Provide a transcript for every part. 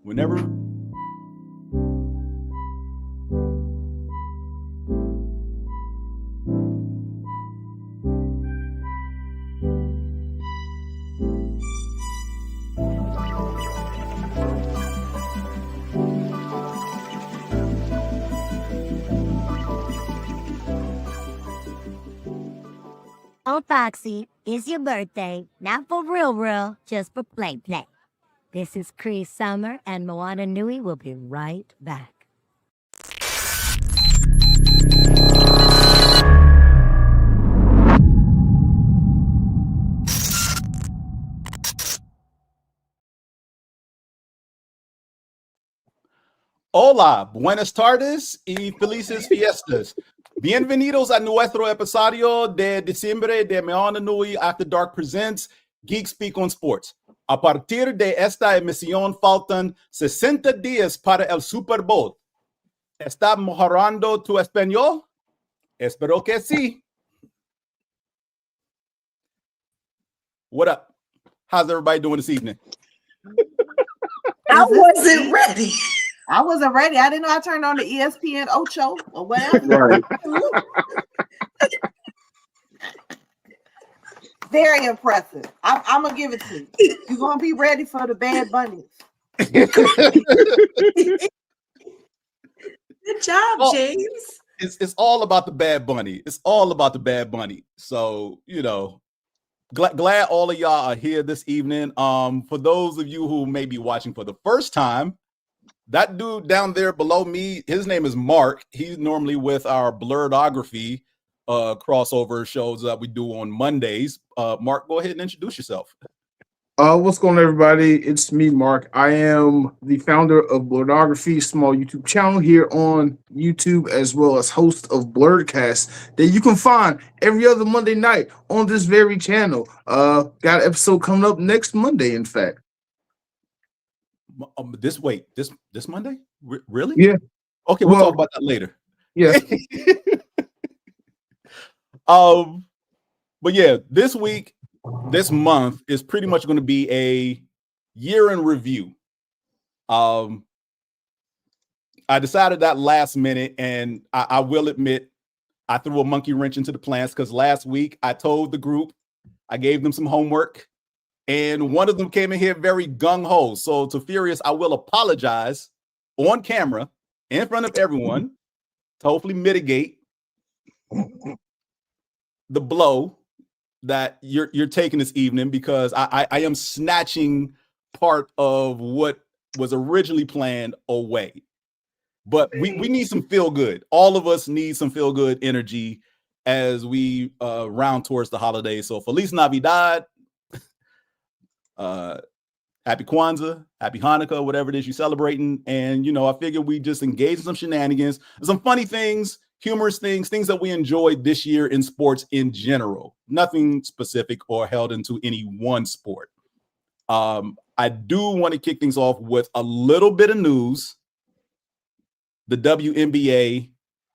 whenever. Oh, Foxy, it's your birthday. Not for real, just for play. This is Cree Summer, and Moana Nui will be right back. Hola, buenas tardes y felices fiestas. Bienvenidos a nuestro episodio de diciembre de Moana Nui After Dark presents Geek Speak On Sports. A partir de esta emisión faltan 60 días para el Super Bowl. ¿Está mejorando tu español? Espero que sí. What up? How's everybody doing this evening? I wasn't ready. I wasn't ready. I didn't know I turned on the ESPN Ocho or whatever. Right. Very impressive. I'm going to give it to you. You're going to be ready for the Bad Bunnies. Good job, Well, James. It's all about the Bad Bunny. It's all about the Bad Bunny. So, you know, glad all of y'all are here this evening. For those of you who may be watching for the first time, that dude down there below me, his name is Marc. He's normally with our Blurredography crossover shows that we do on Mondays. Marc, go ahead and introduce yourself. What's going on, everybody? It's me, Marc. I am the founder of Blurredography, small YouTube channel here on YouTube, as well as host of Blurredcast that you can find every other Monday night on this very channel. Got an episode coming up next Monday, in fact. This Monday? Really? Yeah. Okay, we'll talk about that later. Yeah. But yeah, this month is pretty much going to be a year in review. I decided that last minute, and I will admit I threw a monkey wrench into the plans because last week I told the group, I gave them some homework, and one of them came in here very gung-ho. So to Furious, I will apologize on camera in front of everyone to hopefully mitigate the blow that you're taking this evening, because I am snatching part of what was originally planned away. But we need some feel good. All of us need some feel good energy as we round towards the holidays. So Feliz Navidad, happy Kwanzaa, happy Hanukkah, whatever it is you're celebrating. And, you know, I figure we just engage in some shenanigans, some funny things, humorous things that we enjoyed this year in sports in general. Nothing specific or held into any one sport. I do want to kick things off with a little bit of news. The WNBA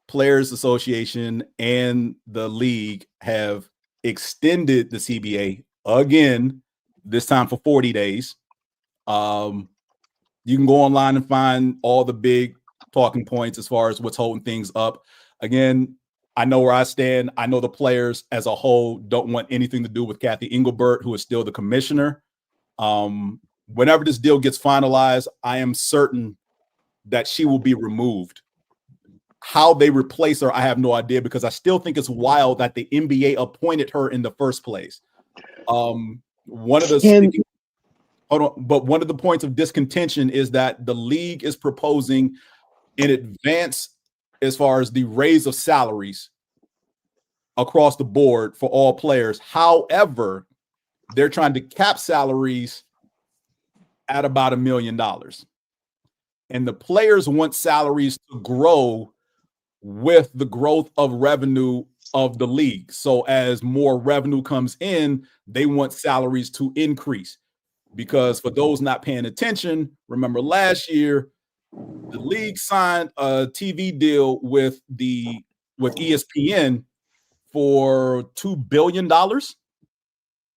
Players Association and the league have extended the CBA again, this time for 40 days. You can go online and find all the big talking points as far as what's holding things up. Again, I know where I stand. I know the players as a whole don't want anything to do with Kathy Engelbert, who is still the commissioner. Whenever this deal gets finalized, I am certain that she will be removed. How they replace her, I have no idea, because I still think it's wild that the NBA appointed her in the first place. One of the points of discontention is that the league is proposing in advance as far as the raise of salaries across the board for all players. However, they're trying to cap salaries at about $1 million. And the players want salaries to grow with the growth of revenue of the league. So as more revenue comes in, they want salaries to increase. Because for those not paying attention, remember last year, the league signed a TV deal with ESPN for $2 billion.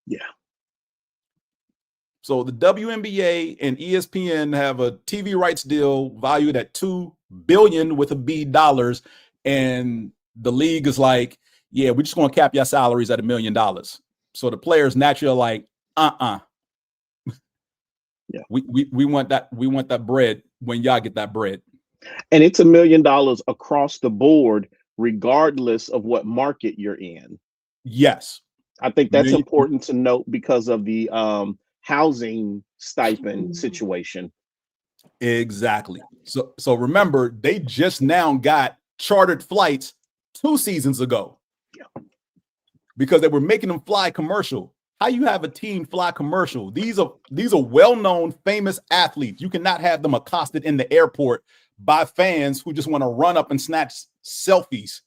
Yeah. So the WNBA and ESPN have a TV rights deal valued at $2 billion with a B dollars, and the league is like, yeah, we're just going to cap your salaries at $1 million. So the players naturally are like, Yeah. We want that bread when y'all get that bread. And it's $1 million across the board, regardless of what market you're in. Yes. I think that's important to note because of the housing stipend situation. Exactly. So remember, they just now got chartered flights 2 seasons ago. Yeah. Because they were making them fly commercial. How you have a team fly commercial? These are well-known, famous athletes. You cannot have them accosted in the airport by fans who just want to run up and snatch selfies.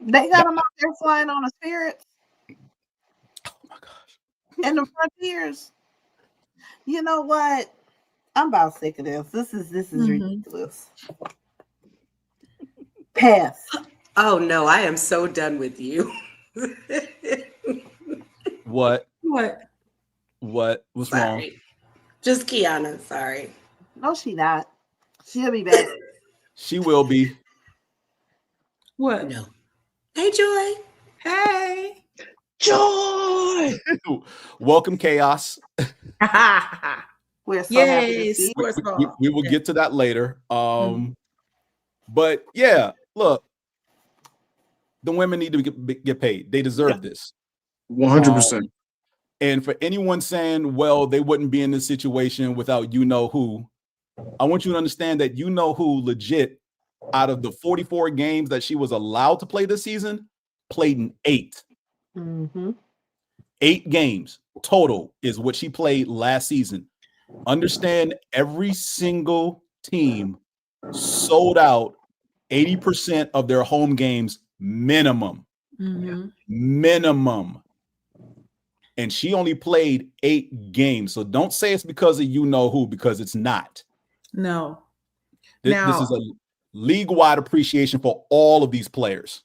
They got them out there flying on a Spirit. Oh my gosh. And the Frontiers. You know what? I'm about sick of this. This is ridiculous. Pass. Oh no, I am so done with you. What? What's Sorry. wrong? Just Qiana, sorry. No, she not. She'll be back. She will be. What? No. Hey, Joy. Hey. Joy! Welcome, Chaos. We're so happy to Yay, see you. sports ball. We will get to that later. But yeah, look, the women need to get paid. They deserve this. 100%. And for anyone saying, well, they wouldn't be in this situation without you know who, I want you to understand that you know who legit out of the 44 games that she was allowed to play this season, played in 8. Mm-hmm. 8 games total is what she played last season. Understand, every single team sold out 80% of their home games minimum. Mm-hmm. Minimum. And she only played 8 games. So don't say it's because of you know who, because it's not. No. This is a league-wide appreciation for all of these players.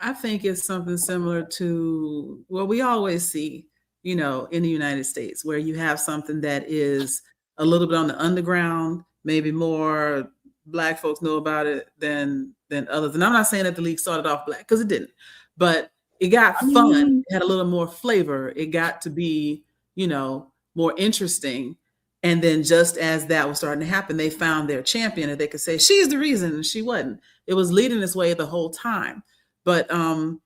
I think it's something similar to what we always see, in the United States, where you have something that is a little bit on the underground, maybe more Black folks know about it than others. And I'm not saying that the league started off Black, because it didn't, but it got fun. It had a little more flavor. It got to be, more interesting. And then just as that was starting to happen, they found their champion and they could say, she's the reason, and she wasn't. It was leading this way the whole time. But, now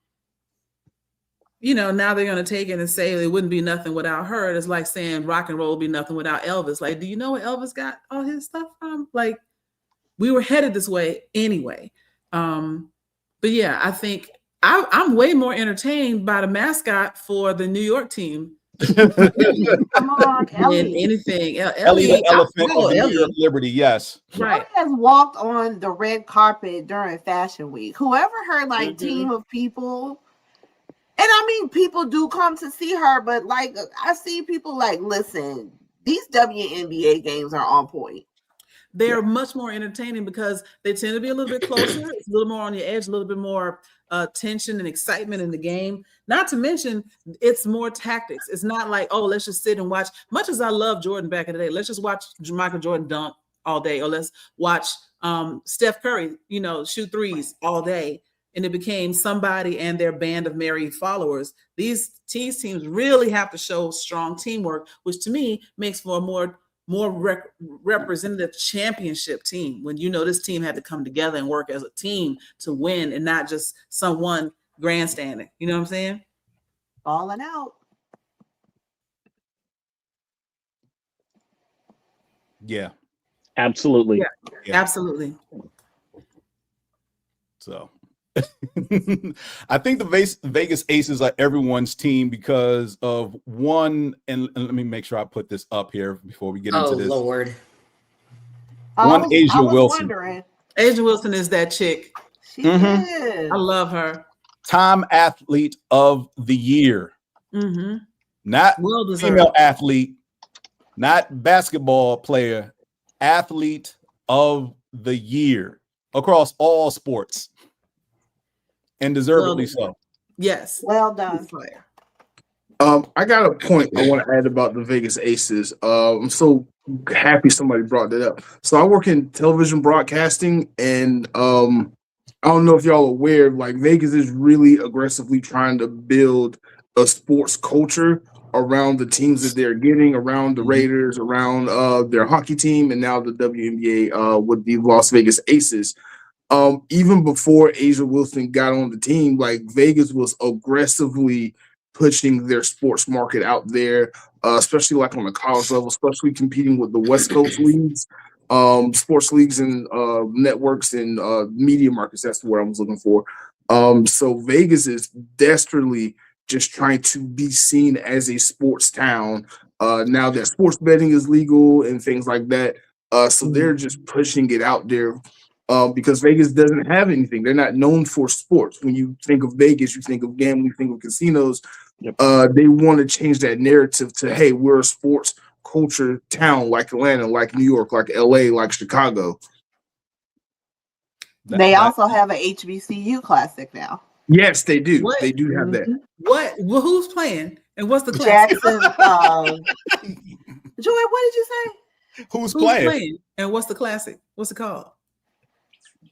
they're going to take it and say it wouldn't be nothing without her. It's like saying rock and roll would be nothing without Elvis. Like, do you know where Elvis got all his stuff from? Like, we were headed this way anyway. But yeah, I think I'm way more entertained by the mascot for the New York team. Come on, Ellie. Than anything. Ellie, the elephant of the New York Liberty, yes. Right. Ellie has walked on the red carpet during Fashion Week. Whoever her team of people, and I mean, people do come to see her, but I see people listen, these WNBA games are on point. They're much more entertaining because they tend to be a little bit closer. It's a little more on your edge, a little bit more tension and excitement in the game. Not to mention, it's more tactics. It's not like, oh, let's just sit and watch. Much as I love Jordan back in the day, let's just watch Michael Jordan dunk all day, or let's watch Steph Curry, shoot threes all day. And it became somebody and their band of merry followers. These teams really have to show strong teamwork, which to me makes for a more representative championship team, when this team had to come together and work as a team to win and not just someone grandstanding. You know what I'm saying? Falling out. Yeah. Absolutely. Yeah. Absolutely. So I think the Vegas Aces are everyone's team because of one, and let me make sure I put this up here before we get into this. Oh, Lord. One, Asia Wilson. Asia Wilson is that chick. She is. I love her. Time Athlete of the Year. Mm-hmm. Not well female athlete, not basketball player, athlete of the year across all sports. And deservedly so. Yes. Well done. I got a point I want to add about the Vegas Aces. I'm so happy somebody brought that up. So I work in television broadcasting, and I don't know if y'all are aware, like Vegas is really aggressively trying to build a sports culture around the teams that they're getting, around the Raiders, around their hockey team, and now the WNBA with the Las Vegas Aces. Even before Asia Wilson got on the team, like Vegas was aggressively pushing their sports market out there, especially like on the college level, especially competing with the West Coast leagues, sports leagues and networks and media markets. That's the word I was looking for. So Vegas is desperately just trying to be seen as a sports town now that sports betting is legal and things like that. So they're just pushing it out there. Because Vegas doesn't have anything. They're not known for sports. When you think of Vegas, you think of gambling, you think of casinos. Yep. They want to change that narrative to, hey, we're a sports culture town like Atlanta, like New York, like LA, like Chicago. They also have an HBCU classic now. Yes, they do. What? They do have that. What? Well, who's playing? And what's the classic? Jackson. Joy, what did you say? Who's playing? And what's the classic? What's it called?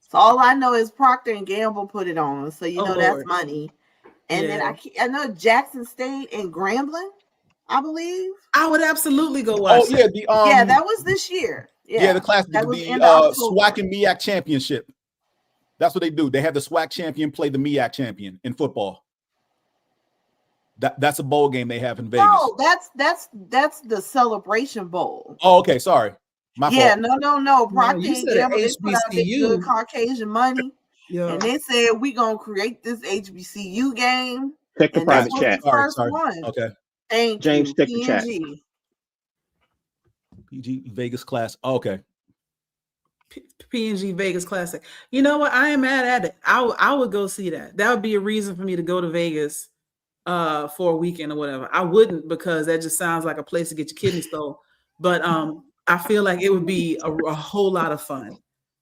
So all I know is Procter and Gamble put it on, so you know that's Lord. money. And Yeah. then I know Jackson State and Grambling, I believe. I would absolutely go watch. Oh yeah, Yeah, that was this year. the class, that was the in October. SWAC and MEAC championship. That's what they do. They have the SWAC champion play the MEAC champion in football. That's a bowl game they have in Vegas. No, that's the Celebration Bowl. Oh, okay, sorry. My fault. No. Procter you and said Gamble, they put out the HBCU. good Caucasian money, Yeah. and they said we gonna create this HBCU game. Check the And private that's chat. the first Sorry. one. Okay. Thank James, you. check the chat. PNG. PG Vegas class. Oh, okay. PNG Vegas Classic. You know what? I am mad at it. I would go see that. That would be a reason for me to go to Vegas for a weekend or whatever. I wouldn't, because that just sounds like a place to get your kidney stole. But I feel like it would be a whole lot of fun.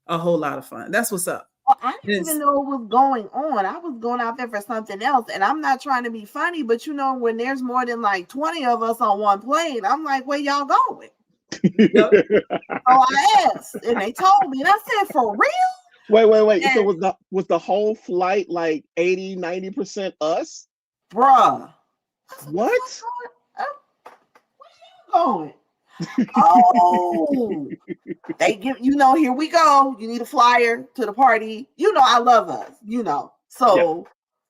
A whole lot of fun. That's what's up. Well, I didn't even know what was going on. I was going out there for something else, and I'm not trying to be funny, but you know, when there's more than like 20 of us on one plane, I'm like, where y'all going? So I asked, and they told me, and I said, for real? Wait. And, So was the whole flight like 80-90% us? bruh. What? Where you going? Oh, they give, you know, here we go. You need a flyer to the party. You know, I love us, you know. So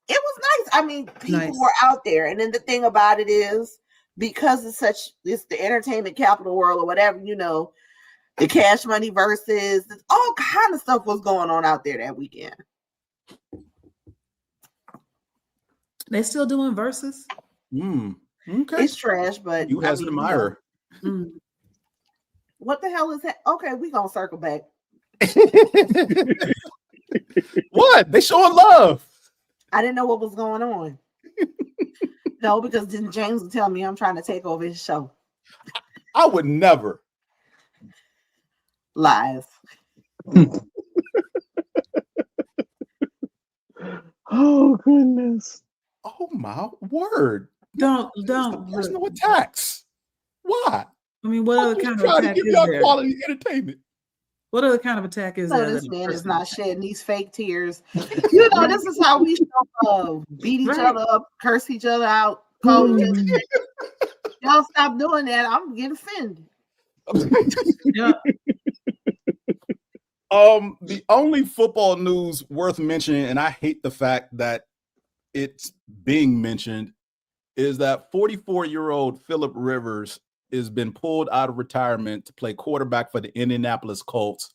it was nice. I mean, people were out there. And then the thing about it is, because it's the entertainment capital world or whatever, you know, the Cash Money versus all kind of stuff was going on out there that weekend. They still doing verses? Okay. It's trash, but You as an admirer. What the hell is that? Okay, we gonna circle back. What? They showing love. I didn't know what was going on. No, because then James would tell me I'm trying to take over his show. I would never. Lies. Oh goodness. Oh my word. Don't. Personal attacks. Why? I mean, what other I'm kind just of trying to attack give is y'all there? quality entertainment. What other kind of attack is So there? this man is not shedding these fake tears. You know, this is how we show beat each other up, curse each other out, call each other. Y'all stop doing that. I'm getting offended. Yeah. The only football news worth mentioning, and I hate the fact that it's being mentioned, is that 44-year-old Phillip Rivers has been pulled out of retirement to play quarterback for the Indianapolis Colts,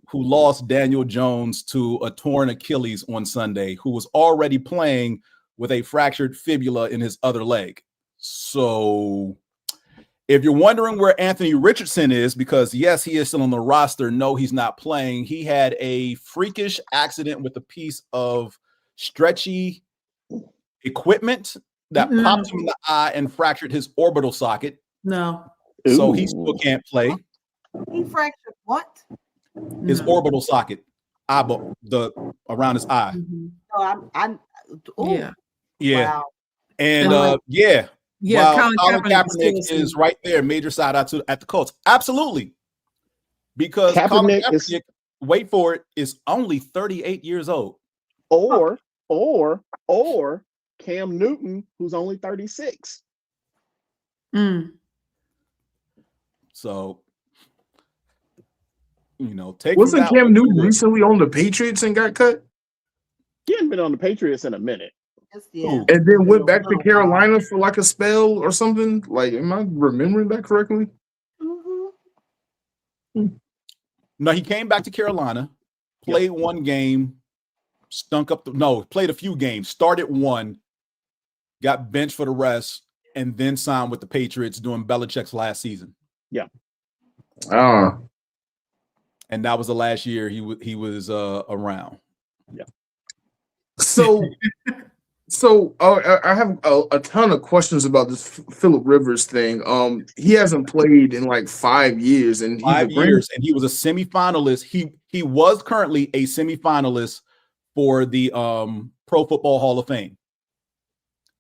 who lost Daniel Jones to a torn Achilles on Sunday, who was already playing with a fractured fibula in his other leg. So if you're wondering where Anthony Richardson is, because yes, he is still on the roster, no, he's not playing. He had a freakish accident with a piece of stretchy equipment that popped him in the eye and fractured his orbital socket. No. So he still can't play. He fractured what? His orbital socket, eyeball, around his eye. No, Yeah. Yeah. Wow. And Yeah, while Colin Kaepernick Kaepernick is right there. Major shout out to at the Colts. Absolutely. Because Colin Kaepernick, wait for it, is only 38 years old. Or Cam Newton, who's only 36. So, take. Wasn't Cam Newton recently on the Patriots and got cut? He hadn't been on the Patriots in a minute. Yeah. And then went back to Carolina for like a spell or something. Like, am I remembering that correctly? No, he came back to Carolina, played one game, played a few games, started one, got benched for the rest, and then signed with the Patriots doing Belichick's last season. Yeah. And that was the last year he was around. Yeah. So I have a ton of questions about this Phillip Rivers thing. He hasn't played in like 5 years, and and he was a semifinalist. He was currently a semifinalist for the Pro Football Hall of Fame.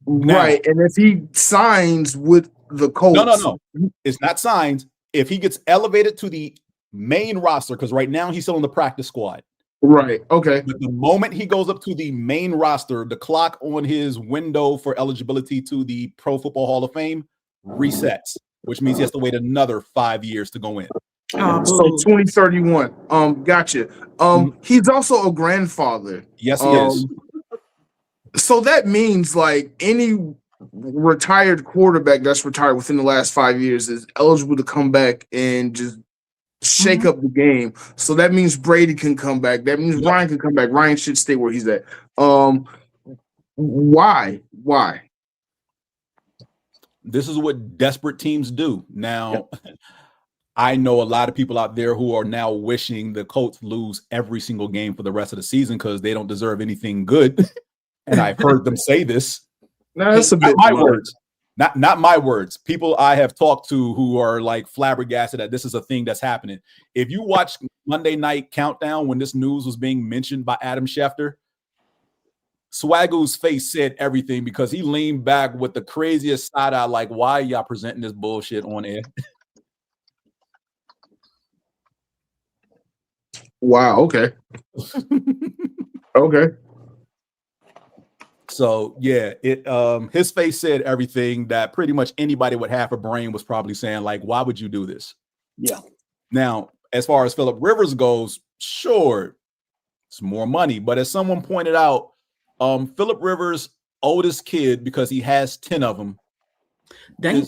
Right, and if he signs with the Colts, no, it's not signed. If he gets elevated to the main roster, because right now he's still on the practice squad. Right. Okay. But the moment he goes up to the main roster, the clock on his window for eligibility to the Pro Football Hall of Fame resets, which means he has to wait another 5 years to go in. So 2031. Gotcha. He's also a grandfather. Yes, he is. So that means like any retired quarterback that's retired within the last 5 years is eligible to come back and just shake up the game. So that means Brady can come back. That means Ryan can come back. Ryan should stay where he's at. Why? This is what desperate teams do. Now, I know a lot of people out there who are now wishing the Colts lose every single game for the rest of the season because they don't deserve anything good. And I've heard them say this. No, that's a bit my words. Not my words. People I have talked to who are like flabbergasted that this is a thing that's happening. If you watch Monday Night Countdown when this news was being mentioned by Adam Schefter, Swagoo's face said everything because he leaned back with the craziest side eye, like, why are y'all presenting this bullshit on air? Wow. Okay. Okay. So yeah, his face said everything that pretty much anybody with half a brain was probably saying, like, why would you do this? Yeah. Now, as far as Phillip Rivers goes, sure, it's more money. But as someone pointed out, Phillip Rivers' oldest kid, because he has 10 of them. When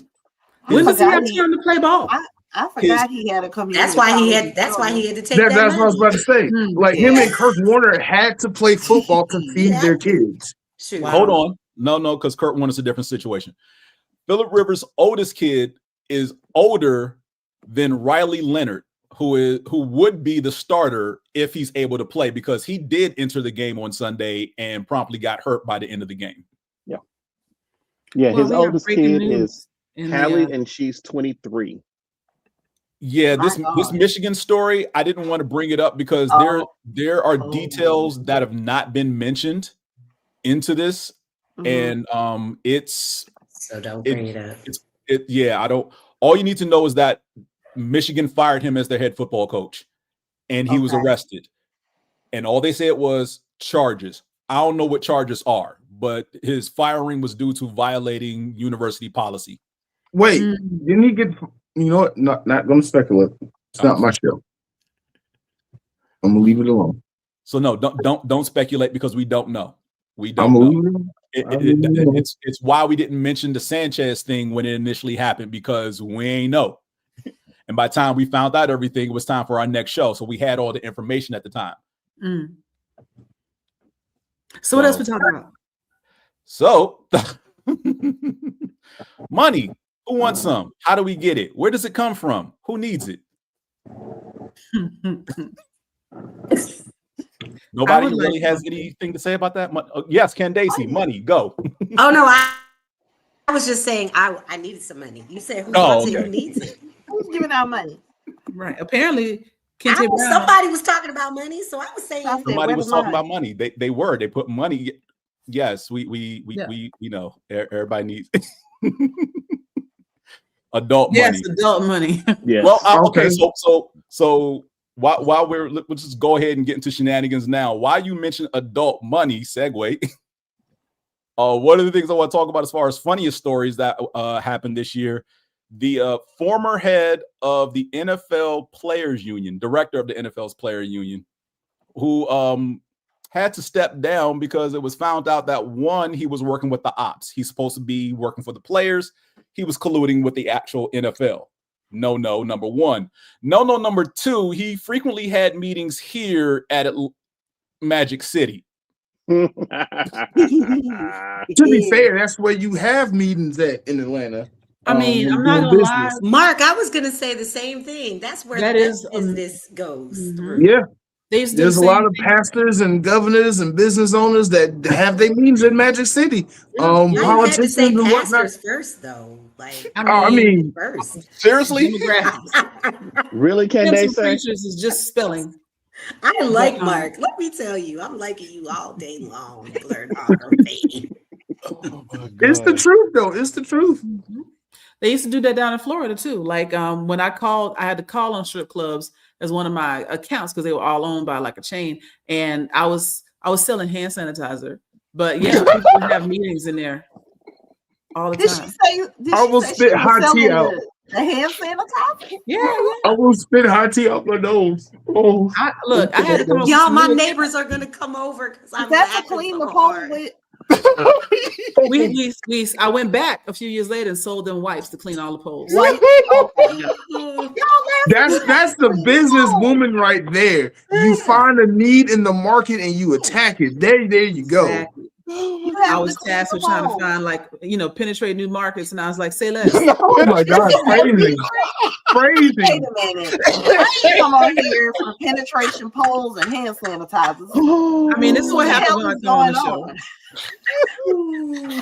does he have time to play ball? I forgot he had a community. That's why he had to take that. That's what I was about to say. Like him and Kurt Warner had to play football to feed their kids. Wow. Hold on. No, because Kurt Warner's a different situation. Phillip Rivers' oldest kid is older than Riley Leonard, who would be the starter if he's able to play, because he did enter the game on Sunday and promptly got hurt by the end of the game. Yeah. Yeah, his oldest kid is Hallie, and she's 23. Yeah, this Michigan story, I didn't want to bring it up because there are details that have not been mentioned into this, and it's so don't bring it up. I don't. All you need to know is that Michigan fired him as their head football coach, and he was arrested. And all they said was charges. I don't know what charges are, but his firing was due to violating university policy. Wait, didn't he get? You know what? Not going to speculate. It's not my show. I'm gonna leave it alone. So no, don't speculate because we don't know. We don't know. It's why we didn't mention the Sanchez thing when it initially happened, because we ain't know. And by the time we found out everything, it was time for our next show. So we had all the information at the time. So what else we talking about? So money. Who wants some? How do we get it? Where does it come from? Who needs it? Nobody really has anything to say about that. Yes, Candaysee, money, go. Oh no, I was just saying I needed some money. You said who wants it, who needs it? Who's giving out money? Right. Apparently, somebody was talking about money, so I was saying somebody was talking about money. They put money. Yes, we know. Everybody needs. Adult Yes, money. adult money. Yes. Well, okay. Okay. So while we'll just go ahead and get into shenanigans now. While you mentioned adult money, segue. One of the things I want to talk about as far as funniest stories that happened this year, the former head of the NFL Players Union, director of the NFL's Player Union, who had to step down because it was found out that one, he was working with the ops. He's supposed to be working for the players. He was colluding with the actual NFL. No, number one. No, number two, he frequently had meetings here at Magic City. To be fair, that's where you have meetings at in Atlanta. I mean, I'm when not doing gonna lie. Mark, I was gonna say the same thing. That's where That the is, business goes mhm. through. Yeah, They used to do there's the a lot same of thing. pastors and governors and business owners that have their meetings in Magic City. I had to Politicians say and whatnot. pastors first, though. Like, I mean, first. Seriously? Demographics. Really, Them Candaysee? some preachers is just spelling. I like Mark. Let me tell you, I'm liking you all day long. Blurredography. Oh my God. it's the truth, though. It's the truth. They used to do that down in Florida too. Like when I had to call on strip clubs as one of my accounts because they were all owned by like a chain, and I was selling hand sanitizer. But yeah, people would have meetings in there all the Did she time. say? Did I will she say spit she was hot tea selling out. the hand sanitizer? Yeah. I will spit hot tea out my nose. Oh, I had to come up with Y'all, some my new- neighbors are gonna come over because I'm That's to laughing clean so the pole hard. with. I went back a few years later and sold them wipes to clean all the poles. that's the businesswoman right there. You find a need in the market and you attack it. There you go. Exactly. You I have was to clean tasked the with trying to pole. find penetrate new markets, and I was like, say less. Oh my God, crazy. Wait Crazy. a minute. I ain't come on here for penetration poles and hand sanitizers. I mean, this is what What the happens hell when I is come on going the show. on?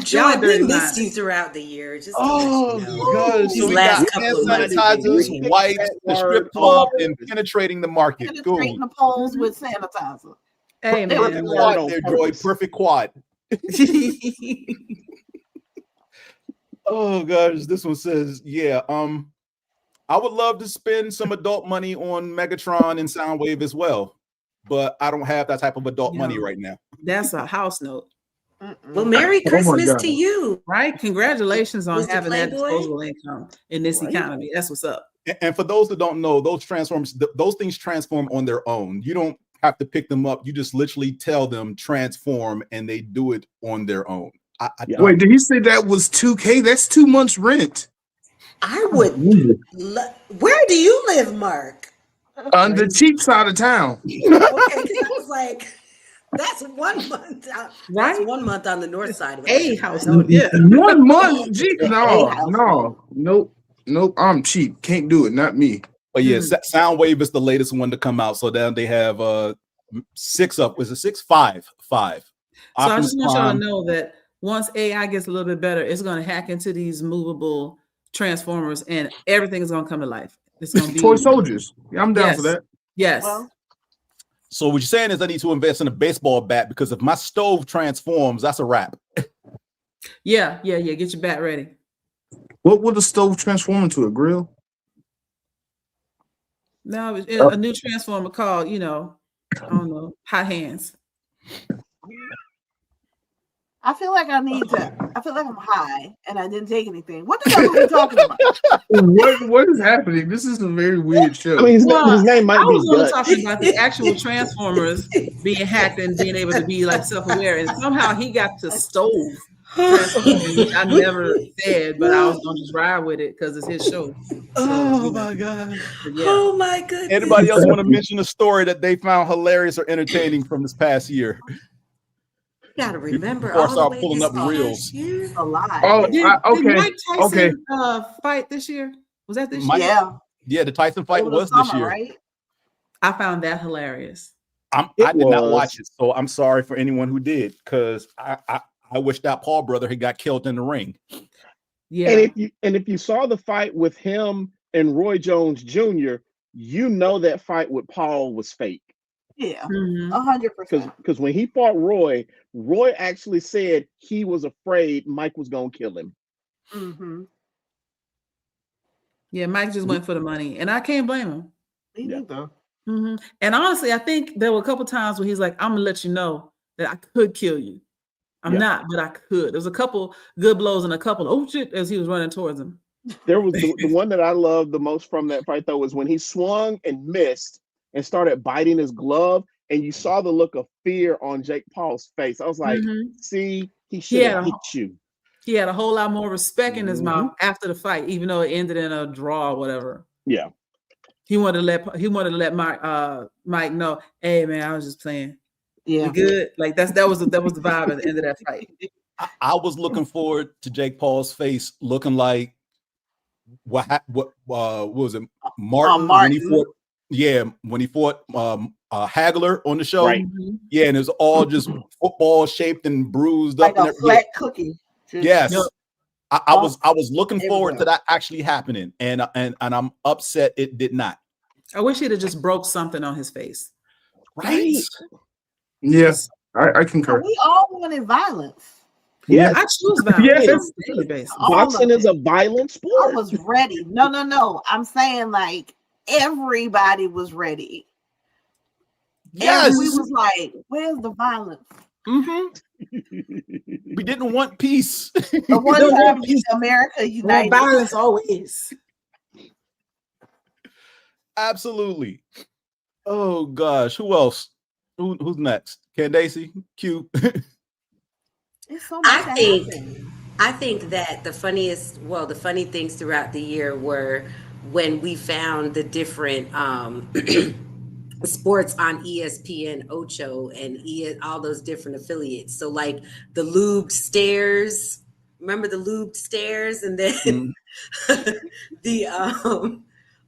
Joy, Y'all dirty we missed minds. you throughout the year. Just to Oh let you know. God! These So we last got couple hand of months have been sanitizers, great. wipes, the strip club, and penetrating the market. Cool. Penetrating the poles with sanitizer. Hey Perfect man, quad Quad there, Joy. Perfect quad. Oh gosh, this one says, yeah. I would love to spend some adult money on Megatron and Soundwave as well, but I don't have that type of adult money right now. that's a house note, Well, Merry my Christmas God. to you. right? Congratulations on Mr. having that Playboy? disposable income in this economy. That's what's up. And for those that don't know, those things transform on their own. You don't have to pick them up. You just literally tell them transform, and they do it on their own. Wait, did he say that was $2K? That's 2 months rent. I would. Where do you live, Mark? On the cheap side of town. Okay, 'cause I was like, that's 1 month. That's Right? 1 month on the north side of A it. house note, yeah. 1 month? Gee, nope. I'm cheap. Can't do it. Not me. But yeah, Soundwave is the latest one to come out. So then they have 6 up. Was it 6? 5. So I Optimus just want y'all Prime. to know that once AI gets a little bit better, it's going to hack into these movable transformers, and everything is going to come to life. It's going to be Toy soldiers. Yeah, I'm down Yes. for that. Yes. Well, So what you're saying is I need to invest in a baseball bat because if my stove transforms, that's a wrap. Yeah. Get your bat ready. What would the stove transform into? A grill? No, a new transformer called, I don't know, hot hands. I feel like I feel like I'm high and I didn't take anything. What the hell are we talking about? What is happening? This is a very weird show. I mean, his name might I was be going to Gut. talk about the actual transformers being hacked and being able to be like self-aware, and somehow he got to stove transforming, which I never said, but I was going to just ride with it because it's his show. Oh my God. Yeah. Oh my goodness. Anybody else want to mention a story that they found hilarious or entertaining from this past year? You gotta remember Before I all start the way pulling this up past reels. year. A lot. Oh, Did okay. Mike Okay. Tyson fight this year? Was that this Mike- year? Yeah, the Tyson fight Over the was this summer, year. right? I found that hilarious. I did not watch it, so I'm sorry for anyone who did, because I wish that Paul brother had got killed in the ring. Yeah. And if you saw the fight with him and Roy Jones Jr., you know that fight with Paul was fake. Yeah, Mhm. 100%. Because when he fought Roy actually said he was afraid Mike was gonna kill him. Mm-hmm. Yeah, Mike just went for the money, and I can't blame him. Me neither. Mm-hmm. And honestly, I think there were a couple times where he's like, "I'm gonna let you know that I could kill you. I'm not, but I could." There was a couple good blows and a couple oh shit as he was running towards him. There was the one that I loved the most from that fight though was when he swung and missed and started biting his glove, and you saw the look of fear on Jake Paul's face. I was like, "See, he should have hit you." He had a whole lot more respect in his mouth after the fight, even though it ended in a draw or whatever. Yeah. He wanted to let Mike know, "Hey man, I was just playing. Yeah, we good." Like that was the vibe at the end of that fight. I was looking forward to Jake Paul's face looking like what was it? Martin. When he fought, when he fought Hagler on the show. Right. Yeah, and it's all just football shaped and bruised like up. a flat cookie. Yes. I was looking forward to that actually happening, and I'm upset it did not. I wish he'd have just broke something on his face. Right? Yes, I concur. We all wanted violence. Yeah, I choose violence. Yes. Boxing is a violent sport. I was ready. No. I'm saying like everybody was ready. Yes. And we was like, where's the violence? We didn't want peace. The one time America united. More violence always. Absolutely. Oh gosh, who else? Who's next? Candaysee, Q. It's so much I think that the funny things throughout the year were when we found the different sports on ESPN Ocho and all those different affiliates. So like the lubed stairs, remember the lubed stairs, and then the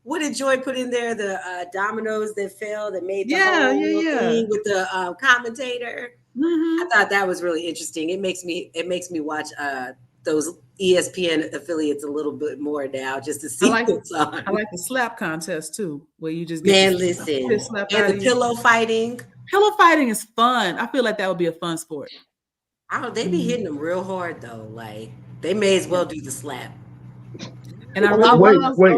what did Joy put in there? The dominoes that fell that made the whole thing with the commentator. I thought that was really interesting. It makes me watch those ESPN affiliates a little bit more now, just to see what's on. I like the slap contest too, where you just get and the pillow fighting. Pillow fighting is fun. I feel like that would be a fun sport. They be hitting them real hard though. Like they may as well do the slap. And I wait.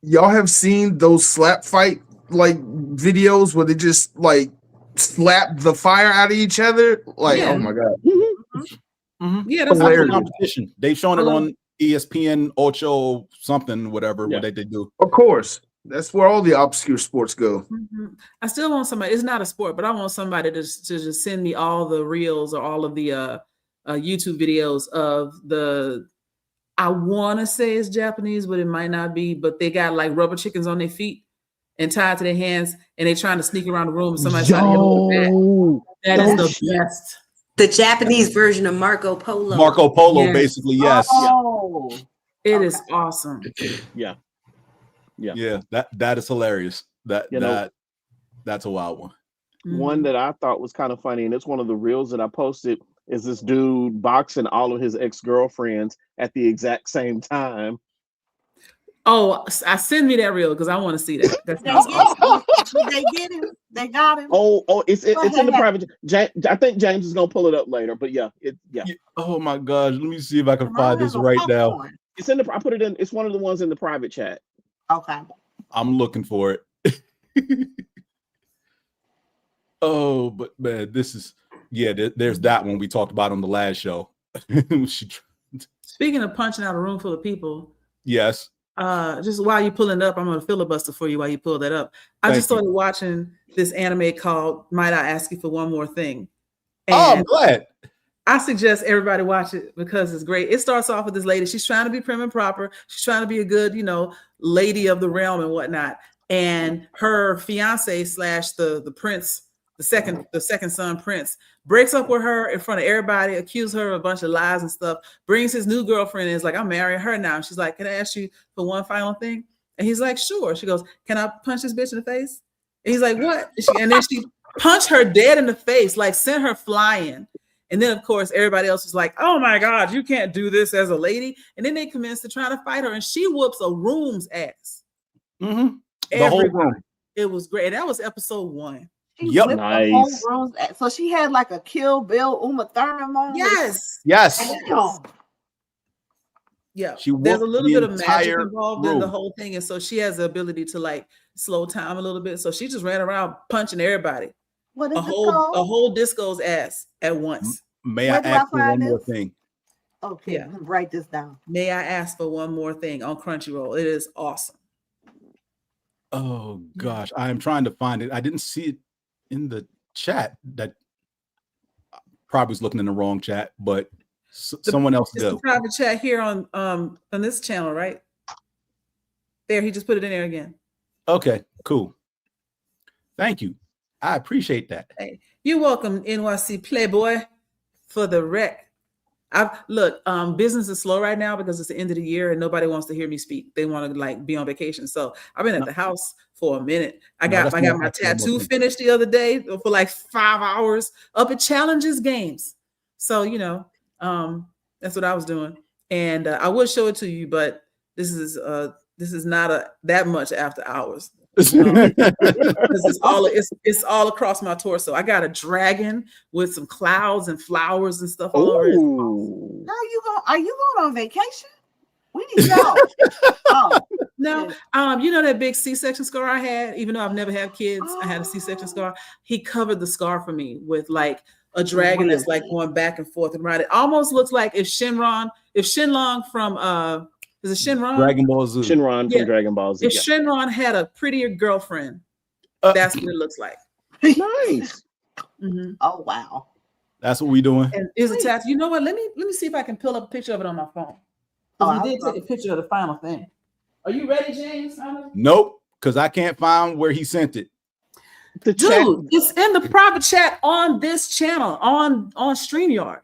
Y'all have seen those slap fight like videos where they just like slap the fire out of each other? Like, oh my god. Yeah, that's a competition. They've shown it on ESPN Ocho something, whatever what they do. Of course. That's where all the obscure sports go. I still want somebody, it's not a sport, but I want somebody to just send me all the reels or all of the YouTube videos of I want to say it's Japanese, but it might not be, but they got like rubber chickens on their feet and tied to their hands, and they're trying to sneak around the room and somebody's trying to hit them with that. That is the best. The Japanese version of Marco Polo. Marco Polo, basically, yes. Oh. It is awesome. Yeah. That is hilarious. That's a wild one. One that I thought was kind of funny, and it's one of the reels that I posted, is this dude boxing all of his ex-girlfriends at the exact same time. Oh, send me that reel because I want to see that. That's awesome. They get him. They got him. Oh, it's in the private. I think James is gonna pull it up later, but yeah. Oh my gosh, let me see if I can find this right now. It's in the. I put it in. It's one of the ones in the private chat. Okay. I'm looking for it. Oh, but man, this is there's that one we talked about on the last show. Speaking of punching out a room full of people. Yes. Just while you pulling it up, I'm gonna filibuster for you while you pull that up. I just started watching this anime called Might I Ask You for One More Thing? And I'm glad. I suggest everybody watch it because it's great. It starts off with this lady. She's trying to be prim and proper. She's trying to be a good, lady of the realm and whatnot. And her fiance / the prince, the second son prince, breaks up with her in front of everybody, accuses her of a bunch of lies and stuff, brings his new girlfriend and is like, I'm marrying her now. She's like, can I ask you for one final thing? And he's like, sure. She goes, can I punch this bitch in the face? And he's like, what? And then she punched her dead in the face, like sent her flying. And then, of course, everybody else was like, oh my God, you can't do this as a lady. And then they commenced to try to fight her, and she whoops a room's ass. The whole room. It was great. And that was episode 1. Yep. Nice. So she had like a Kill Bill Uma Thurman moment. Yes. Yes. Yeah, She there's a whooped little the bit of magic entire involved in room. the whole thing, and so she has the ability to like slow time a little bit. So she just ran around punching everybody. What is A it whole called? disco's ass at once. May Where I do I ask for find one more this? thing? Okay, Yeah. write this down. May I ask for one more thing on Crunchyroll? It is awesome. Oh gosh, I am trying to find it. I didn't see it in the chat. That probably was looking in the wrong chat, but someone else It's go. the private chat here on this channel, right? There, he just put it in there again. Okay, cool. Thank you. I appreciate that. Hey, you're welcome, NYC Playboy, for the rec. Business is slow right now because it's the end of the year and nobody wants to hear me speak. They want to like be on vacation. So I've been at the house for a minute. I got my tattoo finished the other day for like 5 hours up at Challenges Games. So, you know, that's what I was doing. And I would show it to you, but this is not that much after hours. It's all across my torso. I got a dragon with some clouds and flowers and stuff all over it. Now are you going on vacation? We need to go. No, you know that big C-section scar I had, even though I've never had kids, I had a C-section scar. He covered the scar for me with like a dragon that's like going back and forth and right. It almost looks like if Shenlong from is it Shenron? Dragon Ball Z. Shenron from Dragon Ball Z. If Shenron had a prettier girlfriend, that's what it looks like. Nice. Mm-hmm. Oh wow. That's what we doing. And is a tattoo. You know what? Let me see if I can pull up a picture of it on my phone. We did take a picture of the final thing. Are you ready, James? Nope, because I can't find where he sent it. Dude, it's in the private chat on this channel on StreamYard.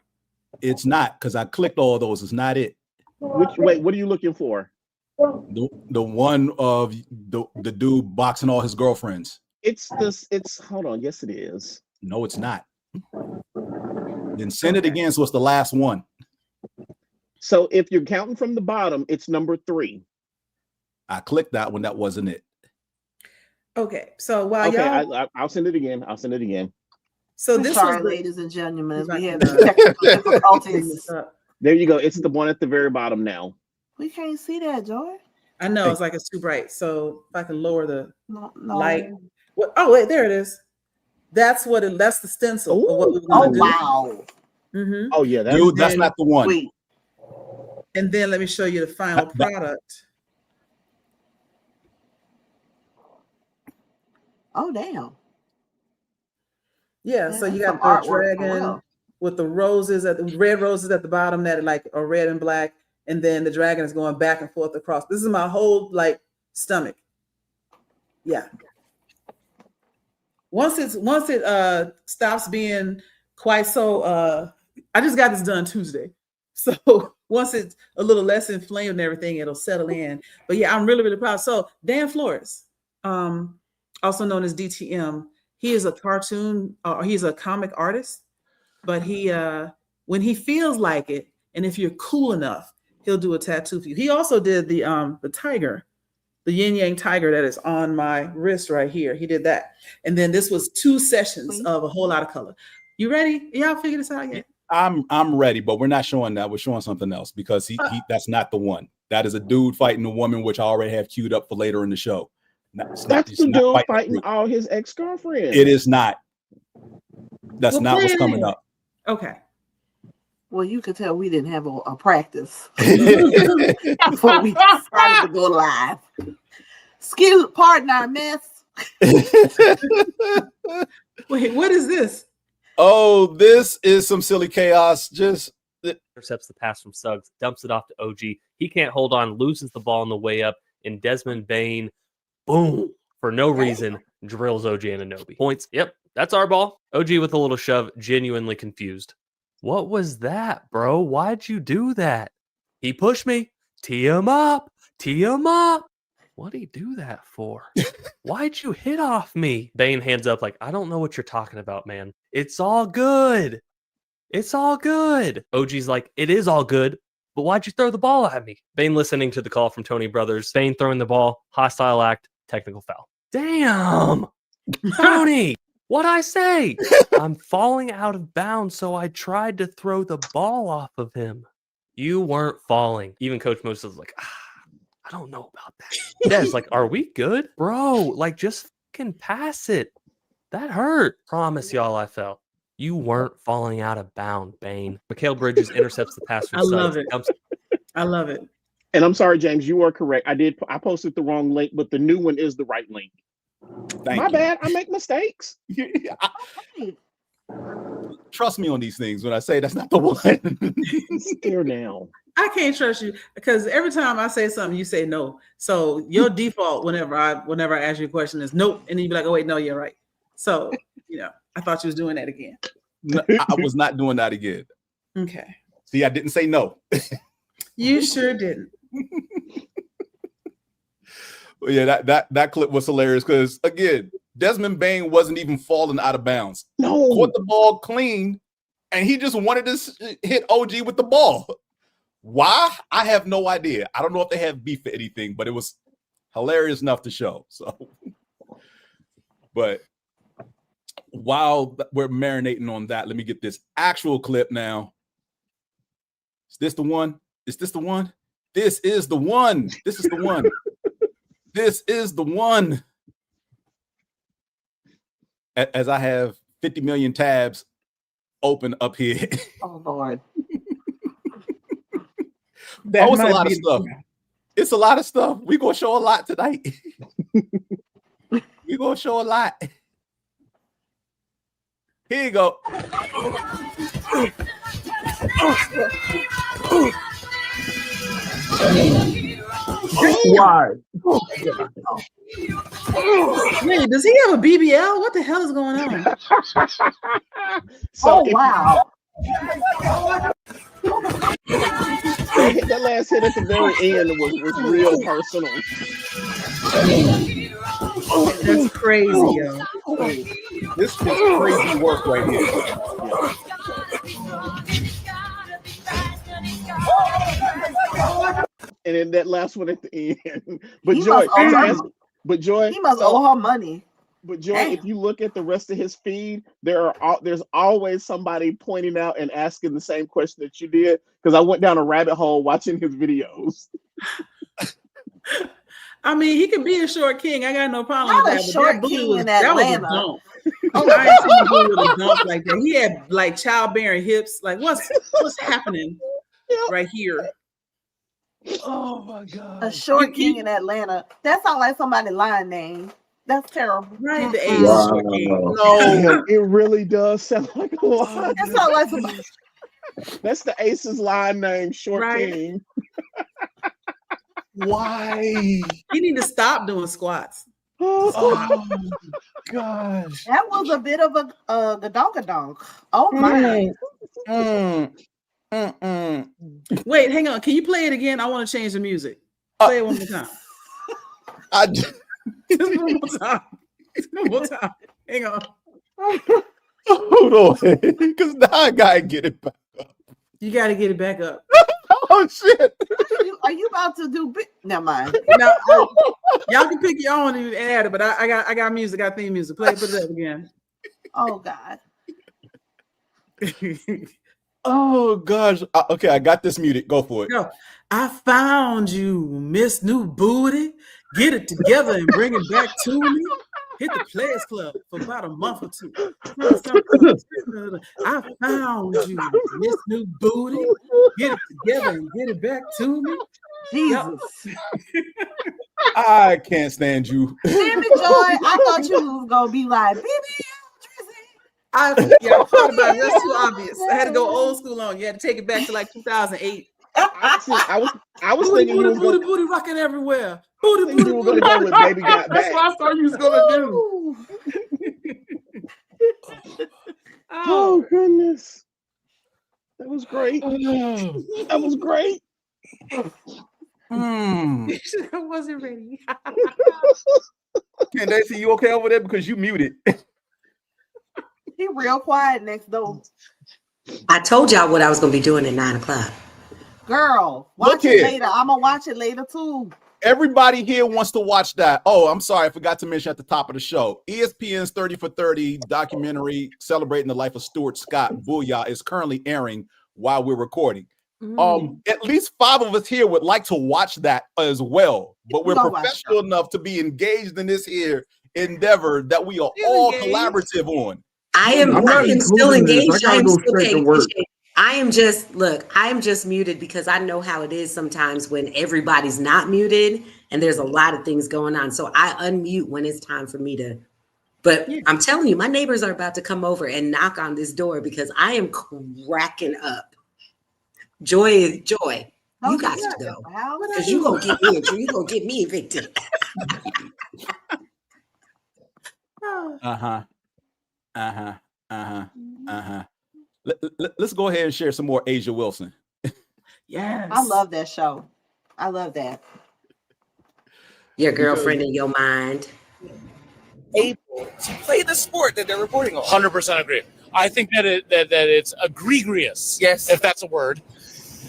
It's not, because I clicked all those. It's not it. Wait, what are you looking for? The one of the dude boxing all his girlfriends. Hold on. Yes, it is. No, it's not. Then send it again, so it's the last one. So if you're counting from the bottom, it's number 3. I clicked that one. That wasn't it. Okay, so while y'all, I'll send it again. So this sorry, was ladies and gentlemen, we have technical difficulties. There you go. It's the one at the very bottom now. We can't see that, Joy. I know it's like it's too bright. So if I can lower the light. No. Wait, there it is. That's the stencil of what we're gonna do. Wow. Mm-hmm. Oh yeah, that's not the one. Wait. And then let me show you the final product. Oh damn. Yeah, so you got the dragon with the red roses at the bottom that are red and black, and then the dragon is going back and forth across. This is my whole like stomach. Yeah. Once it stops being quite so I just got this done Tuesday. So once it's a little less inflamed and everything, it'll settle in. But yeah, I'm really, really proud. So Dan Flores, also known as DTM, he is a cartoon, he's a comic artist, but he when he feels like it, and if you're cool enough, he'll do a tattoo for you. He also did the tiger, the yin yang tiger that is on my wrist right here. He did that. And then this was 2 sessions of a whole lot of color. You ready? Y'all figure this out yet? I'm ready, but we're not showing that. We're showing something else because he that's not the one. That is a dude fighting a woman, which I already have queued up for later in the show. That's the dude fighting all his ex-girlfriends. It is not. That's not what's coming up. Okay. Well, you could tell we didn't have a practice before we started to go live. Pardon our mess. Wait, what is this? Oh, this is some silly chaos. Just intercepts the pass from Suggs, dumps it off to OG. He can't hold on, loses the ball on the way up, and Desmond Bain, boom, for no reason, drills OG Anunoby. Points. Yep, that's our ball. OG with a little shove, genuinely confused. What was that, bro? Why'd you do that? He pushed me. Tee him up. Tee him up. What'd he do that for? Why'd you hit off me? Bain hands up like, I don't know what you're talking about, man. It's all good. It's all good. OG's like, it is all good, but why'd you throw the ball at me? Bain listening to the call from Tony Brothers. Bain throwing the ball. Hostile act. Technical foul. Damn. Tony. What'd I say? I'm falling out of bounds, so I tried to throw the ball off of him. You weren't falling. Even Coach Moses was like, I don't know about that. Des, like, are we good? Bro, like, just fucking pass it. That hurt. Promise y'all I fell. You weren't falling out of bounds, Bane. Mikal Bridges intercepts the pass from I love Suggs. it. I love it. And I'm sorry, James, you are correct. I posted the wrong link, but the new one is the right link. My bad. I make mistakes. Trust me on these things when I say that's not the one. Stare down. I can't trust you because every time I say something, you say no. So your default whenever I ask you a question is nope, and then you be like, oh wait, no, you're right. So I thought you was doing that again. No, I was not doing that again. Okay. See, I didn't say no. You sure didn't. Well, yeah, that clip was hilarious because again, Desmond Bane wasn't even falling out of bounds. No, caught the ball clean, and he just wanted to hit OG with the ball. Why? I have no idea. I don't know if they have beef or anything, but it was hilarious enough to show. So, but while we're marinating on that, let me get this actual clip now. Is this the one? Is this the one? This is the one. This is the one. This is the one. As I have 50 million tabs open up here. Oh, Lord. It's a lot of stuff. It's a lot of stuff. We're going to show a lot tonight. We're going to show a lot. Here you go. Why? Wait, does he have a BBL? What the hell is going on? So wow. That last hit at the very end was real personal. That's crazy, yo. This is crazy work right here. And then that last one at the end. But He Joy, he must owe her money. But Joy, if you look at the rest of his feed, there's always somebody pointing out and asking the same question that you did. Because I went down a rabbit hole watching his videos. I mean, he can be a short king. I got no problem Not with a that. short But king in that was a Atlanta. dump. I ain't seen him do with a dump like that. He had like childbearing hips. Like what's happening right here? Oh my God. A short king in Atlanta. That sounds like somebody's line name. That's terrible. Right, the age Wow. short king. No, it really does sound like a line. That sounds like somebody. That's the Aces line name, Short Right. King. Why? You need to stop doing squats. Oh gosh. That was a bit of a gadonk. Oh my. Wait, hang on. Can you play it again? I want to change the music. Play it one more time. Just one more time. One more time. Hang on. Hold on, because now I gotta get it back up. You got to get it back up. Oh shit! Are you about to do? Never mind. Now, y'all can pick your own and add it, but I got music. I got theme music. Put it up again. Oh God. Oh gosh. Okay, I got this muted. Go for it. Go. I found you, Miss New Booty. Get it together and bring it back to me. Hit the Players Club for about a month or two. I found you, Miss New Booty. Get it together and get it back to me. Jesus. I can't stand you. Damn it, Joy. I thought you was gonna be like, baby. I thought about it. That's too obvious. I had to go old school on. You had to take it back to like 2008. I was Booty, thinking booty, booty, booty, rocking everywhere. Booty, booty, you were booty. going to go with Baby Got That's Back. what I thought you was gonna do. Oh goodness, that was great. That was great. I wasn't ready. Candaysee, you okay over there? Because you muted. He real quiet next door. I told y'all what I was going to be doing at 9:00. Girl, Look watch it here. later. I'm gonna watch it later too. Everybody here wants to watch that. Oh, I'm sorry. I forgot to mention at the top of the show. ESPN's 30 for 30 documentary celebrating the life of Stuart Scott, Booyah, is currently airing while we're recording. At least 5 of us here would like to watch that as well. But we're professional enough to be engaged in this here endeavor that we are all collaborative on. I am still engaged. I am just muted because I know how it is sometimes when everybody's not muted and there's a lot of things going on. So I unmute when it's time for me to. But I'm telling you, my neighbors are about to come over and knock on this door because I am cracking up. Joy. You got to go because you gonna get me you gonna get me evicted. Let's go ahead and share some more Asia Wilson. Yes, I love that show. I love that. Your girlfriend in your mind. Able to play the sport that they're reporting on. 100% agree. I think that it's egregious, yes, if that's a word,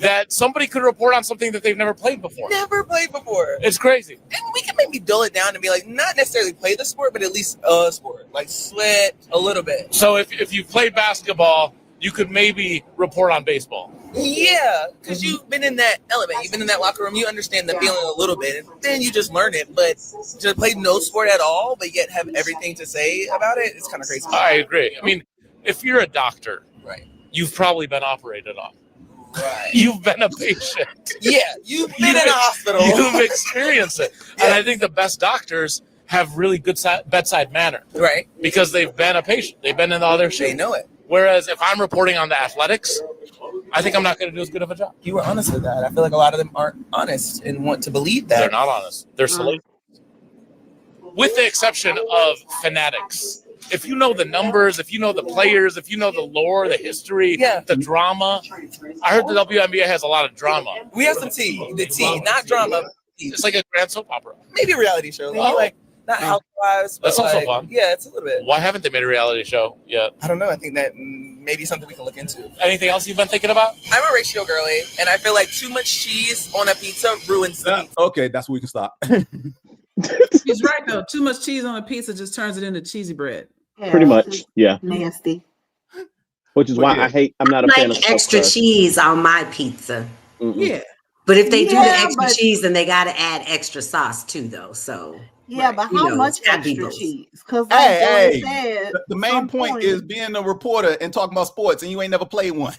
that somebody could report on something that they've never played before. Never played before. It's crazy. And we can maybe dull it down and be like, not necessarily play the sport, but at least a sport, like sweat a little bit. So if you play basketball, you could maybe report on baseball. Yeah, because you've been in that element. You've been in that locker room. You understand the feeling a little bit. And then you just learn it. But to play no sport at all, but yet have everything to say about it, it's kind of crazy. I agree. I mean, if you're a doctor, right, you've probably been operated on. Right. You've been a patient. Yeah, you've been in a hospital. You've experienced it. Yeah. And I think the best doctors have really good bedside manner. Right. Because they've been a patient. They've been in the other shoes. They know it. Whereas if I'm reporting on the athletics, I think I'm not going to do as good of a job. You were honest with that. I feel like a lot of them aren't honest and want to believe that. They're not honest. They're salacious. With the exception of fanatics. If you know the numbers, if you know the players, if you know the lore, the history, the drama. I heard the WNBA has a lot of drama. We have some tea. The tea, not drama. It's like a grand soap opera. Maybe a reality show. Like not Housewives. That's also fun. Yeah, it's a little bit. Why haven't they made a reality show yet? I don't know. I think that maybe something we can look into. Anything else you've been thinking about? I'm a ratio girly, and I feel like too much cheese on a pizza ruins the pizza. Okay, that's where we can stop. He's right, though. Too much cheese on a pizza just turns it into cheesy bread. Yeah, pretty much, yeah. Nasty. Which is why I'm not a fan of extra cheese on my pizza. Mm-mm. Yeah. But if they do the extra cheese, then they got to add extra sauce too, though. So but how much extra cheese? Because the main point is being a reporter and talking about sports, and you ain't never played one.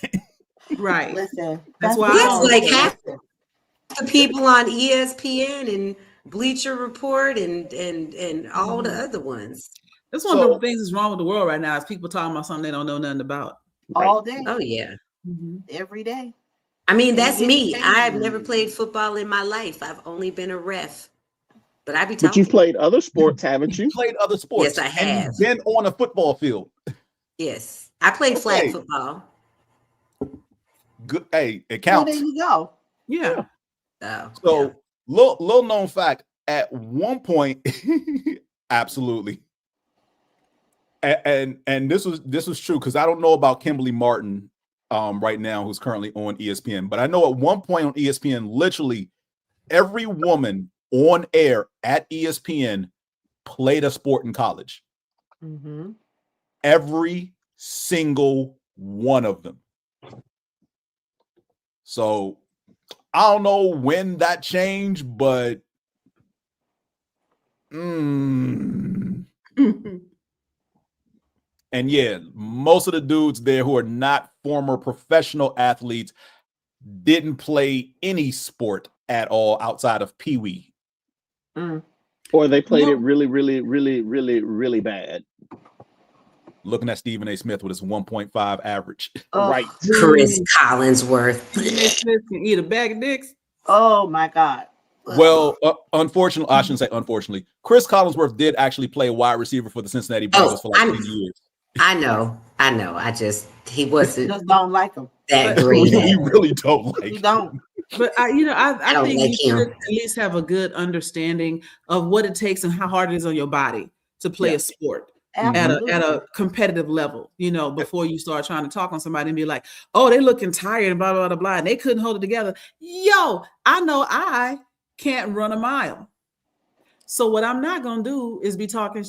Right. Listen, that's why it's like half the people on ESPN and Bleacher Report and all the other ones. That's one of the things that's wrong with the world right now is people talking about something they don't know nothing about. All day. Oh, yeah. Every day. I mean, that's me. I've never played football in my life. I've only been a ref. But I be talking. But you've played other sports, haven't you? Played other sports. Yes, I have. Been on a football field. Yes. I played flag football. Good. Hey, it counts. Well, there you go. Yeah. So, little known fact, at one point, absolutely. And this was true because I don't know about Kimberly Martin right now, who's currently on ESPN, but I know at one point on ESPN, literally every woman on air at ESPN played a sport in college. Mm-hmm. Every single one of them. So I don't know when that changed, but and yeah, most of the dudes there who are not former professional athletes didn't play any sport at all outside of Pee Wee. Or they played it really, really, really, really, really bad. Looking at Stephen A. Smith with his 1.5 average. Right. Chris Collinsworth. Smith can eat a bag of dicks. Oh, my God. Well, unfortunately, I shouldn't say unfortunately. Chris Collinsworth did actually play wide receiver for the Cincinnati Bengals for like 10 years. I know. He wasn't. Just don't like him. That great. You really don't like him. You don't. But I think like you should at least have a good understanding of what it takes and how hard it is on your body to play a sport at a competitive level, before you start trying to talk on somebody and be like, oh, they looking tired and blah, blah, blah, blah, and they couldn't hold it together. Yo, I know I can't run a mile. So what I'm not going to do is be talking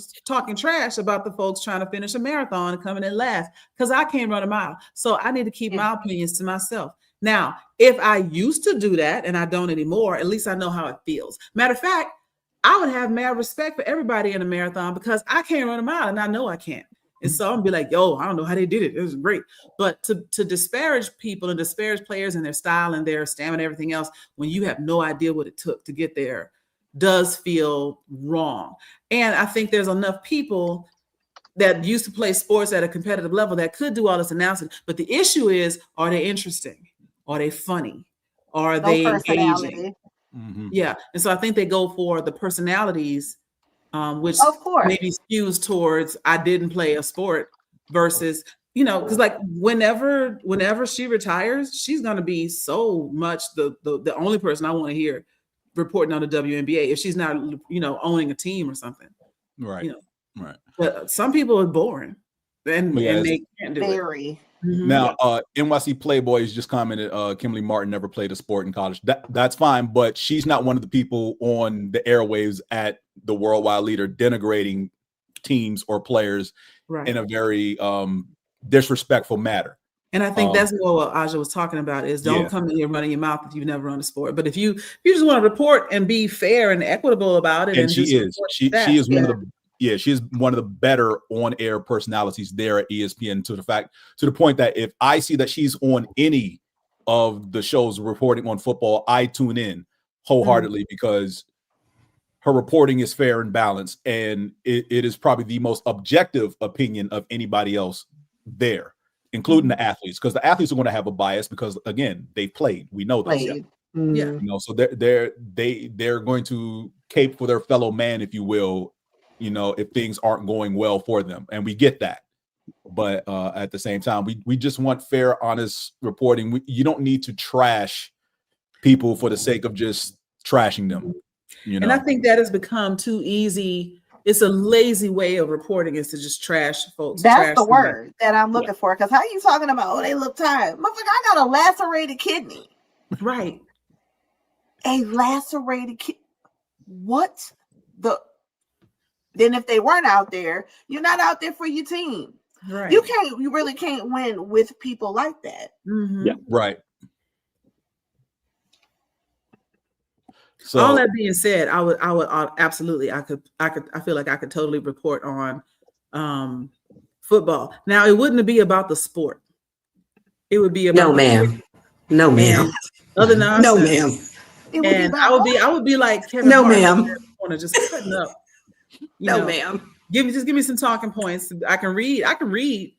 trash about the folks trying to finish a marathon and coming in last because I can't run a mile. So I need to keep my opinions to myself. Now, if I used to do that and I don't anymore, at least I know how it feels. Matter of fact, I would have mad respect for everybody in a marathon because I can't run a mile and I know I can't. And so I'm gonna be like, yo, I don't know how they did it. It was great. But to disparage people and disparage players and their style and their stamina and everything else when you have no idea what it took to get there does feel wrong. And I think there's enough people that used to play sports at a competitive level that could do all this announcing. But the issue is, are they interesting? Are they funny? Are they engaging? Mm-hmm. Yeah. And so I think they go for the personalities, which of course maybe skews towards I didn't play a sport versus, because like whenever she retires, she's going to be so much the only person I want to hear reporting on the WNBA if she's not, owning a team or something. Right. Right. But some people are boring and they can't do it. Now, NYC Playboys just commented, Kimberly Martin never played a sport in college. That's fine, but she's not one of the people on the airwaves at the Worldwide Leader denigrating teams or players in a very disrespectful manner. And I think that's what Aja was talking about is don't come in here running your mouth if you've never run a sport. But if you just want to report and be fair and equitable about it. And she is one of the better on-air personalities there at ESPN to the point that if I see that she's on any of the shows reporting on football, I tune in wholeheartedly because her reporting is fair and balanced. And it is probably the most objective opinion of anybody else there, including the athletes, because the athletes are going to have a bias because, again, they played. We know this. Yeah. So they're going to cape for their fellow man, if you will, if things aren't going well for them. And we get that. But at the same time, we just want fair, honest reporting. You don't need to trash people for the sake of just trashing them. And I think that has become too easy. It's a lazy way of reporting is to just trash folks. That's the word that I'm looking for. Because how are you talking about, they look tired? Motherfucker, I got a lacerated kidney. Right. A lacerated kidney. What the... Then if they weren't out there, you're not out there for your team. Right. You really can't win with people like that. Mm-hmm. Yeah. Right. So all that being said, I would absolutely, I feel like I could totally report on football. Now it wouldn't be about the sport. It would be about No, ma'am. Other nonsense. No, ma'am. And I would be like Kevin. No, ma'am. Just cutting up. No, ma'am. Give me some talking points. I can read, and I can read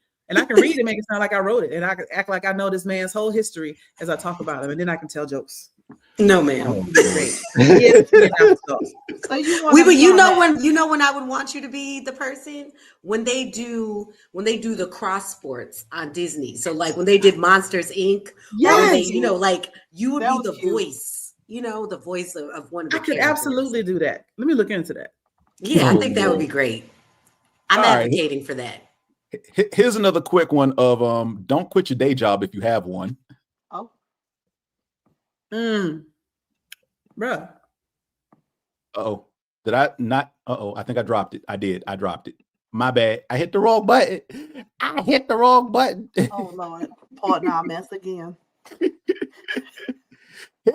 and make it sound like I wrote it, and I can act like I know this man's whole history as I talk about him, and then I can tell jokes. No, ma'am. Great. So you know when I would want you to be the person when they do the cross sports on Disney. So like when they did Monsters Inc. Yes. You would be the voice. The voice of one of the I could characters. Absolutely do that. Let me look into that. Yeah, I think that would be great. I'm advocating for that. Here's another quick one of don't quit your day job if you have one. Oh. Bruh. Uh-oh. Did I not? Uh-oh. I think I dropped it. I did. I dropped it. My bad. I hit the wrong button. Oh, Lord. Pardon our mess again. Here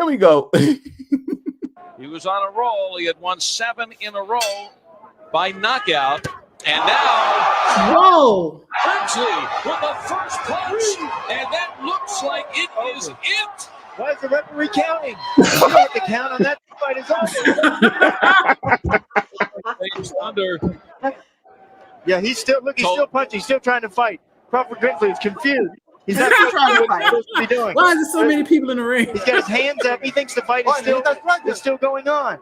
we go. He was on a roll. He had won 7 in a row by knockout. And now, whoa! Lindsay with the first punch. And that looks like it is it. Why is the referee counting? You don't have to count on that. Fight is over. Under. Yeah, he's still punching. He's still trying to fight. Crawford Grinsley is confused. He's not trying to fight. What is he doing? Why is there so many people in the ring? He's got his hands up. He thinks the fight is still going on.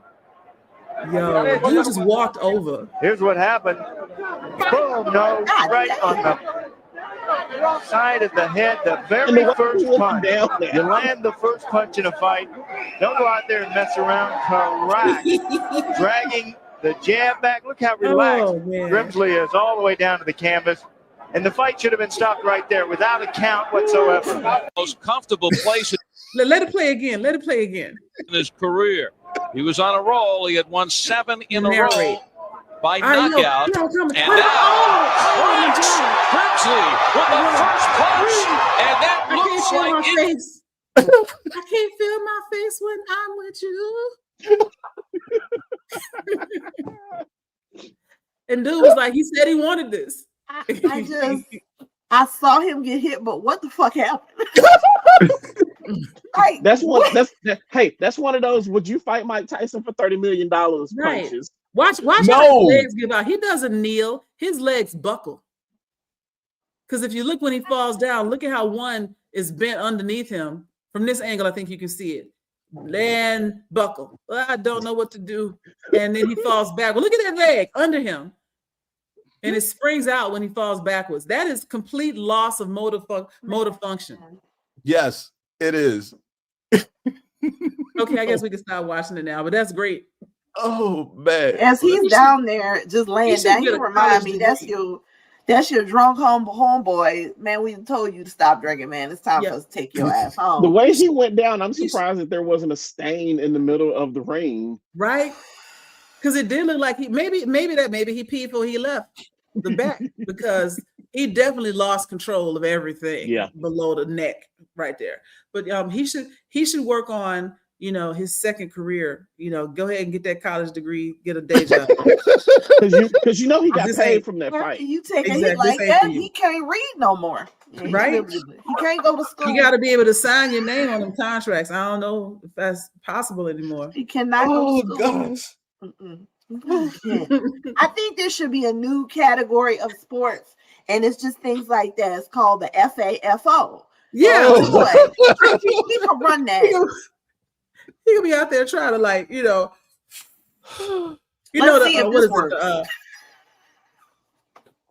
Yo, you just walked over. Here's what happened. Boom, no, right on the side of the head, the very first punch. You land the first punch in a fight. Don't go out there and mess around. Correct. Dragging the jab back. Look how relaxed Grimsley is all the way down to the canvas. And the fight should have been stopped right there without a count whatsoever. Most comfortable place Let it play again. in his career. He was on a roll. He had won 7 in a row by knockout. And now, Grimsley with the first punch. And that looks like it. I can't feel my face when I'm with you. And dude was like, he said he wanted this. I saw him get hit, but what the fuck happened? Like, that's one of those. Would you fight Mike Tyson for $30 million punches? Right. Watch how his legs give out. He doesn't kneel; his legs buckle. Because if you look when he falls down, look at how one is bent underneath him. From this angle, I think you can see it. Land buckle. Well, I don't know what to do, and then he falls back. Well, look at that leg under him, and it springs out when he falls backwards. That is complete loss of motor function. Yes, it is. Okay, I guess we can stop watching it now, but that's great. Oh man! As he's down there just laying down, he remind me that's your drunk homeboy. Man, we told you to stop drinking, man. It's time for us to take your ass home. The way he went down, I'm surprised that there wasn't a stain in the middle of the ring. Right? Because it did look like maybe he peed before he left the back because he definitely lost control of everything below the neck right there. But he should work on his second career. Go ahead and get that college degree, get a day job. Because he got paid from that fight. You take a hit like that, he can't read no more. Right? He can't go to school. You got to be able to sign your name on them contracts. I don't know if that's possible anymore. He cannot go to school. Gosh. I think there should be a new category of sports, and it's just things like that. It's called the FAFO. Yeah, he can run that. He could be out there trying to what is it?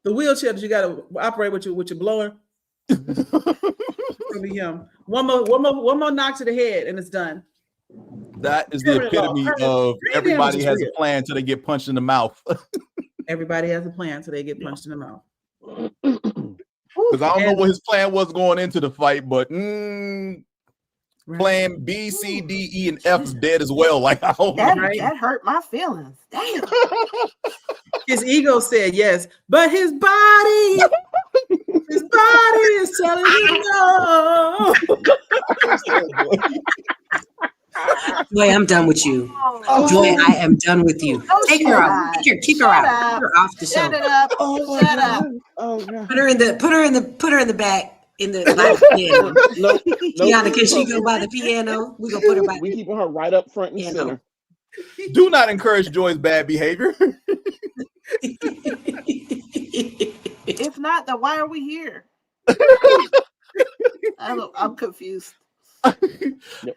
The wheelchair that you got to operate with your blower. It's gonna be him. One more knock to the head, and it's done. That is the epitome of everybody has a plan till they get punched in the mouth. Everybody has a plan till they get punched in the mouth. Because I don't know what his plan was going into the fight, but plan B, C, D, E, and F is dead as well. Like I don't know. That hurt my feelings. Damn. His ego said yes, but his body is telling him no. Joy, I'm done with you. Joy, I am done with you. Take her out. Kick her out. Put her off the show. Shut it up. Shut up. Oh, God. Put her in the back. In the piano. No, Qiana, can she go by the piano? We're gonna put her back. We keeping her right up front and center. Do not encourage Joy's bad behavior. If not, then why are we here? I'm confused.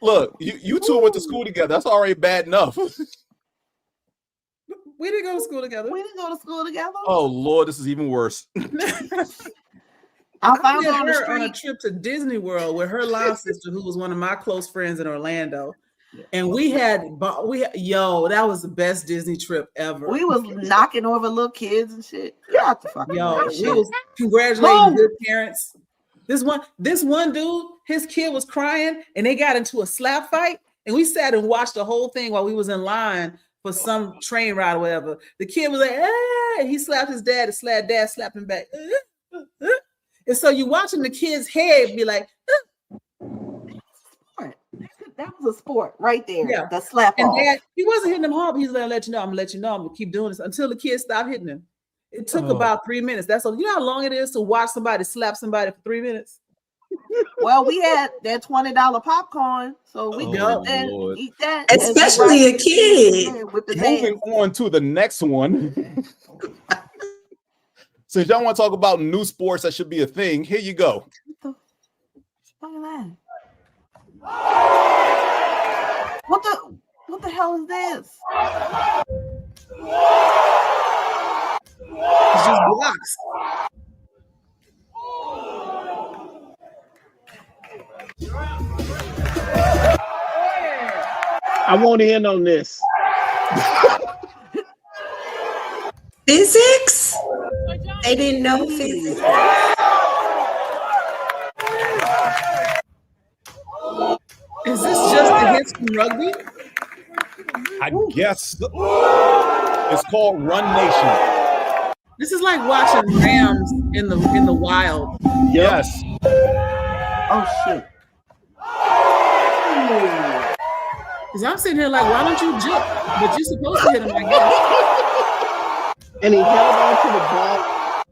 Look, you two went to school together. That's already bad enough. We didn't go to school together. Oh Lord, this is even worse. I found her on a trip to Disney World with her line sister, who was one of my close friends in Orlando, and that was the best Disney trip ever. We was knocking over little kids and shit. What the fuck? We was congratulating good parents. This one dude, his kid was crying, and they got into a slap fight, and we sat and watched the whole thing while we was in line for some train ride or whatever. The kid was like, "Hey!" He slapped his dad, and dad slapped him back. And so you watching the kid's head be like, that was a sport right there. Yeah. The slap and off. Dad, he wasn't hitting him hard, but he's gonna let you know. I'm gonna keep doing this until the kid stopped hitting him. It took about 3 minutes. That's all. You know how long it is to watch somebody slap somebody for 3 minutes? Well, we had that $20 popcorn, so we go and eat that. Especially a kid. Moving on to the next one. Since y'all want to talk about new sports that should be a thing, here you go. What the hell is this? It's just blocks. I want in on this. Physics? They didn't know physics. Is this just the hits from rugby? I guess it's called Run Nation. This is like watching Rams in the wild. Yes. Oh shit. Oh. Because I'm sitting here like, why don't you jump? But you're supposed to hit him, I guess. And he held on to the ball.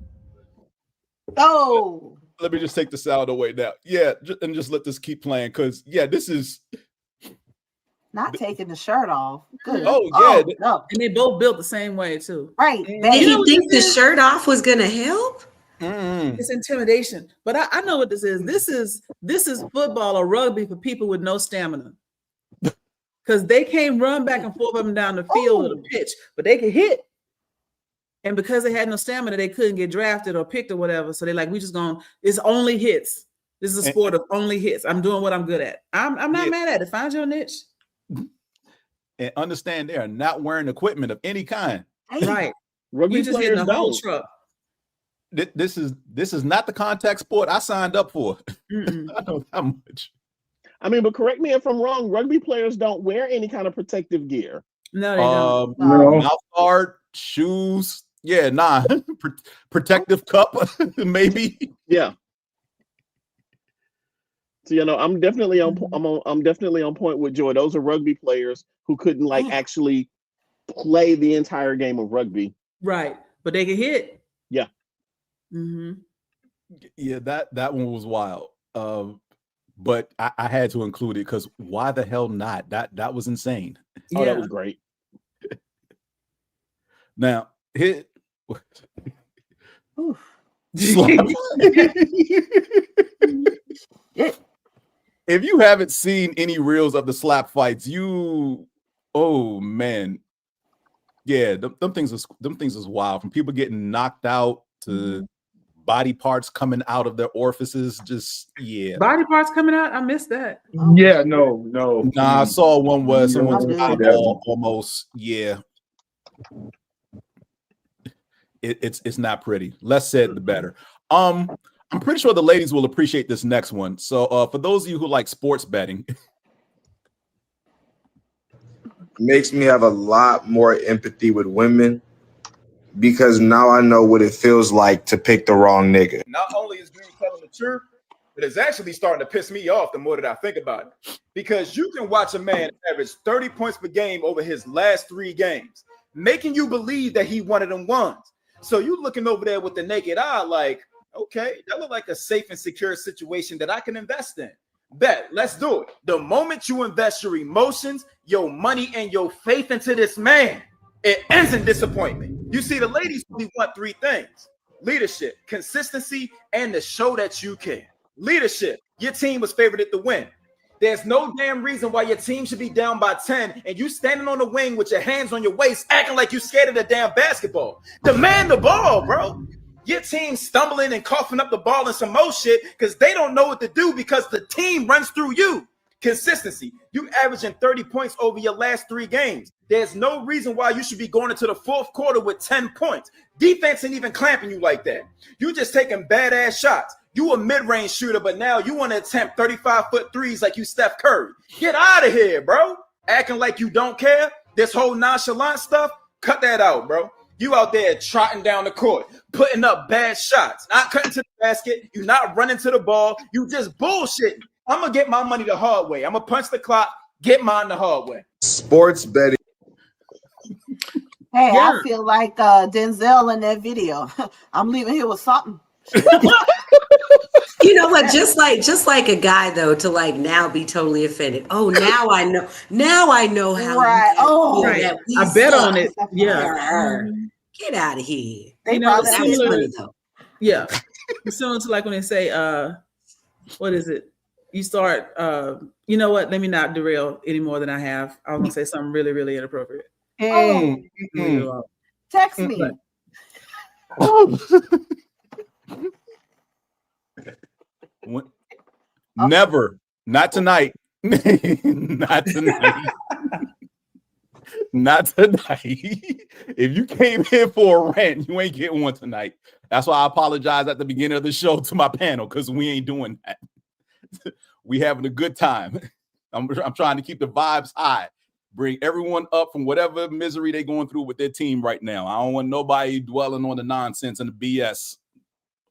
Oh. Let me just take the sound away now. Yeah, and just let this keep playing because, yeah, this is not taking the shirt off. Good. Oh, yeah. No. And they both built the same way, too. Right. Did he think the shirt off was going to help? It's intimidation. But I know what this is. This is football or rugby for people with no stamina. Because they can't run back and forth up and down the field or the pitch, but they can hit. And because they had no stamina, they couldn't get drafted or picked or whatever. So they're like, it's only hits. This is a sport of only hits. I'm doing what I'm good at. I'm not mad at it. Find your niche. And understand they are not wearing equipment of any kind. Right. Rugby You just hitting players the whole don't. truck. This is not the contact sport I signed up for. I know that much. I mean, but correct me if I'm wrong. Rugby players don't wear any kind of protective gear. No, they don't. Mouth guard, shoes. Yeah, nah. Protective cup, maybe. Yeah. So I'm definitely on. I'm definitely on point with Joy. Those are rugby players who couldn't actually play the entire game of rugby. Right, but they can hit. Yeah. Mm-hmm. Yeah, that one was wild. But I had to include it because why the hell not? That was insane. Oh, that was great. Now, if you haven't seen any reels of the slap fights, oh man, yeah, them things is wild. From people getting knocked out to body parts coming out of their orifices, body parts coming out. I missed that. Yeah, no. Nah, I saw one where someone's eyeball almost. Yeah, it's not pretty. Less said, the better. I'm pretty sure the ladies will appreciate this next one. So, for those of you who like sports betting, makes me have a lot more empathy with women. Because now I know what it feels like to pick the wrong nigga. Not only is dude telling the truth, but it's actually starting to piss me off the more that I think about it. Because you can watch a man average 30 points per game over his last 3 games, making you believe that he one of them ones. So you looking over there with the naked eye like, okay, that look like a safe and secure situation that I can invest in. Bet, let's do it. The moment you invest your emotions, your money, and your faith into this man, it ends in disappointment. You see, the ladies really want 3 things: leadership, consistency, and to show that you care. Leadership, your team was favored to win. There's no damn reason why your team should be down by 10 and you standing on the wing with your hands on your waist acting like you scared of the damn basketball. Demand the ball, bro. Your team stumbling and coughing up the ball and some more shit because they don't know what to do because the team runs through you. Consistency. You averaging 30 points over your last 3 games. There's no reason why you should be going into the 4th quarter with 10 points. Defense ain't even clamping you like that. You just taking badass shots. You a mid-range shooter, but now you want to attempt 35-foot threes like you Steph Curry. Get out of here, bro. Acting like you don't care. This whole nonchalant stuff, cut that out, bro. You out there trotting down the court, putting up bad shots, not cutting to the basket. You not running to the ball. You just bullshitting. I'm going to get my money the hard way. I'm going to punch the clock, get mine the hard way. Sports betting. Hey, I feel like Denzel in that video. I'm leaving here with something. You know what? Just like a guy though, to like now be totally offended. Oh, now I know. Now I know how. Right. Oh, right. I bet on it. Yeah. Get out of here. You know, that was funny though. Yeah. It's similar to like when they say, what is it? You start, you know what? Let me not derail any more than I have. I was gonna say something really, really inappropriate. Text me. Never. Not tonight. Not tonight. Not tonight. If you came here for a rant, you ain't getting one tonight. That's why I apologize at the beginning of the show to my panel, because we ain't doing that. We having a good time. I'm trying to keep the vibes high. Bring everyone up from whatever misery they're going through with their team right now. I don't want nobody dwelling on the nonsense and the BS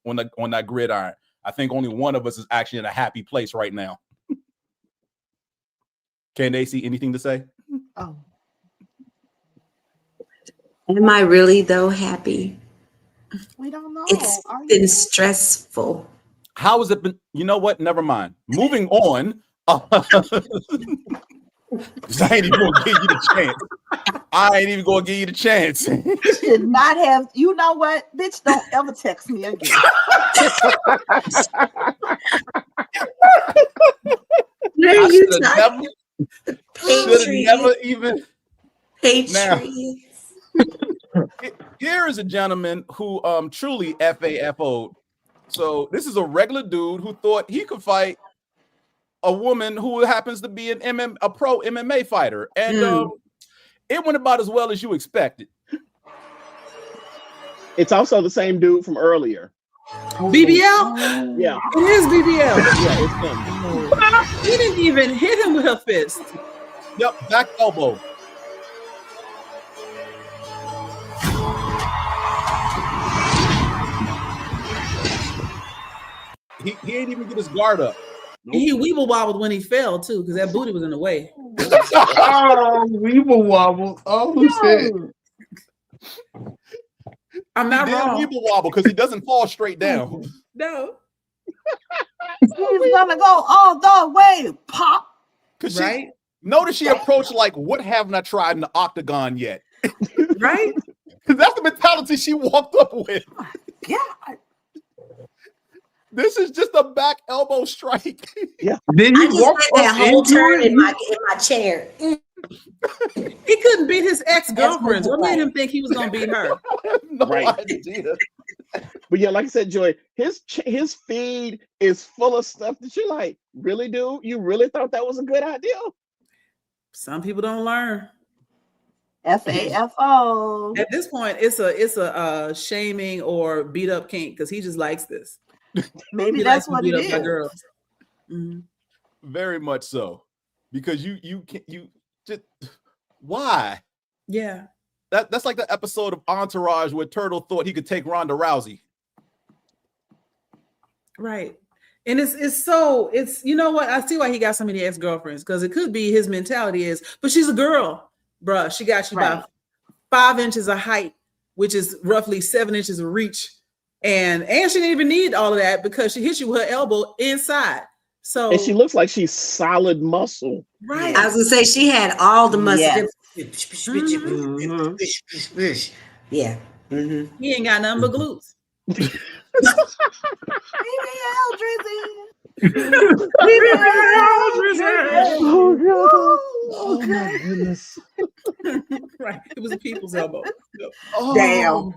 on that gridiron. I think only one of us is actually in a happy place right now. Candaysee, anything to say? Oh. Am I really though happy? We don't know. It's been stressful. How has it been? You know what? Never mind. Moving on. I ain't even gonna give you the chance. I ain't even gonna give you the chance. Should not have. You know what, bitch? Don't ever text me again. There you should never even. Patriots. Here is a gentleman who truly FAFO'd. So this is a regular dude who thought he could fight a woman who happens to be a pro MMA fighter, and it went about as well as you expected. It's also the same dude from earlier. BBL? Yeah. It is BBL. Yeah, it's him. He didn't even hit him with her fist. Yep, back elbow. He ain't even get his guard up. He weeble wobbled when he fell too, because that booty was in the way. Oh, weeble wobble. Oh shit. I'm not wrong. Weeble wobble because he doesn't fall straight down. No. He's gonna go all the way, pop. Right? Notice she approached like, what haven't I tried in the octagon yet? Right? Because that's the mentality she walked up with. God. This is just a back elbow strike. Yeah. Then I he just walked had that up whole into turn it. in my chair. He couldn't beat his ex-girlfriends. What made him think he was gonna beat her? Idea. But yeah, like I said, Joy, his feed is full of stuff that you're like, really, dude? You really thought that was a good idea? Some people don't learn. FAFO. At this point, it's a shaming or beat up kink because he just likes this. Maybe He that's likes to what it beat up by is. girls. Mhm. Very much so. Because you just why? Yeah. That's like the episode of Entourage where Turtle thought he could take Ronda Rousey. Right. And it's you know what? I see why he got so many ex-girlfriends, because it could be his mentality is, but she's a girl, bruh. She got you by 5 inches of height, which is roughly 7 inches of reach. And she didn't even need all of that because she hit you with her elbow inside. So and she looks like she's solid muscle. Right. I was gonna say she had all the muscle. Yes. Yeah. He ain't got nothing but glutes. BBL Drizzy. Oh my goodness. Right. It was a people's elbow. Oh, Damn.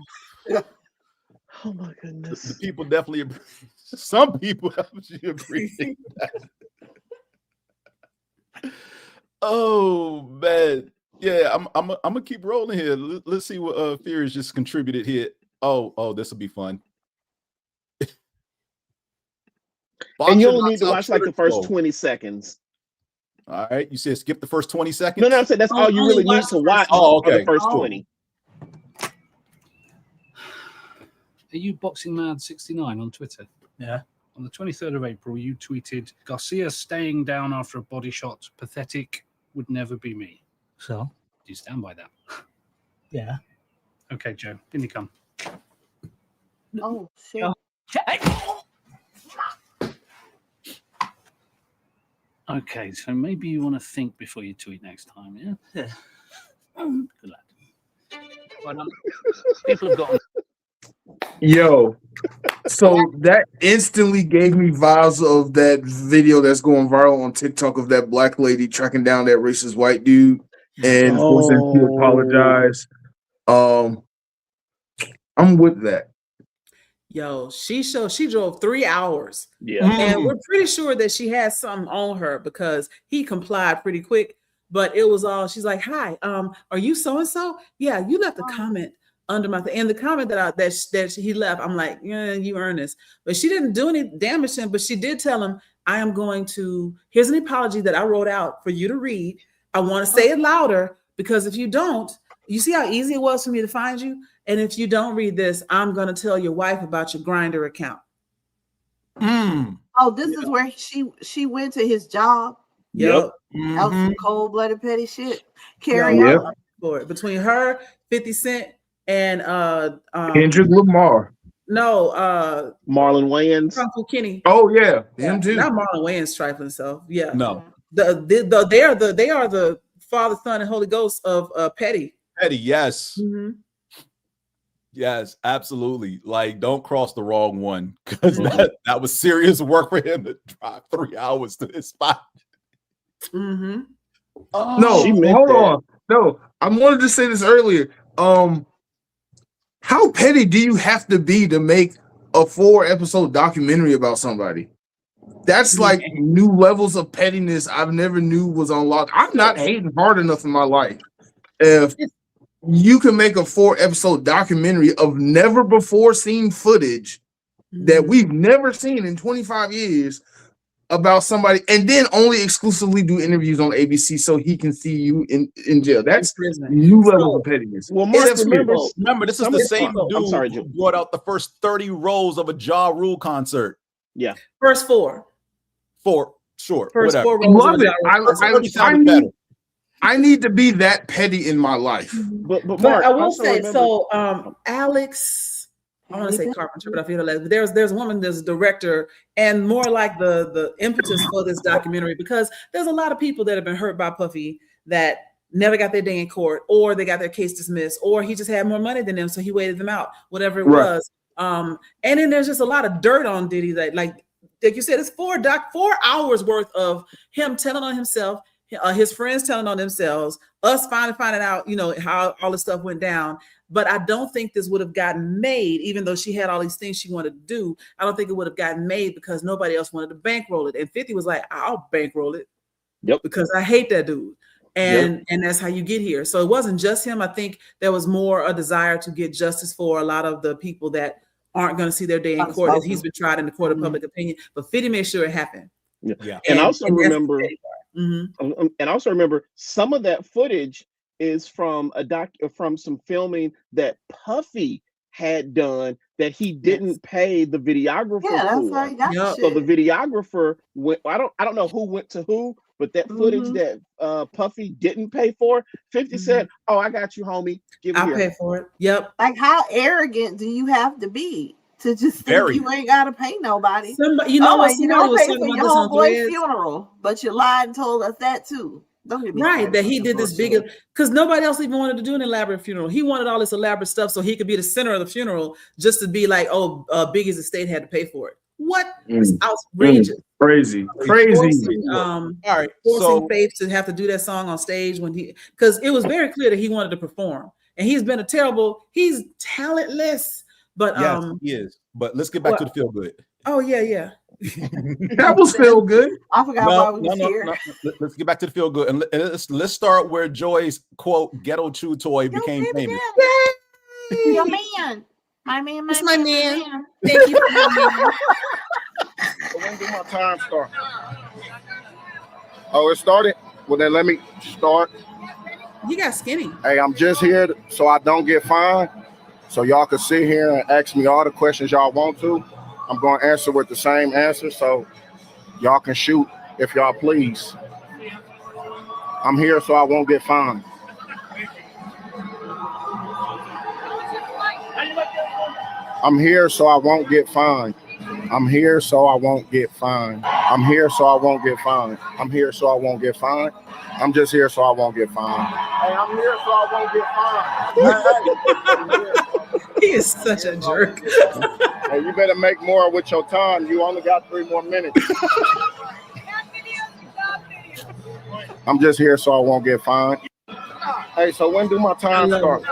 Oh my goodness. The people definitely some people actually appreciate that. Oh man. Yeah, I'm gonna keep rolling here. Let's see what Fears just contributed here. Oh, this will be fun. And you only need to watch like the first 20 seconds. All right. You said skip the first 20 seconds? No, I'm saying that's all you really need to watch. Oh, okay. The first 20. Are you Boxing Mad 69 on Twitter? Yeah. On the 23rd of April, you tweeted, Garcia staying down after a body shot. Pathetic, would never be me. So? Do you stand by that? Yeah. Okay, Joe, in you come. Oh, shit. Okay, so maybe you want to think before you tweet next time, yeah? Yeah. Good lad. Well, people have got... Yo, so that instantly gave me vibes of that video that's going viral on TikTok of that black lady tracking down that racist white dude and forcing him to apologize. I'm with that. Yo, she drove 3 hours. Yeah. And we're pretty sure that she had something on her because he complied pretty quick. But it was all, she's like, hi, are you so-and-so? Yeah, you left a comment under my thing. And the comment that he left, I'm like, yeah, you earned this. But she didn't do any damage to him, but she did tell him, here's an apology that I wrote out for you to read. I want to say it louder because if you don't, you see how easy it was for me to find you? And if you don't read this, I'm going to tell your wife about your Grindr account. Oh, this is where she went to his job. Yep. That was some cold-blooded petty shit. Carry Yeah. on. For it. Between her, 50 Cent, and Kendrick Lamar. No, Marlon Wayans. Kung Fu Kenny. Oh yeah, him too. Not Marlon Wayans trifling self. Yeah. No. They are the Father, Son, and Holy Ghost of Petty. Petty, yes. Mm-hmm. Yes, absolutely. Like, don't cross the wrong one, because that was serious work for him to drive 3 hours to this spot. Mm-hmm. No, hold on. No, I wanted to say this earlier. How petty do you have to be to make a 4-episode documentary about somebody? That's like new levels of pettiness I've never knew was unlocked. I'm not hating hard enough in my life. If you can make a 4-episode documentary of never before seen footage that we've never seen in 25 years about somebody, and then only exclusively do interviews on ABC so he can see you in jail. That's new levels of pettiness. Well, Marc, remember, this is the same dude who brought out the first 30 rows of a Ja Rule concert. Yeah. First 4. 4, sure. First whatever. 4 rows. Love it. I need to be that petty in my life. But Marc, I will say, Alex, I want to say Carpenter, but I feel like there's a woman, there's a director, and more like the impetus for this documentary, because there's a lot of people that have been hurt by Puffy that never got their day in court, or they got their case dismissed, or he just had more money than them, so he waited them out, whatever it was. And then there's just a lot of dirt on Diddy that, like you said, it's 4 hours worth of him telling on himself, his friends telling on themselves, us finally finding out, how all this stuff went down. But I don't think this would have gotten made, even though she had all these things she wanted to do. I don't think it would have gotten made because nobody else wanted to bankroll it. And 50 was like, I'll bankroll it. Yep. Because I hate that dude. And that's how you get here. So it wasn't just him. I think there was more a desire to get justice for a lot of the people that aren't going to see their day in court, as he's been tried in the court of public opinion. But 50 made sure it happened. Yeah. And also remember some of that footage is from from some filming that Puffy had done that he didn't pay the videographer for. That's right. So the videographer went. I don't know who went to who, but that footage that Puffy didn't pay for, 50 said, "Oh, I got you, homie. Give it here. I'll pay for it." Yep. Like, how arrogant do you have to be to just think you ain't gotta pay nobody? Somebody, you don't pay for talking your about homeboy's funeral, but you lied and told us that too. Don't get me started. That he did this big, because nobody else even wanted to do an elaborate funeral. He wanted all this elaborate stuff so he could be the center of the funeral, just to be like, Biggie's estate had to pay for it. What? It's outrageous. Crazy. Forcing Faith to have to do that song on stage because it was very clear that he wanted to perform, and he's talentless. But yes, he is. But let's get back to the feel good. Oh yeah. That was feel good. I forgot why we was here. No. Let's get back to the feel good, and let's start where Joy's quote "ghetto chew toy" became famous. Your man, my man. Thank you. When did my time start? Oh, it started. Well, then let me start. You got skinny. Hey, I'm just here so I don't get fined. So y'all can sit here and ask me all the questions y'all want to. I'm going to answer with the same answer, so y'all can shoot if y'all please. I'm here so I won't get fined. I'm here so I won't get fined. I'm here so I won't get fined. I'm here so I won't get fined. I'm here so I won't get fined. I'm just here so I won't get fined. Hey, I'm here so I won't get fined. He is such a jerk. Hey, you better make more with your time. You only got 3 more minutes. I'm just here so I won't get fined. Hey, so when do my time start?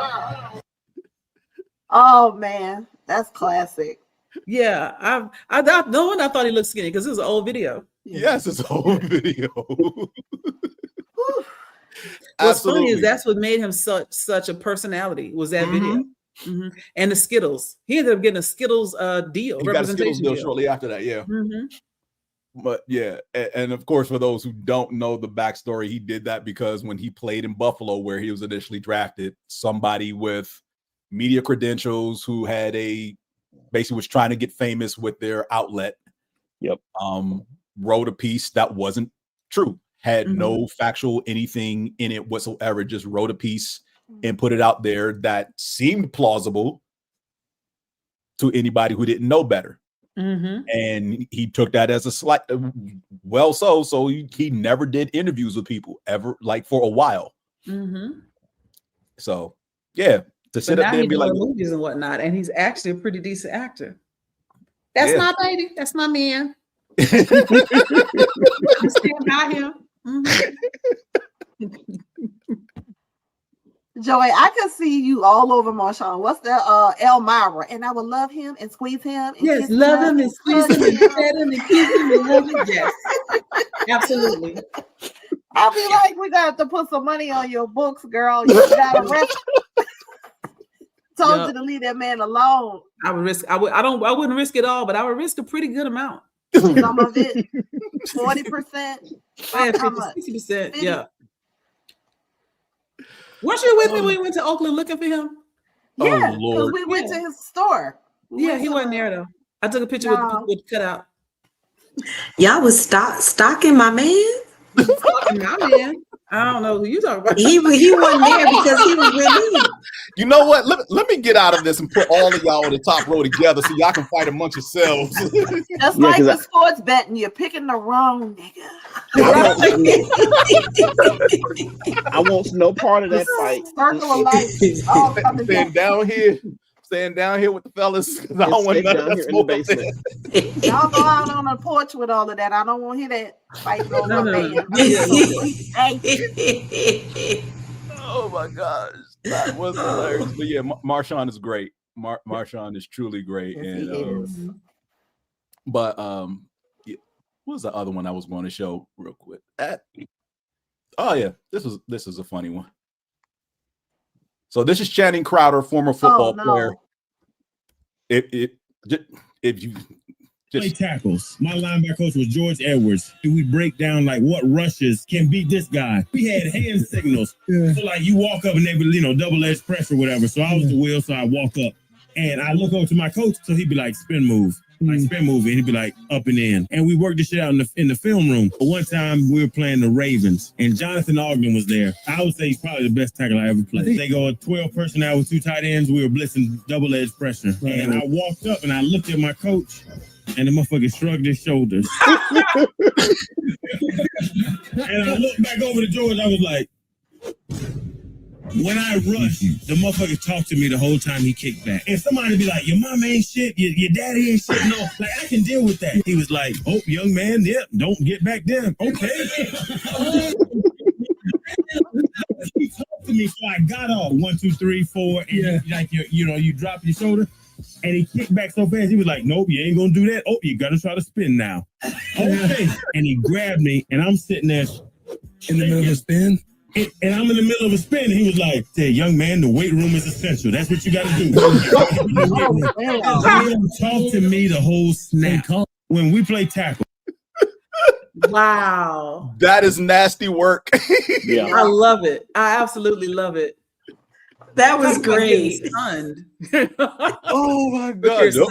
Oh man, that's classic. Yeah, I thought he looked skinny because it was an old video. Yes, it's an old video. What's funny is that's what made him such a personality was that video. Mm-hmm. And the Skittles. He ended up getting a Skittles deal. He got a Skittles deal shortly after that, yeah. But yeah, and of course, for those who don't know the backstory, he did that because when he played in Buffalo, where he was initially drafted, somebody with media credentials who had basically was trying to get famous with their outlet. Wrote a piece that wasn't true. had no factual anything in it whatsoever, just wrote a piece and put it out there that seemed plausible to anybody who didn't know better. And he took that as a slight, so he never did interviews with people ever, like for a while. So yeah, to sit up there and be like movies and whatnot, and he's actually a pretty decent actor. That's my baby. That's my man. Stand by him. Joey, I could see you all over Marshawn. What's the Elmira? And I would love him and squeeze him. And yes, love him and squeeze him and pet him and kiss him and love him. Yes, absolutely. I'll be like, we got to put some money on your books, girl. You got to rest. Told you to leave that man alone. I would risk. I wouldn't risk it all, but I would risk a pretty good amount. Some of it, 40%, 60%. Yeah. Weren't you with me when we went to Oakland looking for him? Yeah, because we went to his store. He wasn't there though. I took a picture with cutout. Y'all was stalking my man. Stalking my man. I don't know who you talking about. He wasn't there because he was with me. You know what? Let me get out of this and put all of y'all on the top row together so y'all can fight amongst yourselves. That's like the sports betting. You're picking the wrong nigga. I want no part of that fight. Circle of life. Staying down here with the fellas. I don't want none of that in the basement. Y'all go out on the porch with all of that. I don't want to hear that fight over No. man. Oh my gosh, that was hilarious. But yeah, Marshawn is great. Marshawn is truly great. And but yeah, what was the other one I was going to show real quick? Oh yeah, this is a funny one. So this is Channing Crowder, former football player. If you just play tackles, my linebacker coach was George Edwards. We break down like what rushes can beat this guy. We had hand signals. So like you walk up and they would, double-edged press or whatever. So I was the wheel, so I walk up and I look over to my coach. So he'd be like, spin move. Like spin move, and he'd be like up and in, and we worked this shit out in the film room. But one time we were playing the Ravens, and Jonathan Ogden was there. I would say he's probably the best tackle I ever played. They go a 12 personnel with 2 tight ends. We were blitzing double-edged pressure, and I walked up and I looked at my coach, and the motherfucker shrugged his shoulders. And I looked back over to George. I was like, when I rushed, the motherfucker talked to me the whole time he kicked back. And somebody be like, your mama ain't shit, your daddy ain't shit. No, like I can deal with that. He was like, oh, young man, don't get back there. Okay. He talked to me, so I got off 1, 2, 3, 4, and you drop your shoulder. And he kicked back so fast, he was like, nope, you ain't gonna do that. Oh, you gotta try to spin now. Okay. And he grabbed me, and I'm sitting there in the middle of a spin. And I'm in the middle of a spin. And he was like, "Hey, young man, the weight room is essential. That's what you got to do." Talk to me the whole snap when we play tackle. Wow, that is nasty work. Yeah, I love it. I absolutely love it. That was great. Oh my God! Is there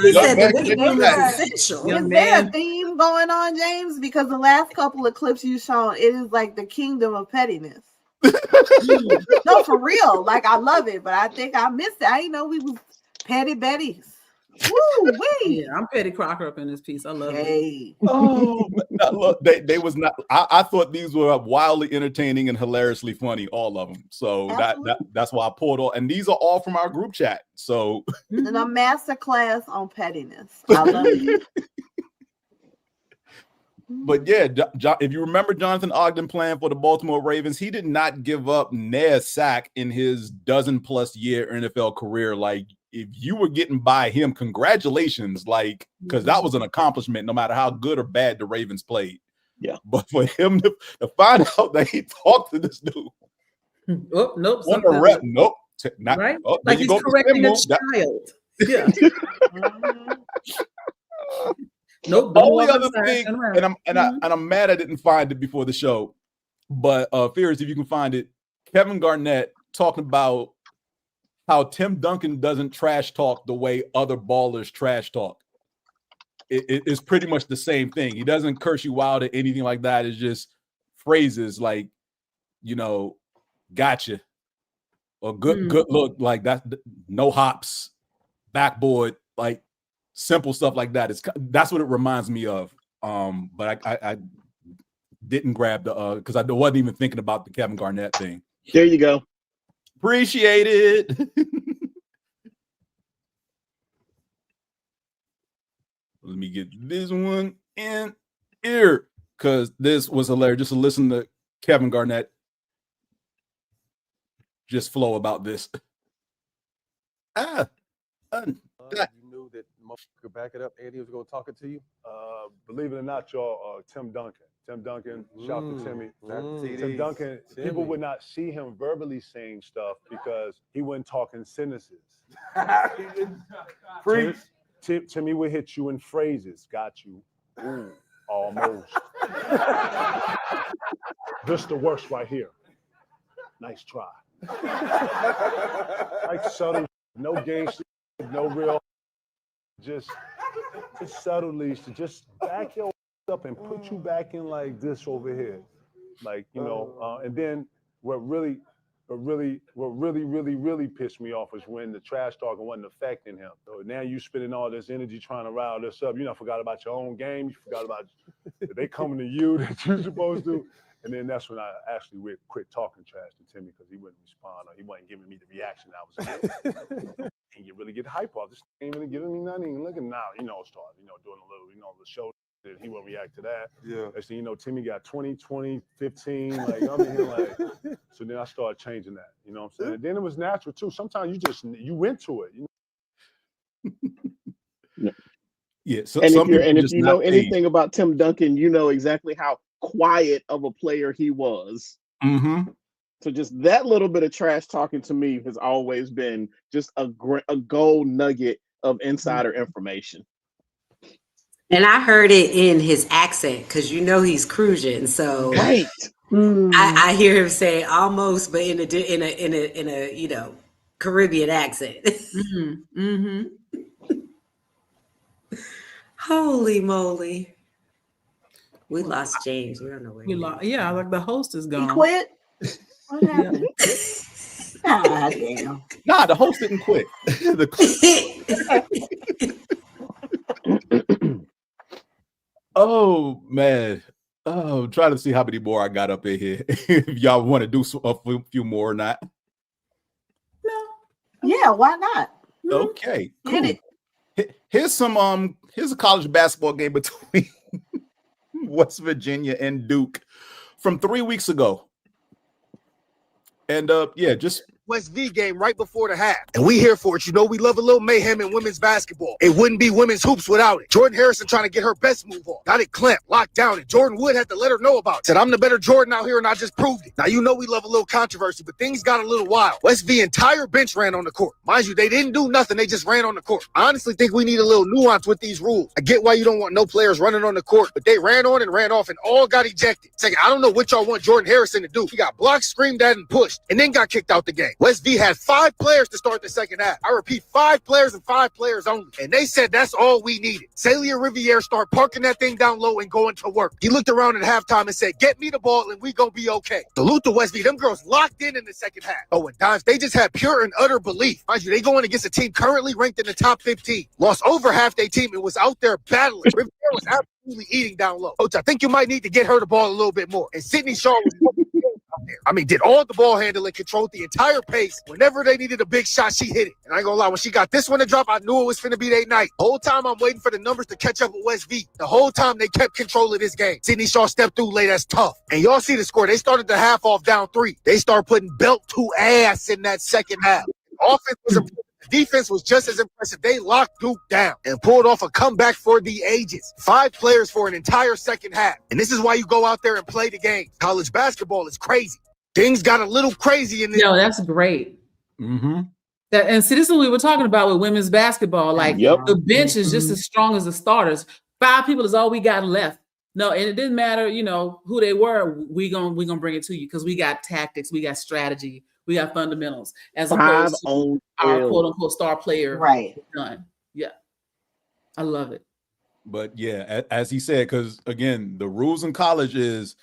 a theme going on, James? Because the last couple of clips you shown, it is like the kingdom of pettiness. No, for real. Like I love it, but I think I missed it. I didn't know we was petty betties. Woo wee! Yeah, I'm Petty Crocker up in this piece. I love it. Oh, look, they was not. I thought these were wildly entertaining and hilariously funny, all of them. So that's why I pulled all. And these are all from our group chat. So and a master class on pettiness. I love it. But yeah, if you remember Jonathan Ogden playing for the Baltimore Ravens, he did not give up near a sack in his dozen-plus year NFL career. Like, if you were getting by him, congratulations, like, because that was an accomplishment no matter how good or bad the Ravens played. Yeah. But for him to find out that he talked to this dude. Oh, nope. On the rep, nope. Not, right? Oh, like he's correcting a child. Yeah. Nope. The only other thing, I'm mad I didn't find it before the show, but Fierce, if you can find it, Kevin Garnett talking about how Tim Duncan doesn't trash talk the way other ballers trash talk. It's pretty much the same thing. He doesn't curse you out or anything like that. It's just phrases like, gotcha, or good look, like that, no hops, backboard, like simple stuff like that. That's what it reminds me of. But I didn't grab the because I wasn't even thinking about the Kevin Garnett thing. There you go. Appreciate it. Let me get this one in here because this was hilarious. Just to listen to Kevin Garnett just flow about this. You knew that Mo could back it up. Andy was going to talk it to you. Believe it or not, y'all, Tim Duncan. Shout out to Timmy. Tim Duncan, people would not see him verbally saying stuff because he wasn't talking sentences. Timmy would hit you in phrases. Got you. Ooh, almost. This the worst right here. Nice try. Like subtle, no game, no real, just subtly to just back your up and put you back in like this over here, like and then what really pissed me off was when the trash talking wasn't affecting him. So now you spending all this energy trying to rile this up. You not forgot about your own game. You forgot about they coming to you that you're supposed to. And then that's when I actually quit talking trash to Timmy because he wouldn't respond or he wasn't giving me the reaction I was getting. And you really get hype off. This ain't really giving me nothing. Look at now, start, doing a little, the show. And he won't react to that. Yeah. Next thing Timmy got 20, 15. Like, I'm in here like, so then I started changing that. You know what I'm saying? And then it was natural too. Sometimes you went to it. Yeah. So and if you know anything about Tim Duncan, you know exactly how quiet of a player he was. Mm-hmm. So just that little bit of trash talking to me has always been just a gold nugget of insider information. And I heard it in his accent because he's Crucian, so right. I hear him say almost, but in a Caribbean accent. Mm-hmm. Mm-hmm. Holy moly! We lost James. We don't know where we lost. Yeah, like the host is gone. He quit. What happened? God damn. Nah, the host didn't quit. Oh man. Oh, I'm trying to see how many more I got up in here. If y'all want to do a few more or not. No. Yeah, why not? Okay. Cool. Get it. Here's a college basketball game between West Virginia and Duke from 3 weeks ago. And just West V game right before the half. And we here for it. We love a little mayhem in women's basketball. It wouldn't be women's hoops without it. Jordan Harrison trying to get her best move on. Got it clamped, locked down, and Jordan Wood had to let her know about it. Said, I'm the better Jordan out here, and I just proved it. Now, we love a little controversy, but things got a little wild. West V entire bench ran on the court. Mind you, they didn't do nothing. They just ran on the court. I honestly think we need a little nuance with these rules. I get why you don't want no players running on the court, but they ran on and ran off and all got ejected. Second, I don't know what y'all want Jordan Harrison to do. He got blocked, screamed at, and pushed, and then got kicked out the game. West V had 5 players to start the second half. I repeat, 5 players and 5 players only. And they said that's all we needed. Celia Riviere started parking that thing down low and going to work. He looked around at halftime and said, get me the ball and we gonna be okay. Salute to West V. Them girls locked in the second half. Oh, and Dimes, they just had pure and utter belief. Mind you, they going against a team currently ranked in the top 15. Lost over half their team and was out there battling. Riviere was absolutely eating down low. Coach, I think you might need to get her the ball a little bit more. And Sydney Shaw was did all the ball handling, controlled the entire pace. Whenever they needed a big shot, she hit it. And I ain't gonna lie, when she got this one to drop, I knew it was finna be their night. The whole time I'm waiting for the numbers to catch up with West V. The whole time they kept control of this game. Sydney Shaw stepped through late, that's tough. And y'all see the score. They started the half off down 3. They started putting belt to ass in that second half. Offense was impressive. Defense was just as impressive. They locked Duke down and pulled off a comeback for the ages. 5 players for an entire second half. And this is why you go out there and play the game. College basketball is crazy. Things got a little crazy in this. No, that's great. Mm-hmm. And see, this is what we were talking about with women's basketball. Like the bench is just as strong as the starters. 5 people is all we got left. No, and it didn't matter, who they were. We gonna bring it to you because we got tactics, we got strategy, we got fundamentals, as opposed to our quote unquote star player. Right. Done. Yeah, I love it. But yeah, as he said, because again, the rules in college is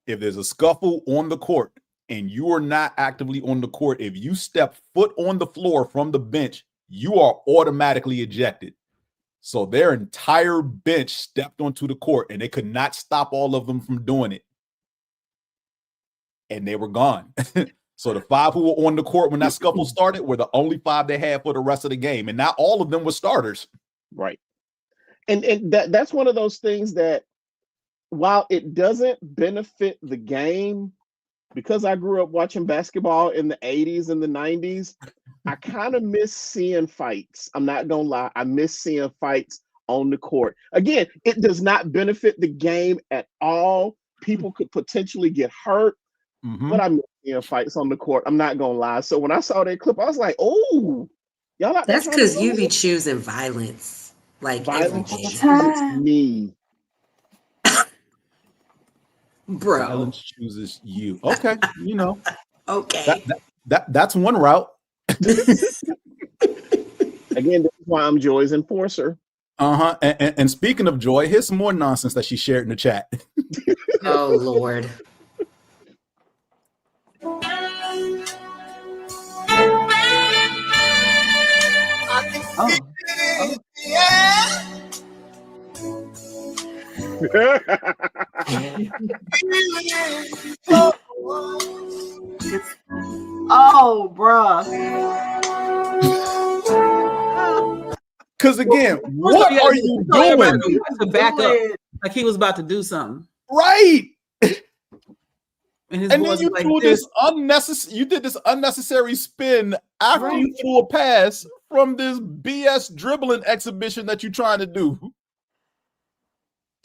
if there's a scuffle on the court and you are not actively on the court, if you step foot on the floor from the bench, you are automatically ejected. So their entire bench stepped onto the court and they could not stop all of them from doing it. And they were gone. So the 5 who were on the court when that scuffle started were the only 5 they had for the rest of the game. And not all of them were starters. Right. And that's one of those things that, while it doesn't benefit the game, because I grew up watching basketball in the 80s and the 90s, I kind of miss seeing fights. I'm not going to lie. I miss seeing fights on the court. Again, it does not benefit the game at all. People could potentially get hurt, but I miss seeing fights on the court. I'm not going to lie. So when I saw that clip, I was like, oh, y'all like that's because you be choosing violence. Like violence every chooses me. Bro. Violence chooses you. Okay, you know. Okay. That's one route. Again, this is why I'm Joy's enforcer. And speaking of Joy, here's some more nonsense that she shared in the chat. Oh Lord. Oh, bruh. Because again, what are you doing? To back up, like he was about to do something, right? And then you threw this unnecessary. You did this unnecessary spin after you threw a pass from this BS dribbling exhibition that you're trying to do.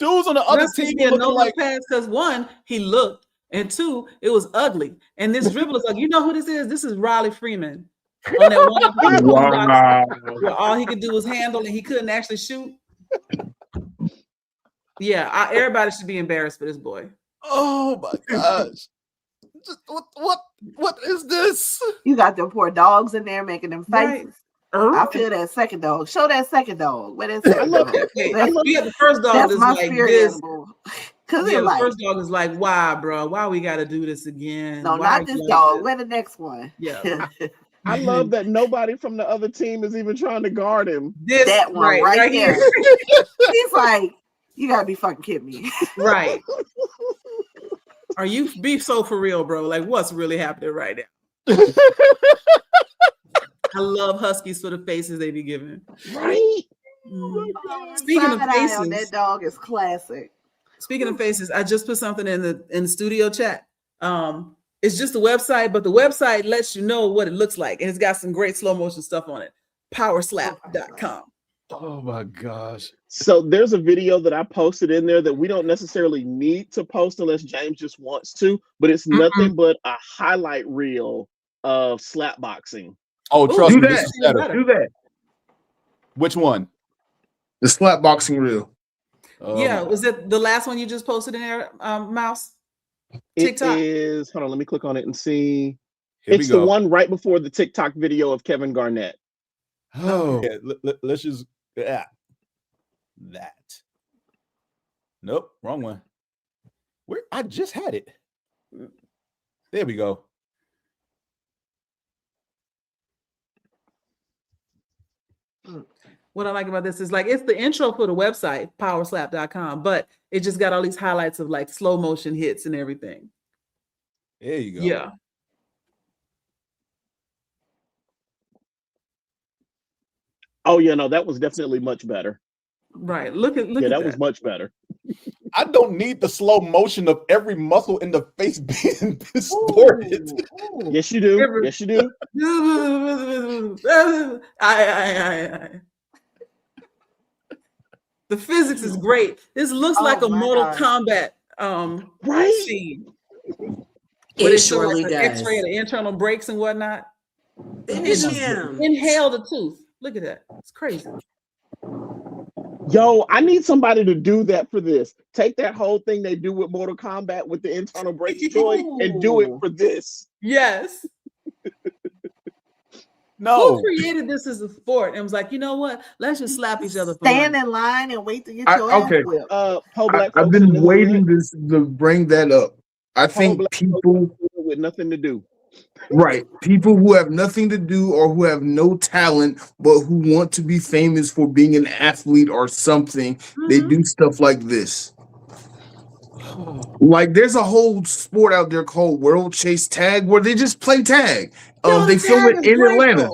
Dudes on the other team looking like pass because 1, he looked, and 2, it was ugly. And this dribbler is like, you know who this is? This is Riley Freeman. On that one Wow. where all he could do was handle and he couldn't actually shoot. Yeah, everybody should be embarrassed for this boy. Oh my gosh. What is this? You got them poor dogs in there making them faces. I feel that second dog. Show that second dog. Where that second dog? The first dog That's is my like spirit this. animal. The first dog is like, why, bro? Why we got to do this again? No, why not this dog. Where the next one? Yeah. I love that nobody from the other team is even trying to guard him. That one right there. He's like, you gotta be fucking kidding me. Right. Are you be so for real, bro? Like, what's really happening right now? I love Huskies for the faces they be giving. Right. Speaking of faces, that dog is classic. Speaking of faces, I just put something in the studio chat. It's just a website, but the website lets you know what it looks like, and it's got some great slow motion stuff on it. Powerslap.com. Oh my gosh. So there's a video that I posted in there that we don't necessarily need to post unless James just wants to, but it's nothing but a highlight reel of slap boxing. Oh, trust me, do this that. is better. Do that. Which one? The slap boxing reel. Yeah, was it the last one you just posted in there, Mouse? TikTok. It is. Hold on, let me click on it and see. Here It's the one right before the TikTok video of Kevin Garnett. Oh, yeah, let's just that. Nope, wrong one. Where I just had it. There we go. What I like about this is like it's the intro for the website, powerslap.com, but it just got all these highlights of like slow motion hits and everything. There you go. Yeah. Oh yeah, no, that was definitely much better. Right. Look at that that was much better. I don't need the slow motion of every muscle in the face being distorted. Yes, you do. Yes, you do. The physics is great. This looks like a Mortal Kombat scene. It surely like does. X-ray of the internal brakes and whatnot. Finish him. Inhale the tooth. Look at that. It's crazy. Yo, I need somebody to do that for this. Take that whole thing they do with Mortal Kombat with the internal brakes joy and do it for this. Yes. No. Who created this as a sport and was like, you know what? Let's just slap each other. Stand in line and wait to get your ass whipped. I've been waiting to bring that up. I think people with nothing to do. Right. People who have nothing to do or who have no talent, but who want to be famous for being an athlete or something, they do stuff like this. Like there's a whole sport out there called World Chase Tag where they just play tag. They film it in Atlanta.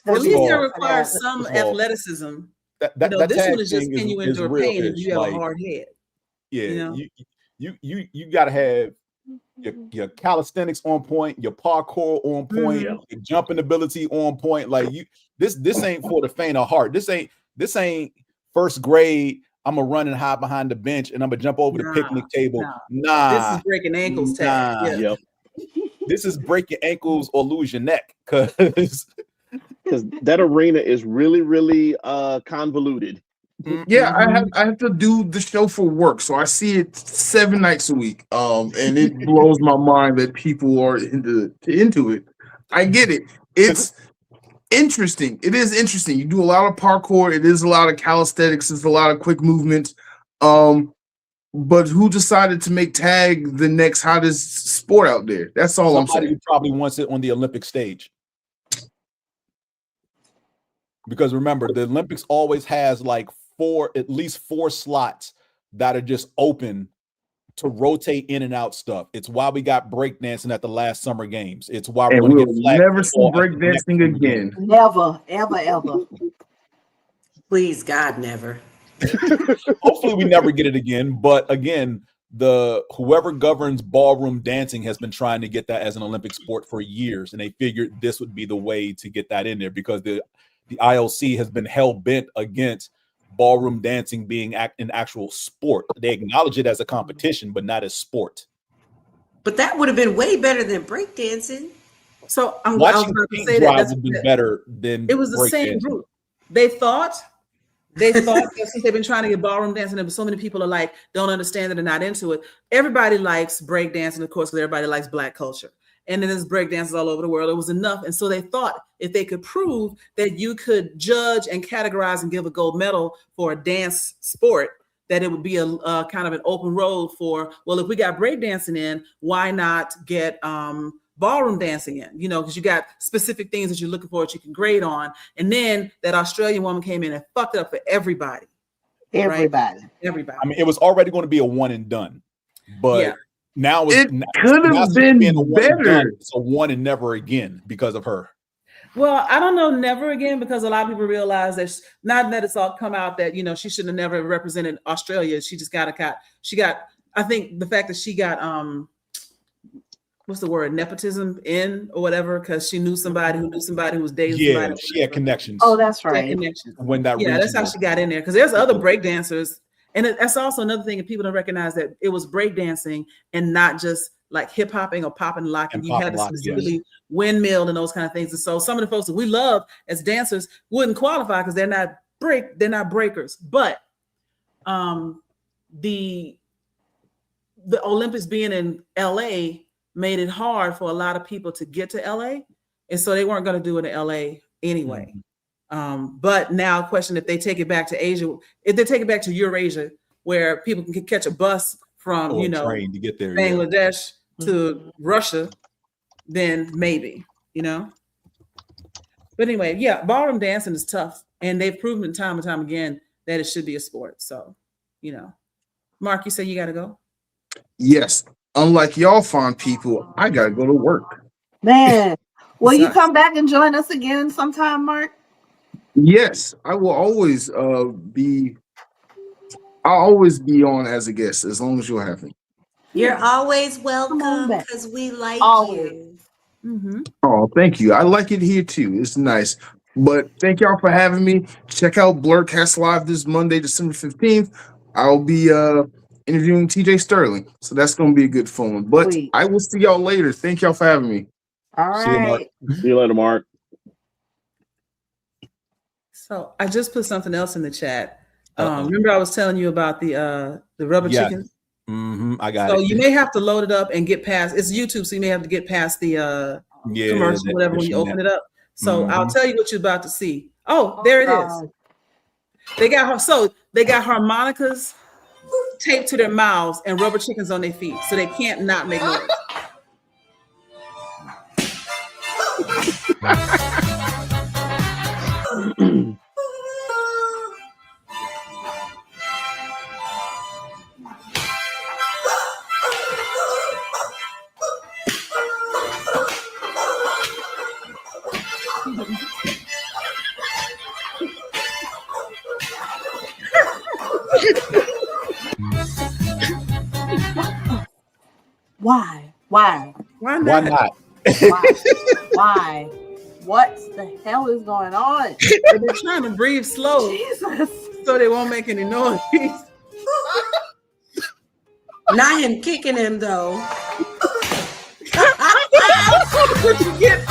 At least it requires some athleticism. That this tag one is just thing can you is endure real pain if ish. you have Like, a hard head. Yeah, you got to have your calisthenics on point, your parkour on point, your jumping ability on point. Like this ain't for the faint of heart. This ain't first grade. I'm gonna run and hide behind the bench and I'm gonna jump over the picnic table. Nah, this is breaking ankles tag. Yep. This is break your ankles or lose your neck because that arena is really, really convoluted. Yeah, I have to do the show for work, so I see it 7 nights a week. And it blows my mind that people are into it. I get it. It's interesting. It is interesting. You do a lot of parkour. It is a lot of calisthenics. It's a lot of quick movements. But who decided to make tag the next hottest sport out there? That's all I'm saying. Somebody who probably wants it on the Olympic stage. Because remember, the Olympics always has like at least four slots that are just open to rotate in and out stuff. It's why we got breakdancing at the last Summer Games. It's why we're going to get flag never see breakdancing again. Never, ever. Please, God, never. Hopefully we never get it again. But again, whoever governs ballroom dancing has been trying to get that as an Olympic sport for years, and they figured this would be the way to get that in there because the IOC has been hell-bent against ballroom dancing being an actual sport. They acknowledge it as a competition, but not as sport. But that would have been way better than breakdancing. So I was Watching about to paint say dry that would have been better than it was the same group. They thought that since they've been trying to get ballroom dancing, and so many people are like, don't understand it and not into it. Everybody likes breakdancing, of course, because everybody likes Black culture. And then there's breakdancers all over the world. It was enough. And so they thought if they could prove that you could judge and categorize and give a gold medal for a dance sport, that it would be a kind of an open road for, well, if we got breakdancing in, why not get ballroom dancing in? You know, because you got specific things that you're looking for that you can grade on. And then that Australian woman came in and fucked it up for everybody. Everybody. Right? Everybody. I mean, it was already going to be a one and done. But now it could have been better. It's a one and never again because of her. Well, I don't know, never again, because a lot of people realize that not that it's all come out that, you know, she should have never represented Australia. She just got, I think the fact that she got, what's the word, nepotism in or whatever, because she knew somebody who was dating somebody. She had connections. Oh, that's right. When that that's how she got in there, because there's other break dancers. And that's also another thing, if people don't recognize that it was breakdancing and not just like hip hopping or popping and locking. You had to specifically windmill and those kind of things. And so some of the folks that we love as dancers wouldn't qualify because they're not breakers. But the Olympics being in LA made it hard for a lot of people to get to LA. And so they weren't going to do it in LA anyway. But now question, if they take it back to Asia, if they take it back to Eurasia, where people can catch a bus from, train to get there, Bangladesh to Russia, then maybe, But anyway, ballroom dancing is tough. And they've proven time and time again that it should be a sport. So, Marc, you say you got to go? Yes. Unlike y'all fine people, I got to go to work. Man, will you come back and join us again sometime, Marc? Yes, I will always be. I'll always be on as a guest as long as you'll have me. You're always welcome because we like you. Mm-hmm. Oh, thank you. I like it here too. It's nice. But thank y'all for having me. Check out Blurcast Live this Monday, December 15th. I'll be interviewing TJ Sterling, so that's going to be a good fun. But I will see y'all later. Thank y'all for having me. All right. See you later, Marc. So I just put something else in the chat. Remember I was telling you about the rubber chickens? Mm-hmm. I got it. So you may have to load it up and get past. It's YouTube, so you may have to get past the commercial, whatever, when you open it up. So I'll tell you what you're about to see. Oh, there it is. They got harmonicas tape to their mouths and rubber chickens on their feet, so they can't not make noise. Why? Why not? Why? What the hell is going on? They're trying to breathe slow, Jesus, so they won't make any noise. Not him kicking him though. What you get?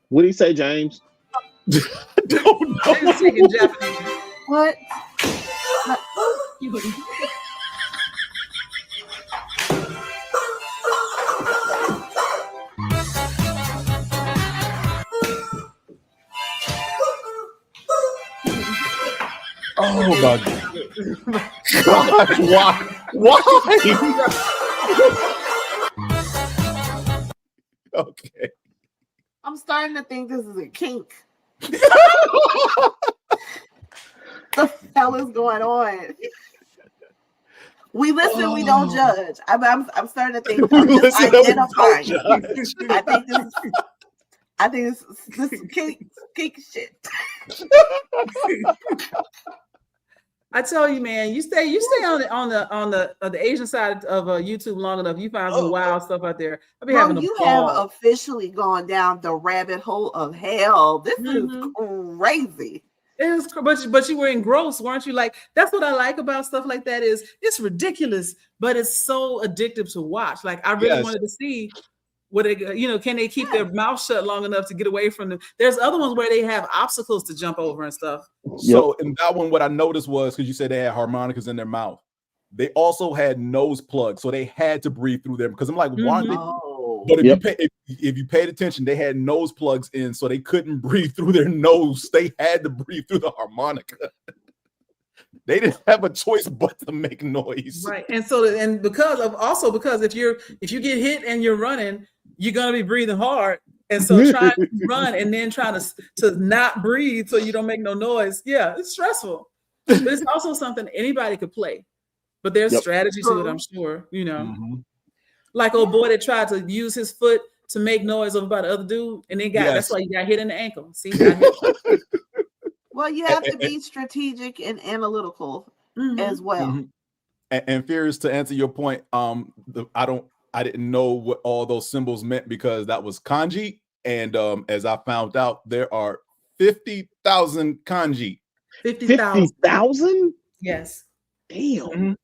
What did he say, James? Don't know. He's speaking Japanese. what? Oh my God. Why? Okay. I'm starting to think this is a kink. The hell is going on? We listen, we don't judge. I'm starting to think I'm just identifying. I think this is kink shit. I tell you, man, you stay on the Asian side of YouTube long enough, you find some wild stuff out there. I'll be having a You ball. have officially gone down the rabbit hole of hell. This is crazy. It is, but you were engrossed, weren't you? Like, that's what I like about stuff like that is it's ridiculous, but it's so addictive to watch. Like, I really wanted to see what can they keep their mouth shut long enough to get away from them? There's other ones where they have obstacles to jump over and stuff. So in that one, what I noticed was, because you said they had harmonicas in their mouth, they also had nose plugs, so they had to breathe through them. Because I'm like, why? But if you paid attention, they had nose plugs in, so they couldn't breathe through their nose. They had to breathe through the harmonica. They didn't have a choice but to make noise. Right. And because if you get hit and you're running, you're gonna be breathing hard. And so trying to run and then trying to not breathe so you don't make no noise. Yeah, it's stressful. But it's also something anybody could play. But there's strategy to it, I'm sure. Like old boy that tried to use his foot to make noise over by the other dude, and then that's why you got hit in the ankle. See, well, you have to be strategic and analytical as well. And Fierce, to answer your point, I didn't know what all those symbols meant because that was kanji, and as I found out, there are 50,000 kanji. 50,000? Yes. Damn.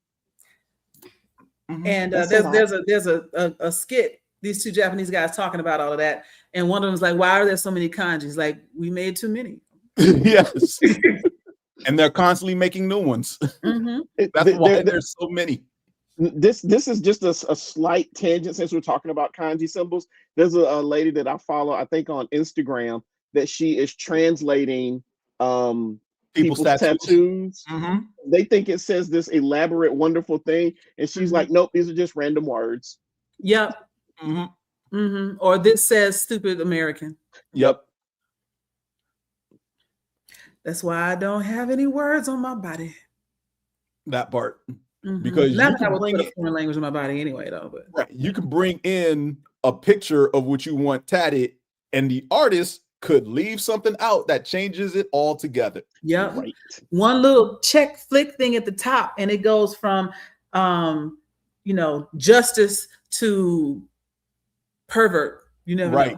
And there's a skit, these two Japanese guys talking about all of that, and one of them is like, why are there so many kanjis? Like, we made too many. Yes. And they're constantly making new ones. That's why there's so many. This is just a slight tangent since we're talking about kanji symbols. There's a lady that I follow, I think on Instagram, that she is translating people's tattoos. They think it says this elaborate, wonderful thing, and she's like, nope, these are just random words. Yep. Or this says stupid American. Yep. That's why I don't have any words on my body. That part. Because not that I would put a foreign language in my body anyway, though. But you can bring in a picture of what you want tatted, and the artist could leave something out that changes it all together. Yeah. Right. One little check flick thing at the top, and it goes from justice to pervert. You never know.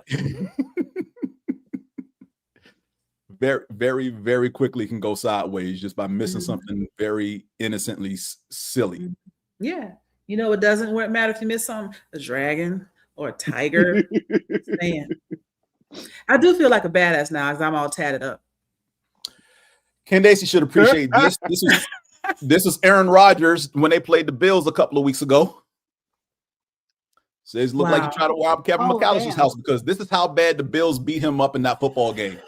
Very, very, very quickly can go sideways just by missing something very innocently silly. Yeah. You know, it doesn't matter if you miss something, a dragon or a tiger. Man, I do feel like a badass now because I'm all tatted up. Candaysee should appreciate this. This is Aaron Rodgers when they played the Bills a couple of weeks ago. Says look like he tried to rob Kevin McAllister's house because this is how bad the Bills beat him up in that football game.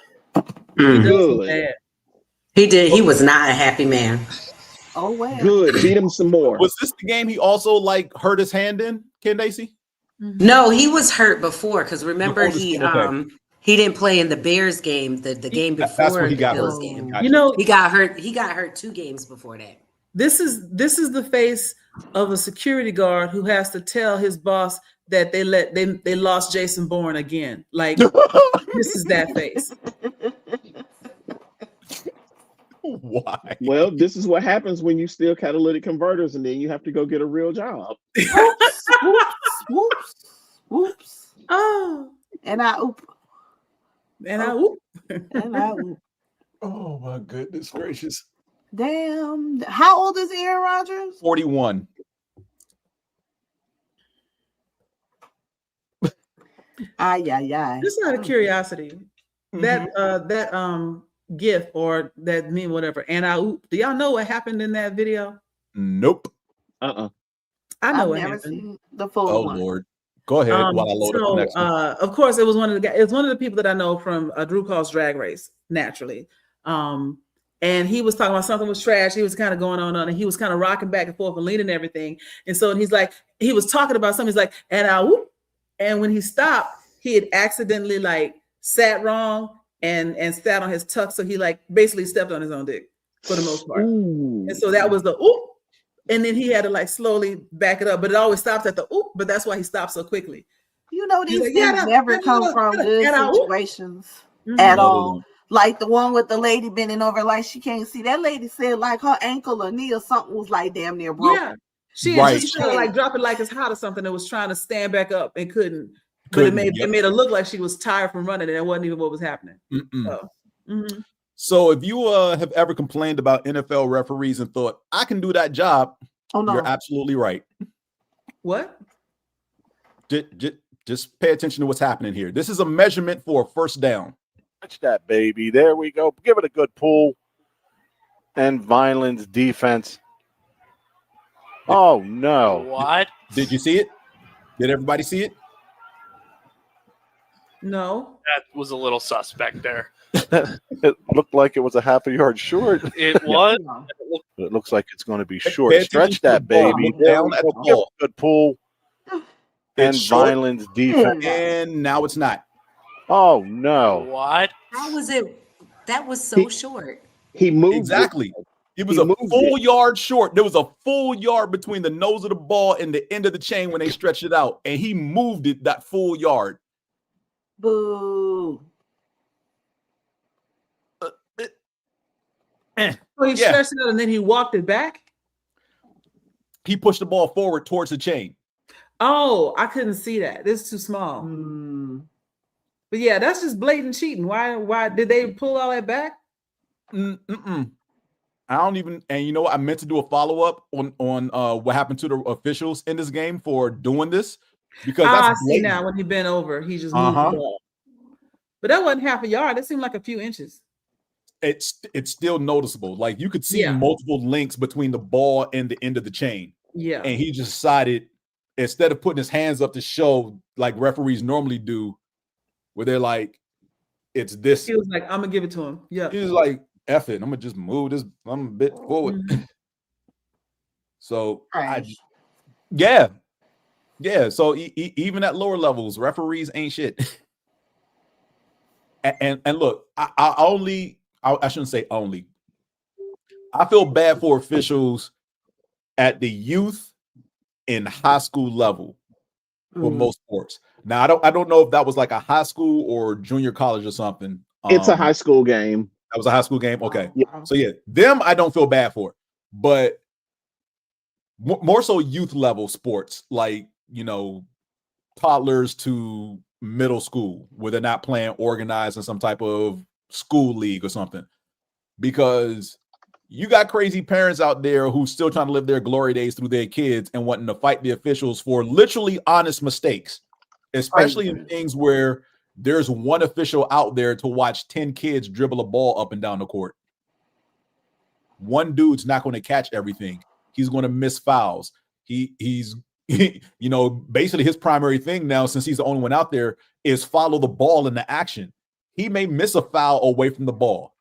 Good. He did. He was not a happy man. Oh wow. Good. Beat him some more. Was this the game he also like hurt his hand in, Candaysee? No, he was hurt before because remember he didn't play in the Bears game, the game before the Bills game. You know, he got hurt. He got hurt 2 games before that. This is the face of a security guard who has to tell his boss that they lost Jason Bourne again. Like this is that face. Why? Well, this is what happens when you steal catalytic converters and then you have to go get a real job. Whoops. Oh. And I oop. And I oop. And I oop. Oh my goodness gracious. Damn. How old is Aaron Rodgers? 41. Just out of curiosity, that GIF or that meme, whatever, and I oop. Do y'all know what happened in that video? Nope. I know I've what never happened. seen the full one. Lord. Go ahead while I load up the next one. Of course, it was one of the guys. It's one of the people that I know from Drew Call's Drag Race, naturally. And he was talking about something was trash. He was kind of going on, and he was kind of rocking back and forth and leaning and everything. And so he's like, he was talking about something. He's like, and I whoop. And when he stopped, he had accidentally like sat wrong and sat on his tuck. So he like basically stepped on his own dick for the most part. Ooh. And so that was the oop. And then he had to like slowly back it up, but it always stops at the oop. But that's why he stopped so quickly. You know, these Like, things never come from good situations Mhm. at all. Like the one with the lady bending over, like she can't see. That lady said like her ankle or knee or something was like damn near broken. Yeah, she just trying to like drop it like it's hot or something. It was trying to stand back up and couldn't. But it made her look like she was tired from running, and it wasn't even what was happening. So if you have ever complained about NFL referees and thought I can do that job, you're absolutely right. What? Just pay attention to what's happening here. This is a measurement for a first down. Touch that, baby. There we go. Give it a good pull. And Vineland's defense. Oh, no. What? Did you see it? Did everybody see it? No. That was a little suspect there. It looked like it was a half a yard short. It was. It looks like it's going to be short. Pay Stretch attention to that, the ball. baby. Look down at the Give it ball. a good pull. And It's short. Vineland's defense. And now it's not. Oh, no. What? How was it? That was so short. He moved Exactly. It was a full yard short. There was a full yard between the nose of the ball and the end of the chain when they stretched it out. And he moved it that full yard. Boo. So he stretched it out and then he walked it back. He pushed the ball forward towards the chain. Oh, I couldn't see that. This is too small. But yeah, that's just blatant cheating. Why did they pull all that back? I don't even, and you know what? I meant to do a follow-up on what happened to the officials in this game for doing this. Because I that's see blatant. now when he bent over, he just moved the ball. But that wasn't half a yard. It seemed like a few inches. It's still noticeable. Like you could see multiple links between the ball and the end of the chain. Yeah. And he just decided, instead of putting his hands up to show like referees normally do, where they're like, it's this. He was like, I'm gonna give it to him. Yeah. He was like, F it, I'm gonna just move this. I'm a bit forward. So yeah. So even at lower levels, referees ain't shit. and look, I shouldn't say only. I feel bad for officials at the youth and high school level for most sports. Now I don't know if that was like a high school or junior college or something. It's a high school game. That was a high school game. Okay. Yeah. So yeah, them I don't feel bad for, but more so youth level sports, like, you know, toddlers to middle school, where they're not playing organized in some type of school league or something. Because You got crazy parents out there who still trying to live their glory days through their kids and wanting to fight the officials for literally honest mistakes, especially in things where there's one official out there to watch 10 kids dribble a ball up and down the court. One dude's not going to catch everything. He's going to miss fouls. He's basically his primary thing now, since he's the only one out there, is follow the ball in the action. He may miss a foul away from the ball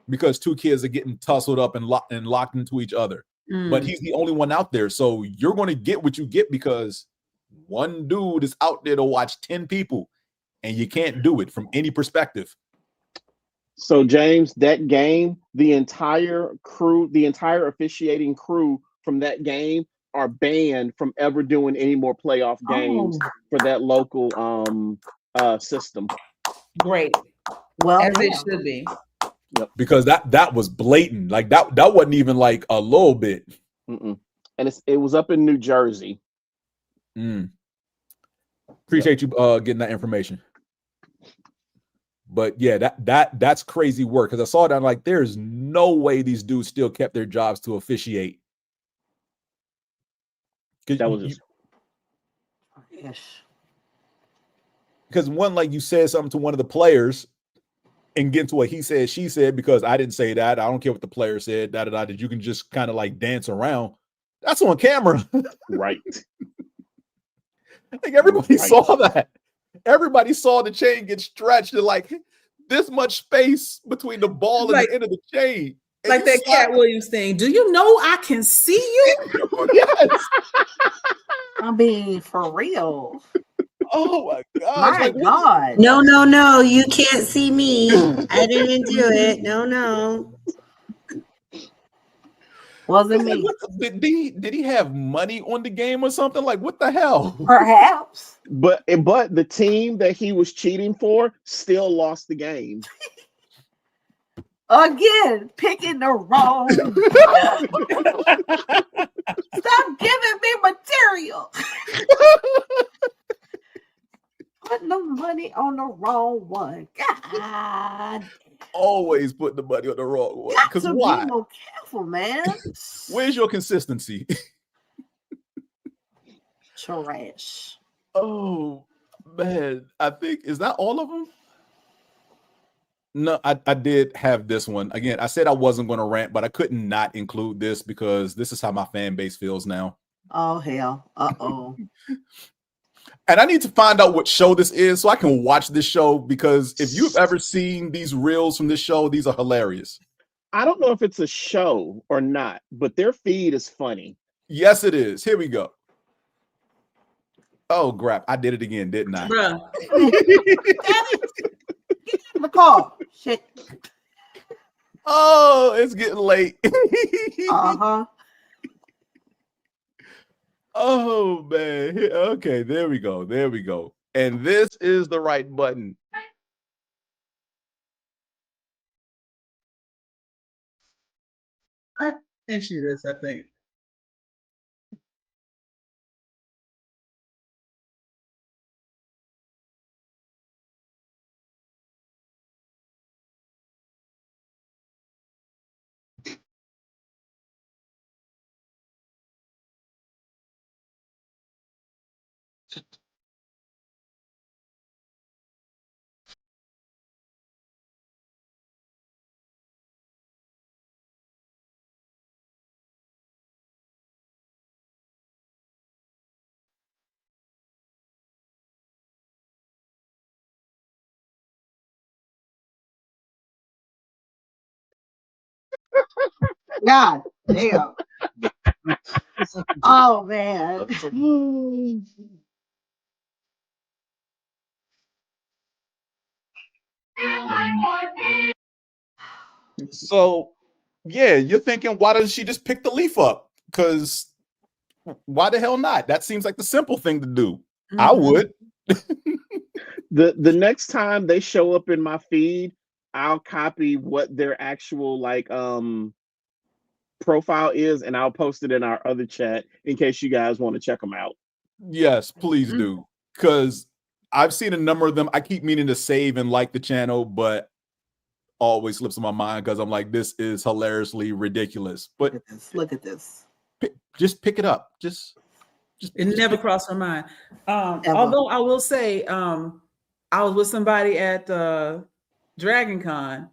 because two kids are getting tussled up and locked into each other. But he's the only one out there. So you're going to get what you get because one dude is out there to watch 10 people, and you can't do it from any perspective. So, James, that game, the entire officiating crew from that game are banned from ever doing any more playoff games for that local system. Great. Well, as it should be. Yep. Because that was blatant. Like that wasn't even like a little bit. And it was up in New Jersey. Appreciate you getting that information. But yeah, that's crazy work, because I saw that, I'm like, there's no way these dudes still kept their jobs to officiate. That was just because one, like you said something to one of the players and get into what he said, she said, because I didn't say that. I don't care what the player said, that you can just kind of like dance around. That's on camera. Right. I think everybody saw that. Everybody saw the chain get stretched and like this much space between the ball and the end of the chain. And like that Cat Williams thing. Do you know I can see you? Yes. I mean, for real. Oh my God. My God. No, you can't see me. I didn't do it. No. Wasn't me. Did he have money on the game or something? Like, what the hell? Perhaps. But the team that he was cheating for still lost the game. Again, picking the wrong. Stop giving me material. Putting the money on the wrong one. God. Always putting the money on the wrong one. Because why? Be more careful, man. Where's your consistency? Trash. Oh man, I think, is that all of them? No, I did have this one. Again, I said I wasn't going to rant, but I couldn't not include this because this is how my fan base feels now. Oh hell. Uh-oh. And I need to find out what show this is so I can watch this show, because if you've ever seen these reels from this show, these are hilarious. I don't know if it's a show or not, but their feed is funny. Yes, it is. Here we go. Oh, crap. I did it again, didn't I? Bruh. Get in the car. Shit. Oh, it's getting late. Uh-huh. Oh man. Okay, there we go. And this is the right button. And she is, I think. God damn. Oh man. So yeah, you're thinking, why doesn't she just pick the leaf up? Because why the hell not? That seems like the simple thing to do. Mm-hmm. I would. The next time they show up in my feed, I'll copy what their actual profile is, and I'll post it in our other chat in case you guys want to check them out. Yes, please do. Because I've seen a number of them. I keep meaning to save and like the channel, but always slips in my mind because I'm like, this is hilariously ridiculous. But look at this. Just pick it up. Just it never crossed my mind. Although I will say, I was with somebody at Dragon Con,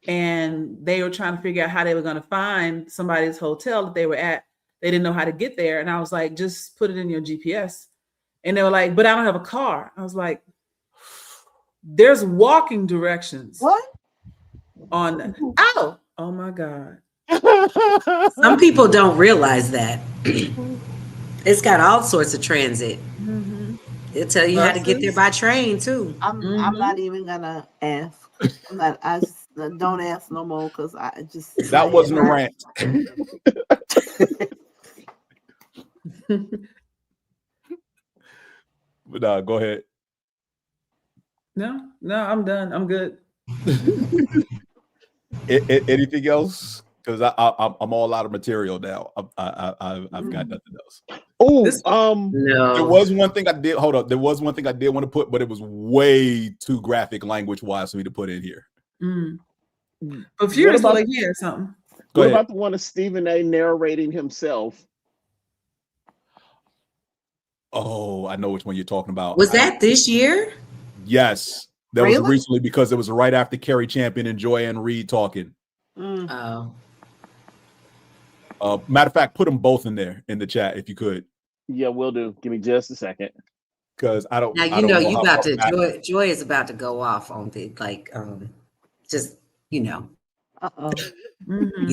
and they were trying to figure out how they were going to find somebody's hotel that they were at. They didn't know how to get there. And I was like, just put it in your GPS. And they were like, but I don't have a car. I was like, there's walking directions. What? On that. Oh my God. Some people don't realize that. It's got all sorts of transit. Mm-hmm. It'll tell you how to get there by train too. I'm not even gonna ask. Don't ask no more because I just that wasn't a rant. But go ahead. No, I'm done. I'm good. Anything else? Because I'm all out of material now. I've got nothing else. Oh, no. There was one thing I did. Hold up. There was one thing I did want to put, but it was way too graphic language wise for me to put in here. But Furious like here or something. What about the one of Stephen A. narrating himself? Oh, I know which one you're talking about. Was that this year? Yes, that was recently because it was right after Kerry Champion and Joanne Reed talking. Oh. Matter of fact, put them both in there in the chat if you could. Yeah, will do. Give me just a second. Because I don't. Now you about to Joy is about to go off on the just You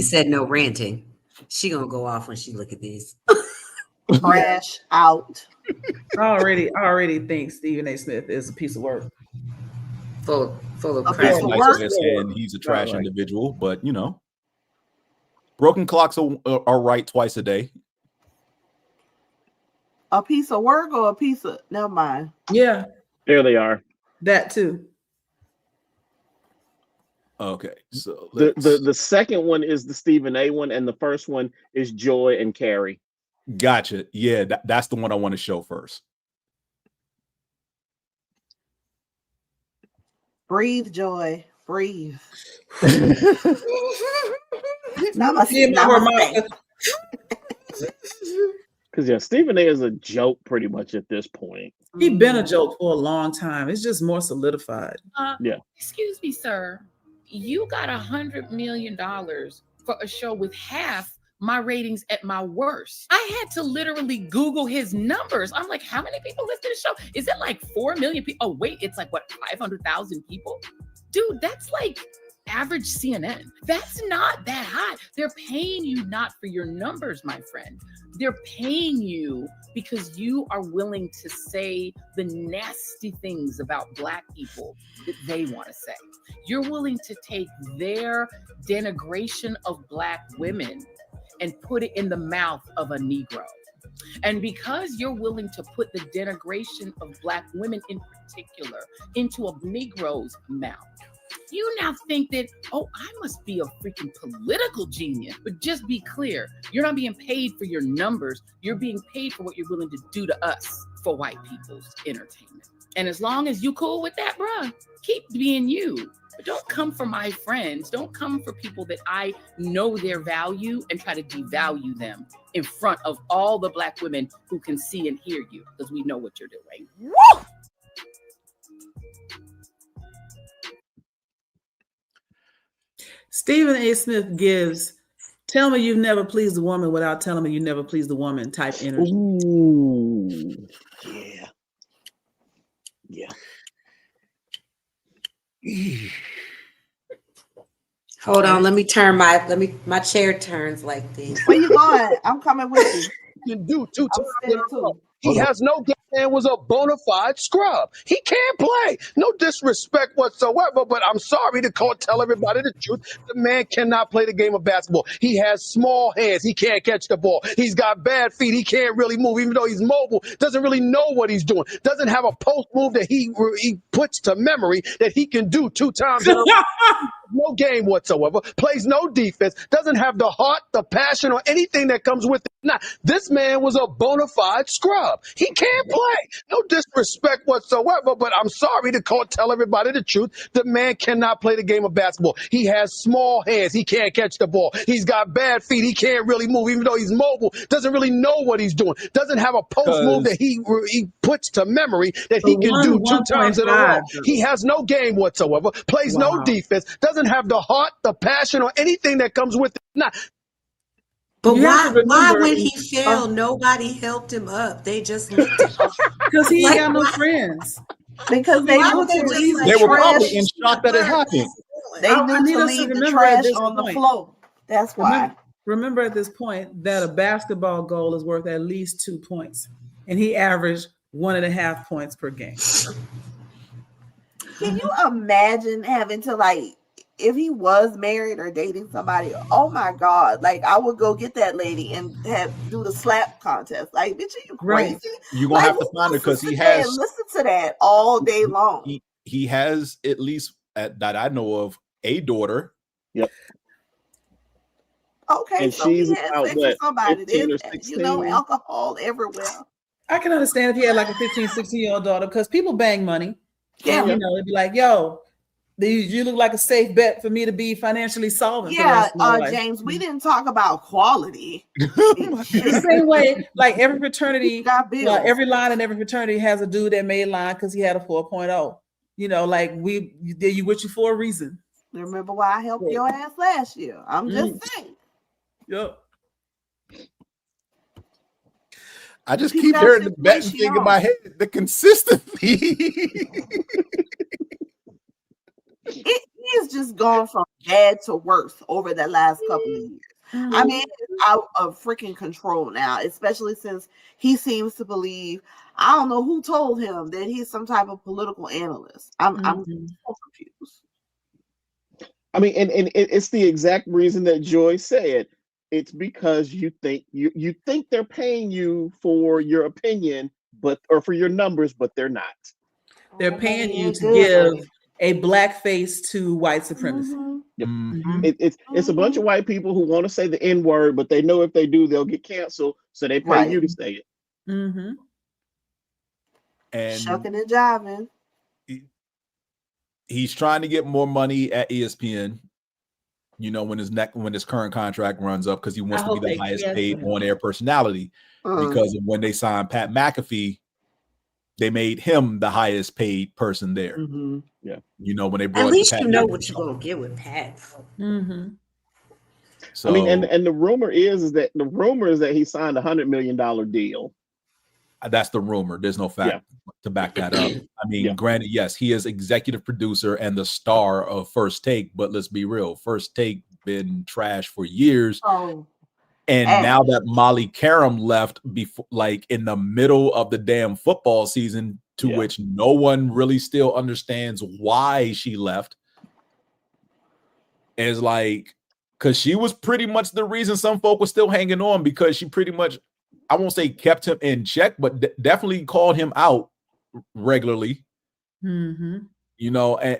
said no ranting. She gonna go off when she look at these. Crash out. I already think Stephen A. Smith is a piece of work. Full of crap. crap. And he's a trash individual, but broken clocks are right twice a day. A piece of work or a piece of never mind. Yeah. There they are. That too. Okay. So the second one is the Stephen A. one, and the first one is Joy and Carrie. Gotcha. Yeah, that's the one I want to show first. Breathe, Joy. Breathe. Because Stephen A. is a joke pretty much at this point. He's been a joke for a long time. It's just more solidified. Yeah. Excuse me, sir. You got $100 million for a show with half my ratings at my worst. I had to literally Google his numbers. I'm like, how many people listen to the show? Is it like 4 million people? Oh, wait, it's like what, 500,000 people? Dude, that's like average CNN. That's not that high. They're paying you not for your numbers, my friend. They're paying you because you are willing to say the nasty things about Black people that they want to say. You're willing to take their denigration of Black women and put it in the mouth of a Negro. And because you're willing to put the denigration of Black women in particular into a Negro's mouth, you now think that, oh, I must be a freaking political genius. But just be clear, you're not being paid for your numbers. You're being paid for what you're willing to do to us for white people's entertainment. And as long as you cool with that, bruh, keep being you. But don't come for my friends. Don't come for people that I know their value and try to devalue them in front of all the Black women who can see and hear you, because we know what you're doing. Woo! Stephen A. Smith gives, tell me you've never pleased a woman without telling me you never pleased a woman type energy. Ooh, yeah. Yeah. Hold on, let me my chair turns like this. Where you going? I'm coming with you. You can do 2 times in a row. He has no game and was a bona fide scrub. He can't play. No disrespect whatsoever, but I'm sorry to tell everybody the truth. The man cannot play the game of basketball. He has small hands. He can't catch the ball. He's got bad feet. He can't really move, even though he's mobile. Doesn't really know what he's doing. Doesn't have a post move that he puts to memory that he can do 2 times in a row. No game whatsoever. Plays no defense. Doesn't have the heart, the passion, or anything that comes with it. Nah, this man was a bona fide scrub. He can't play. play. No disrespect whatsoever, but I'm sorry to tell everybody the truth. The man cannot play the game of basketball. He has small hands. He can't catch the ball. He's got bad feet. He can't really move, even though he's mobile. Doesn't really know what he's doing. Doesn't have a post move that he puts to memory that he can do 2 times in a row. He has no game whatsoever. Plays no defense. Doesn't have the heart, the passion, or anything that comes with it. But why when he fell, nobody helped him up? They just looked at him. Because he ain't got no friends. Because they Why knew would they to just, leave like, They the were probably trash. in shock that it happened. They I knew need to us to leave the remember at trash this on the point. floor. That's why. Remember at this point that a basketball goal is worth at least 2 points, and he averaged 1.5 points per game. Can you imagine having to, like, if he was married or dating somebody? Oh my God! Like, I would go get that lady and do the slap contest. Like, bitch, are you crazy? Right. You're gonna Like, have to who find her wants to because he sit there has and listen to that all day long. he has at least that I know of a daughter. Yep. Okay, And so he she's had about sex with what, somebody. 15 or There's, 16? alcohol everywhere. I can understand if he had like a 15, 16-year-old daughter because people bang money. Yeah. And, it'd be like, yo, you look like a safe bet for me to be financially solvent. Yeah, for the rest of my life. James, we didn't talk about quality. The same way, like every fraternity, got bills. every line in every fraternity has a dude that made line because he had a 4.0. Like you with you for a reason. Remember why I helped your ass last year? I'm just saying. Yep. I just keep hearing the betting thing in my head. The consistency. It has just gone from bad to worse over the last couple of years. I mean, it's out of freaking control now, especially since he seems to believe, I don't know who told him that he's some type of political analyst. I'm so confused. I mean, and it's the exact reason that Joy said. It's because you think they're paying you for your opinion, or for your numbers, but they're not. They're paying you to give a black face to white supremacy. Yep. It's a bunch of white people who want to say the N-word, but they know if they do, they'll get canceled, so they pay you to say it. Mm-hmm. And shucking and jiving. He's trying to get more money at ESPN. When his current contract runs up, because he wants to be the highest paid on-air personality. Because when they signed Pat McAfee, they made him the highest paid person there. Mm-hmm. Yeah. When they brought at least Pat you know McAfee what you're gonna get with Pat. Mm-hmm. So I mean, and the rumor is that he signed $100 million deal. That's the rumor. There's no fact to back that up. I mean, granted, yes, he is executive producer and the star of First Take, but let's be real. First Take been trash for years. And now that Molly Karam left before, like in the middle of the damn football season, to which no one really still understands why she left, is like, because she was pretty much the reason some folk were still hanging on, because she pretty much, I won't say kept him in check, but definitely called him out regularly. Mm-hmm.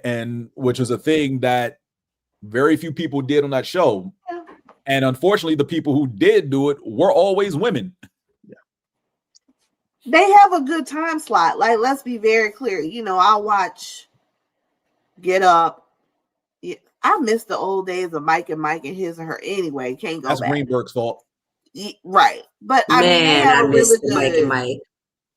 And which was a thing that very few people did on that show. And unfortunately, the people who did do it were always women. They have a good time slot. Like, let's be very clear. I'll watch Get Up. I miss the old days of Mike and his and her anyway. Can't go back. That's Greenberg's fault. Right. But Man, they have I a miss really good Mike and Mike.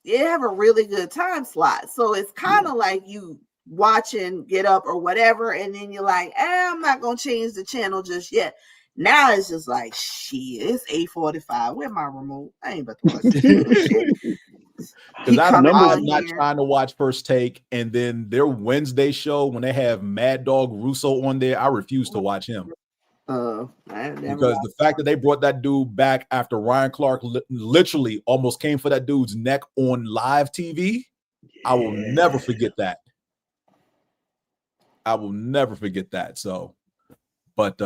They have a really good time slot. So it's kind of like you watching Get Up or whatever, and then you're like, I'm not gonna change the channel just yet. Now it's just like, shit, it's 8:45. Where my remote? I ain't about to watch this shit. Because I'm not trying to watch First Take, and then their Wednesday show when they have Mad Dog Russo on there, I refuse to watch him. Because the fact that they brought that dude back after Ryan Clark literally almost came for that dude's neck on live TV, I will never forget that. I will never forget that. So, but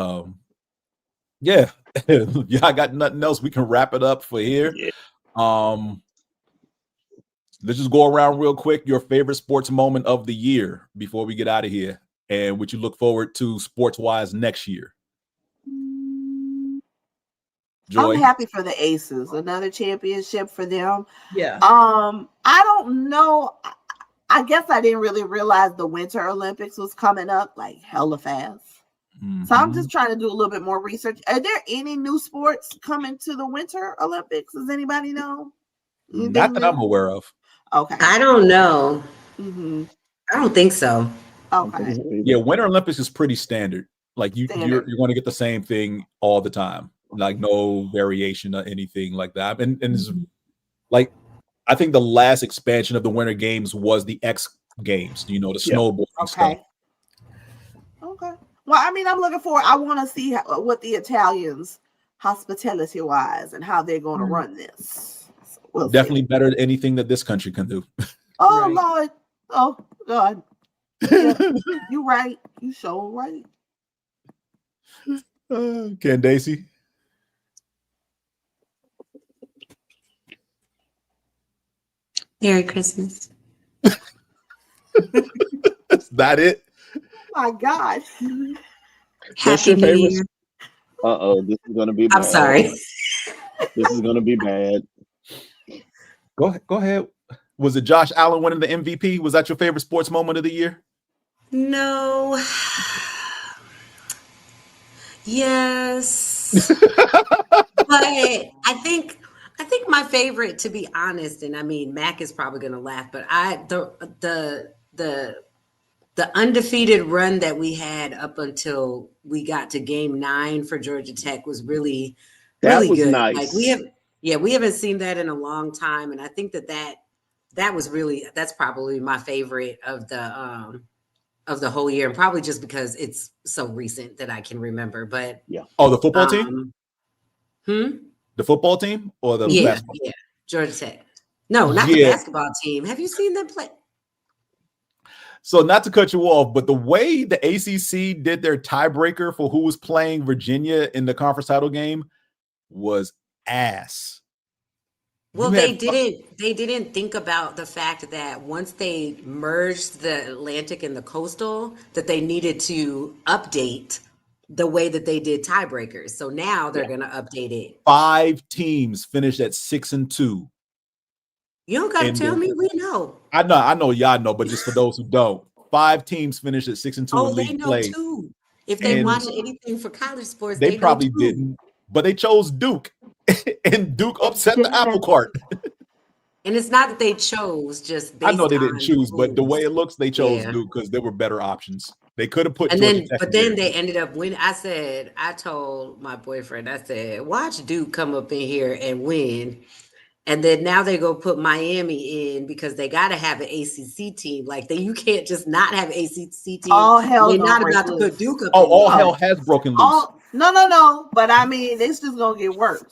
yeah, I got nothing else. We can wrap it up for here. Let's just go around real quick. Your favorite sports moment of the year before we get out of here, and what you look forward to sports wise next year. Joy? I'm happy for the Aces. Another championship for them. Yeah. I don't know. I guess I didn't really realize the Winter Olympics was coming up like hella fast. So I'm just trying to do a little bit more research. Are there any new sports coming to the Winter Olympics? Does anybody know? Not that I'm aware of. Okay. I don't know. Mm-hmm. I don't think so. Okay. Yeah, Winter Olympics is pretty standard. Like you're going to get the same thing all the time. Like no variation or anything like that. And it's like I think the last expansion of the Winter Games was the X Games. The snowboarding stuff. Okay. Well, I mean, I'm looking forward. I want to see what the Italians, hospitality-wise, and how they're going to run this. So we'll Definitely better than anything that this country can do. Oh, Lord. Oh, God. Yeah, you're right. You sure right. Candaysee? Merry Christmas. Is that it? Oh, my God. What's your favorite? This is gonna be bad. I'm sorry. This is gonna be bad. Go ahead. Was it Josh Allen winning the MVP? Was that your favorite sports moment of the year? No. Yes. But I think my favorite, to be honest, and I mean Mac is probably gonna laugh, but the undefeated run that we had up until we got to game 9 for Georgia Tech was really was good. nice. Like we haven't seen that in a long time. And I think that was really, that's probably my favorite of the whole year. And probably just because it's so recent that I can remember, but yeah. Oh, the football team? The football team or the basketball? Yeah. Georgia Tech. No, not the basketball team. Have you seen them play? So not to cut you off, but the way the ACC did their tiebreaker for who was playing Virginia in the conference title game was ass. Well, they didn't think about the fact that once they merged the Atlantic and the Coastal, that they needed to update the way that they did tiebreakers. So now they're going to update it. 5 teams finished at 6-2. You don't got to tell me. We know. I know y'all know, but just for those who don't, 5 teams finished at 6-2 in league play. Too. If they watch anything for college sports, they probably didn't. But they chose Duke, and Duke upset the apple cart. And it's not that they chose, just based I know they didn't choose, rules. but the way it looks, they chose Duke because there were better options. They could have put. And Georgia then, Tech but there. then they ended up winning. I told my boyfriend, I said, watch Duke come up in here and win. And then now they go put Miami in because they got to have an ACC team. Like you can't just not have an ACC team. All hell They're don't not break about loose. to put Duke up. Oh, all in hell has broken loose. No. But I mean, it's just gonna get worse.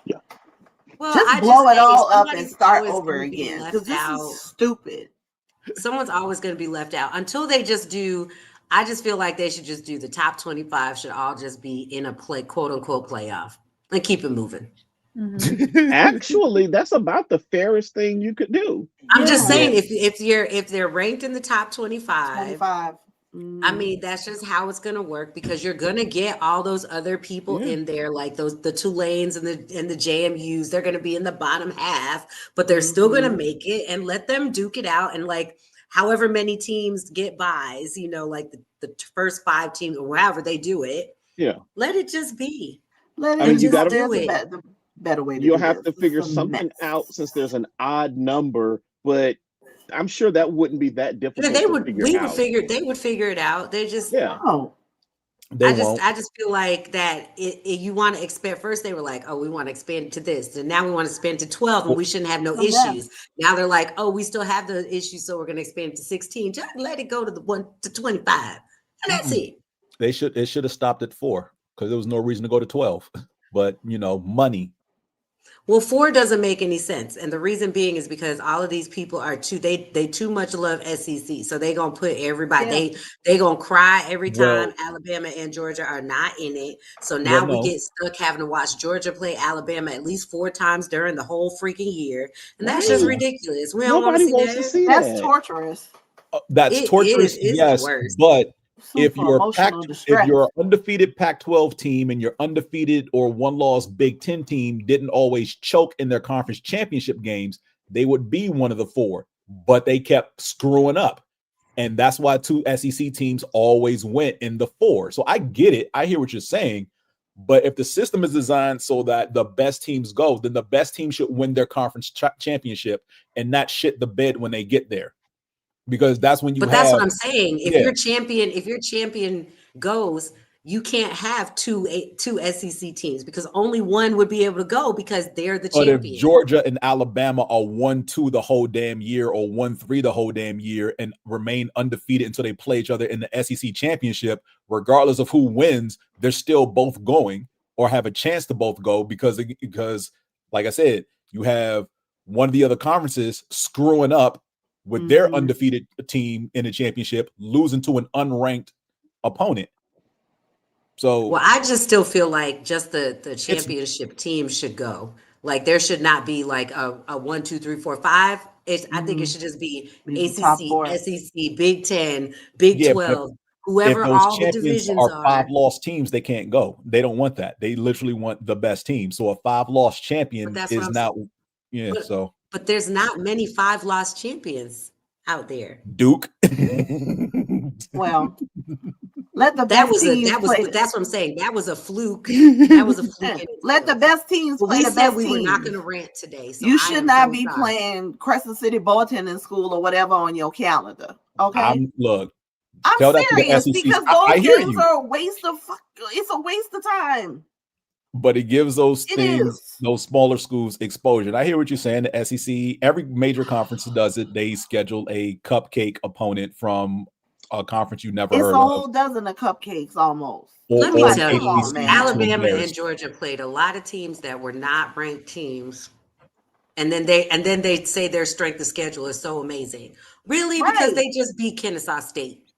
Yeah. Well, just blow it all up and start over again because this is stupid. Someone's always going to be left out until they just do. I just feel like they should just do the top 25 should all just be in a quote unquote playoff and keep it moving. Mm-hmm. Actually, that's about the fairest thing you could do. I'm just saying if they're ranked in the top 25. I mean, that's just how it's gonna work because you're gonna get all those other people in there, like the Tulanes and the JMUs. They're gonna be in the bottom half, but they're still gonna make it and let them duke it out. And like however many teams get buys, like the first 5 teams or however they do it. Yeah, let it just be. Let it you gotta do it. The better way. You'll have to figure something out since there's an odd number, but I'm sure that wouldn't be that difficult. They would figure it out. They just I just feel like that you want to expand. First they were like, oh, we want to expand to this, and now we want to expand to 12 and we shouldn't have no issues. Now they're like, oh, we still have the issues, so we're going to expand to 16. Just let it go to the 1 to 25, and that's it. It should have stopped at 4 because there was no reason to go to 12. But money. Well, 4 doesn't make any sense. And the reason being is because all of these people are they too much love SEC. So they're going to put everybody, they going to cry every time Alabama and Georgia are not in it. So now we get stuck having to watch Georgia play Alabama at least 4 times during the whole freaking year. And that's just ridiculous. We don't want to see that. That's torturous. That's torturous, yes. But if you're an undefeated Pac-12 team and your undefeated or one-loss Big Ten team didn't always choke in their conference championship games, they would be one of the four, but they kept screwing up. And that's why 2 SEC teams always went in the 4. So I get it. I hear what you're saying. But if the system is designed so that the best teams go, then the best team should win their conference championship and not shit the bed when they get there. Because that's when you that's what I'm saying. If your champion goes, you can't have two SEC teams because only one would be able to go because they're the champion. But if Georgia and Alabama are 1-2 the whole damn year or 1-3 the whole damn year and remain undefeated until they play each other in the SEC championship, regardless of who wins, they're still both going or have a chance to both go because like I said, you have one of the other conferences screwing up with their undefeated team in the championship, losing to an unranked opponent. So, well, I just still feel like just the championship team should go. Like there should not be like a 1, 2, 3, 4, 5. I think it should just be ACC, SEC, Big 10, Big 12, whoever all the divisions are. 5-loss teams, they can't go. They don't want that. They literally want the best team. So a 5-loss champion is not. Yeah. But there's not many 5-loss champions out there. Duke. Well, let the best teams play. That's what I'm saying. That was a fluke. That was a fluke. Let the best teams play. We said we were not going to rant today. So you should not be playing Crescent City Bartending School or whatever on your calendar. Okay. I'm serious because those games are a waste of. It's a waste of time. But it gives those smaller schools exposure. And I hear what you're saying. The SEC, every major conference does it. They schedule a cupcake opponent from a conference you never heard of. It's a whole dozen of cupcakes almost. Let me tell you, Alabama and Georgia played a lot of teams that were not ranked teams. And then they say their strength of schedule is so amazing. Really? Right. Because they just beat Kennesaw State.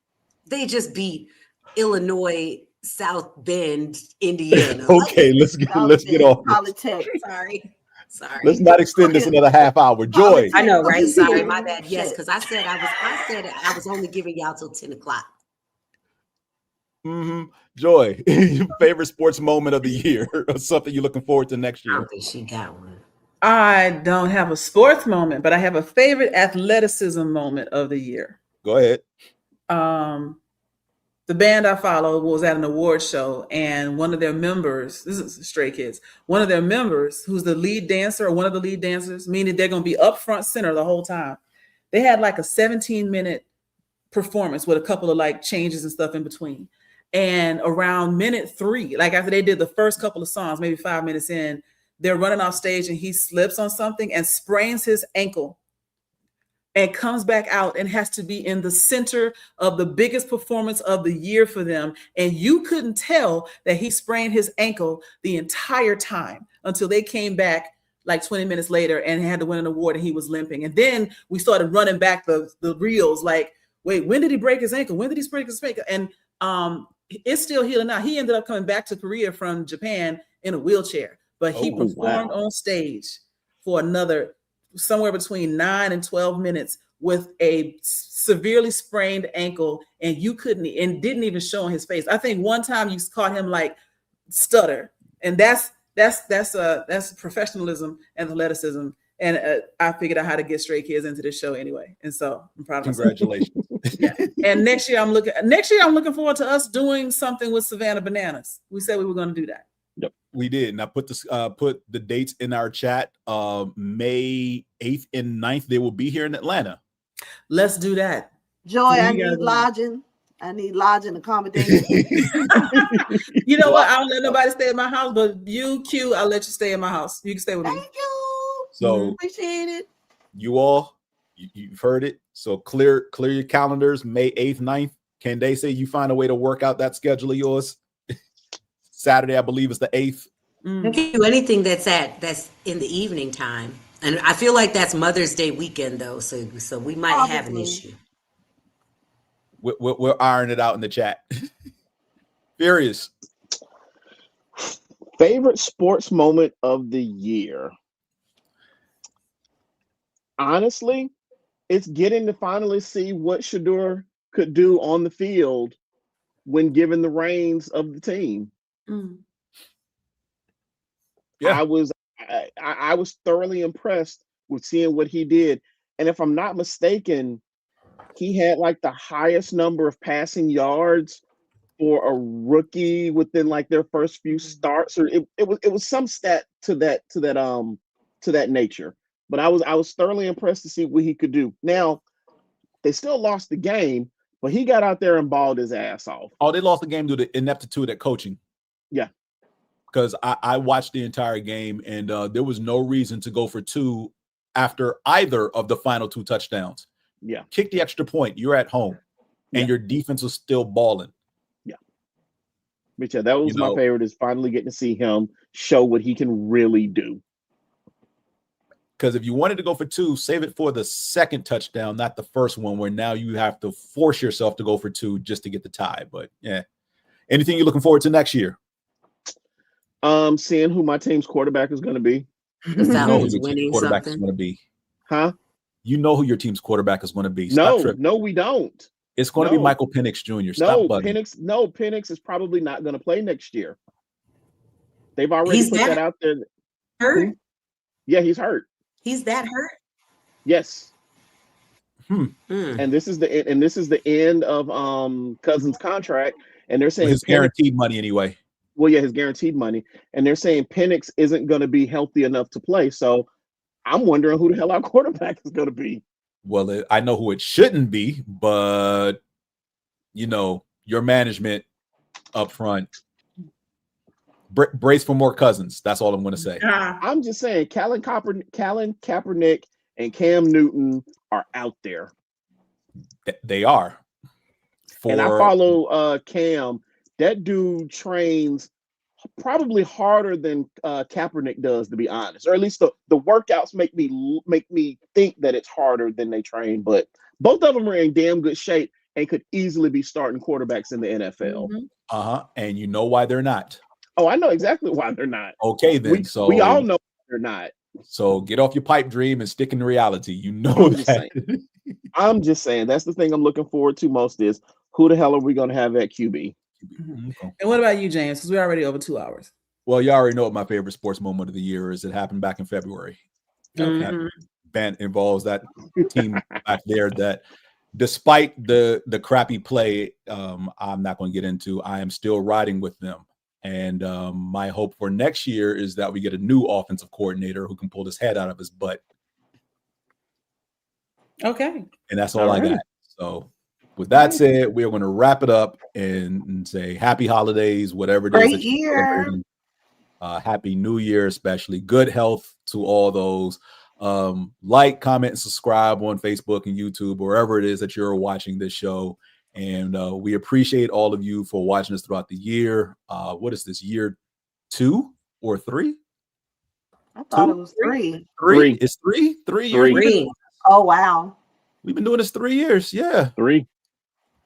They just beat Illinois, South Bend, Indiana. Okay, let's get off. Politics. Sorry. Let's not extend this another half hour. Joy. I know, right? Sorry, my bad. Yes, because I said I was only giving y'all till 10 o'clock. Joy, your favorite sports moment of the year or something you're looking forward to next year? I don't think she got one. I don't have a sports moment, but I have a favorite athleticism moment of the year. Go ahead. The band I follow was at an award show, and one of their members, this is Stray Kids, one of their members, who's the lead dancer or one of the lead dancers, meaning they're going to be up front center the whole time. They had like a 17-minute performance with a couple of like changes and stuff in between. And around minute 3, like after they did the first couple of songs, maybe 5 minutes in, they're running off stage and he slips on something and sprains his ankle and comes back out and has to be in the center of the biggest performance of the year for them. And you couldn't tell that he sprained his ankle the entire time until they came back like 20 minutes later and had to win an award and he was limping. And then we started running back the reels like, wait, when did he break his ankle? When did he break his ankle? And it's still healing now. He ended up coming back to Korea from Japan in a wheelchair, but he performed on stage for another somewhere between 9 and 12 minutes with a severely sprained ankle, and didn't even show on his face. I think one time you caught him like stutter, and that's professionalism and athleticism. And I figured out how to get Stray Kids into this show anyway, and so I'm proud of myself. Congratulations. Yeah. And next year I'm looking forward to us doing something with Savannah Bananas. We said we were going to do that. Yep, we did. And I put the dates in our chat. May 8th and 9th, they will be here in Atlanta. Let's do that. Joy, I need lodging. I need lodging accommodation. You know what? I don't let nobody stay in my house, but you, Q, I'll let you stay in my house. You can stay with me. Thank you. So appreciate it. You all, you've heard it. So clear your calendars. May 8th, 9th. Candaysee, you find a way to work out that schedule of yours. Saturday, I believe, is the 8th. You can do anything that's in the evening time, and I feel like that's Mother's Day weekend though, so we might have an issue. We'll iron it out in the chat. Furious. Favorite sports moment of the year. Honestly, it's getting to finally see what Shedeur could do on the field when given the reins of the team. Yeah. I was thoroughly impressed with seeing what he did. And if I'm not mistaken, he had like the highest number of passing yards for a rookie within like their first few starts, or it was some stat to that nature. But I was thoroughly impressed to see what he could do. Now, they still lost the game, but he got out there and balled his ass off. Oh, they lost the game due to ineptitude at coaching. Yeah. Because I watched the entire game, and there was no reason to go for 2 after either of the final 2 touchdowns. Yeah. Kick the extra point. You're at home, and your defense was still balling. Yeah. But yeah, that was my favorite, is finally getting to see him show what he can really do. Because if you wanted to go for 2, save it for the second touchdown, not the first one, where now you have to force yourself to go for 2 just to get the tie. But yeah. Anything you're looking forward to next year? Seeing who my team's quarterback is going to be. The Falcons winning quarterback is something. going to be. Huh? You know who your team's quarterback is going to be. No, we don't. It's going to be Michael Penix Jr. Penix is probably not going to play next year. They've already put that out there. Hurt? Yeah, he's hurt. He's that hurt? Yes. And this is the end of Cousins' contract, and they're saying his guaranteed money anyway. Well, yeah, his guaranteed money, and they're saying Penix isn't going to be healthy enough to play. So I'm wondering who the hell our quarterback is going to be. Well, I know who it shouldn't be, but your management up front, brace for more Cousins. That's all I'm going to say. I'm just saying, Colin Kaepernick and Cam Newton are out there. They are. And I follow Cam. That dude trains probably harder than Kaepernick does, to be honest. Or at least the workouts make me think that it's harder than they train. But both of them are in damn good shape and could easily be starting quarterbacks in the NFL. And you know why they're not. Oh, I know exactly why they're not. Okay, then. We all know why they're not. So get off your pipe dream and stick in reality. You know that. I'm just saying that's the thing I'm looking forward to most, is who the hell are we going to have at QB? And what about you, James? Because we're already over 2 hours. Well, you already know what my favorite sports moment of the year is. It happened back in February. That involves that team back there that, despite the crappy play, I'm not going to get into, I am still riding with them. And my hope for next year is that we get a new offensive coordinator who can pull his head out of his butt. Okay. And that's all I got. So with that said, we're going to wrap it up and say happy holidays, whatever it is. Great year. Happy New Year, especially. Good health to all those. Like, comment, and subscribe on Facebook and YouTube, wherever it is that you're watching this show. And we appreciate all of you for watching us throughout the year. What is this, year 2 or 3? I thought it was 3. 3. It's 3? 3 years. 3. Oh, wow. We've been doing this 3 years. Yeah. 3.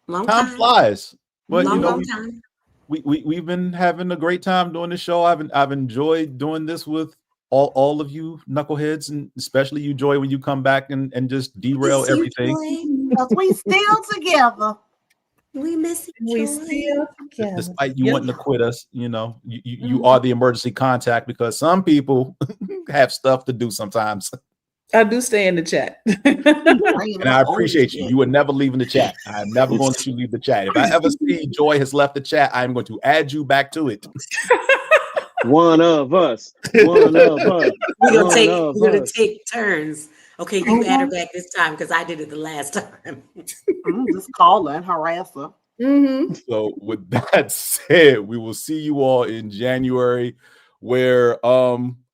Time flies. But long time. We've been having a great time doing this show. I've enjoyed doing this with all of you knuckleheads, and especially you, Joy, when you come back and just derail everything. Because we still together. We miss each other. Despite you wanting to quit us, you are the emergency contact, because some people have stuff to do sometimes. I do stay in the chat. And I appreciate you. You would never leave in the chat. I'm never going to leave the chat. If I ever see Joy has left the chat, I'm going to add you back to it. One of us. We're gonna take turns. Okay, you add her back this time because I did it the last time. Just call her and harass her. So with that said, we will see you all in January, where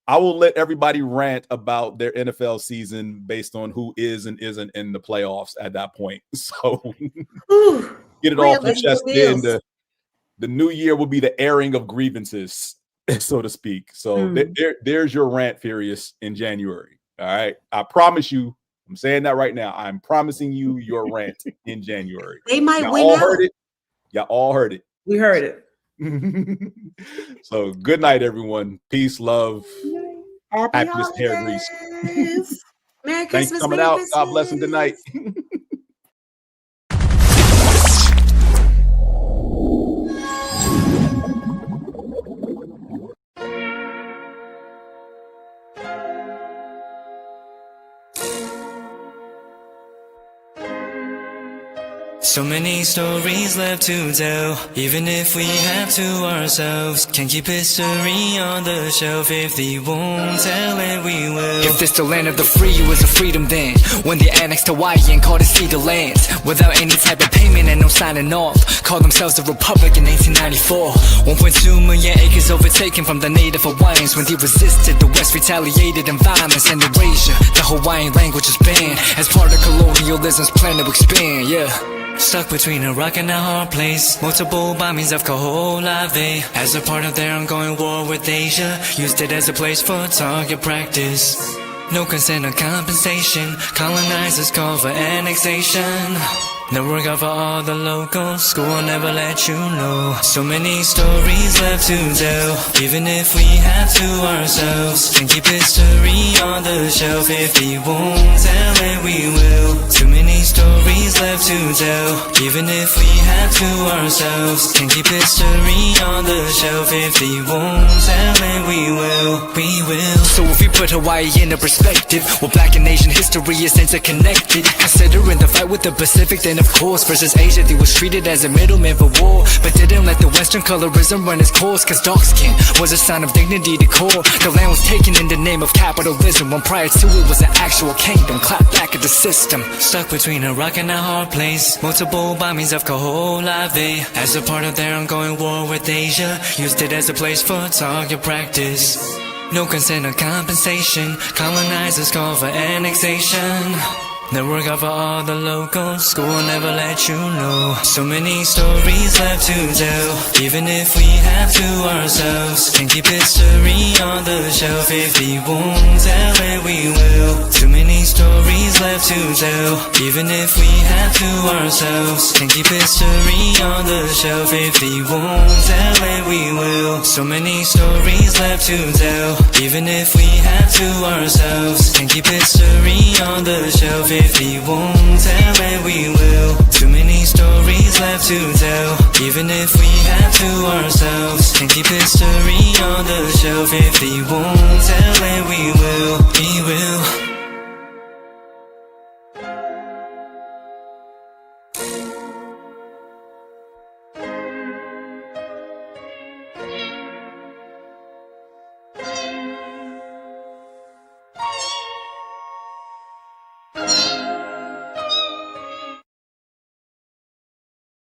I will let everybody rant about their NFL season based on who is and isn't in the playoffs at that point. So get it off your chest. Then the new year will be the airing of grievances, so to speak. So there's your rant, Furious, in January. All right. I promise you, I'm saying that right now. I'm promising you your rant in January. They might Y'all win all out. heard it. Y'all all heard it. We heard it. So good night, everyone. Peace, love, happiness, hair grease. Merry Thanks Christmas. for coming Merry out. Christmas. God bless and good night. So many stories left to tell, even if we have to ourselves. Can keep history on the shelf. If they won't tell it, we will. If this the land of the free, it was a freedom then. When they annexed Hawaii and called it Cedar Lands, without any type of payment and no signing off. Called themselves the Republic in 1894. 1.2 million acres overtaken from the native Hawaiians. When they resisted, the West retaliated in violence and erasure. The Hawaiian language is banned as part of colonialism's plan to expand, yeah. Stuck between a rock and a hard place. Multiple bombings of Kaho'olawe. As a part of their ongoing war with Asia, used it as a place for target practice. No consent or compensation. Colonizers call for annexation. No work out for all the locals. School will never let you know. So many stories left to tell, even if we have to ourselves. Can keep history on the shelf. If we won't tell it, we will. Too many stories left to tell, even if we have to ourselves. Can keep history on the shelf. If we won't tell it, we will. We will. So if we put Hawaii into perspective, well, Black and Asian history is interconnected. Considering the fight with the Pacific, then of course, versus Asia, they was treated as a middleman for war, but didn't let the Western colorism run its course, cause dark skin was a sign of dignity to core. The land was taken in the name of capitalism, when prior to it was an actual kingdom, clapped back at the system. Stuck between a rock and a hard place. Multiple bombings of Kaho'olawe. As a part of their ongoing war with Asia, used it as a place for target practice. No consent or compensation. Colonizers call for annexation. No work out for all the locals. School will never let you know. So many stories left to tell, even if we have to ourselves. Can keep history on the shelf. If we won't tell it, we will. Too many stories left to tell, even if we have to ourselves. Can keep history on the shelf. If we won't tell it, we will. So many stories left to tell, even if we have to ourselves. Can keep history on the shelf. If we won't tell it, we will. Too many stories left to tell, even if we have to ourselves. Can keep history on the shelf. If we won't tell it, we will. We will.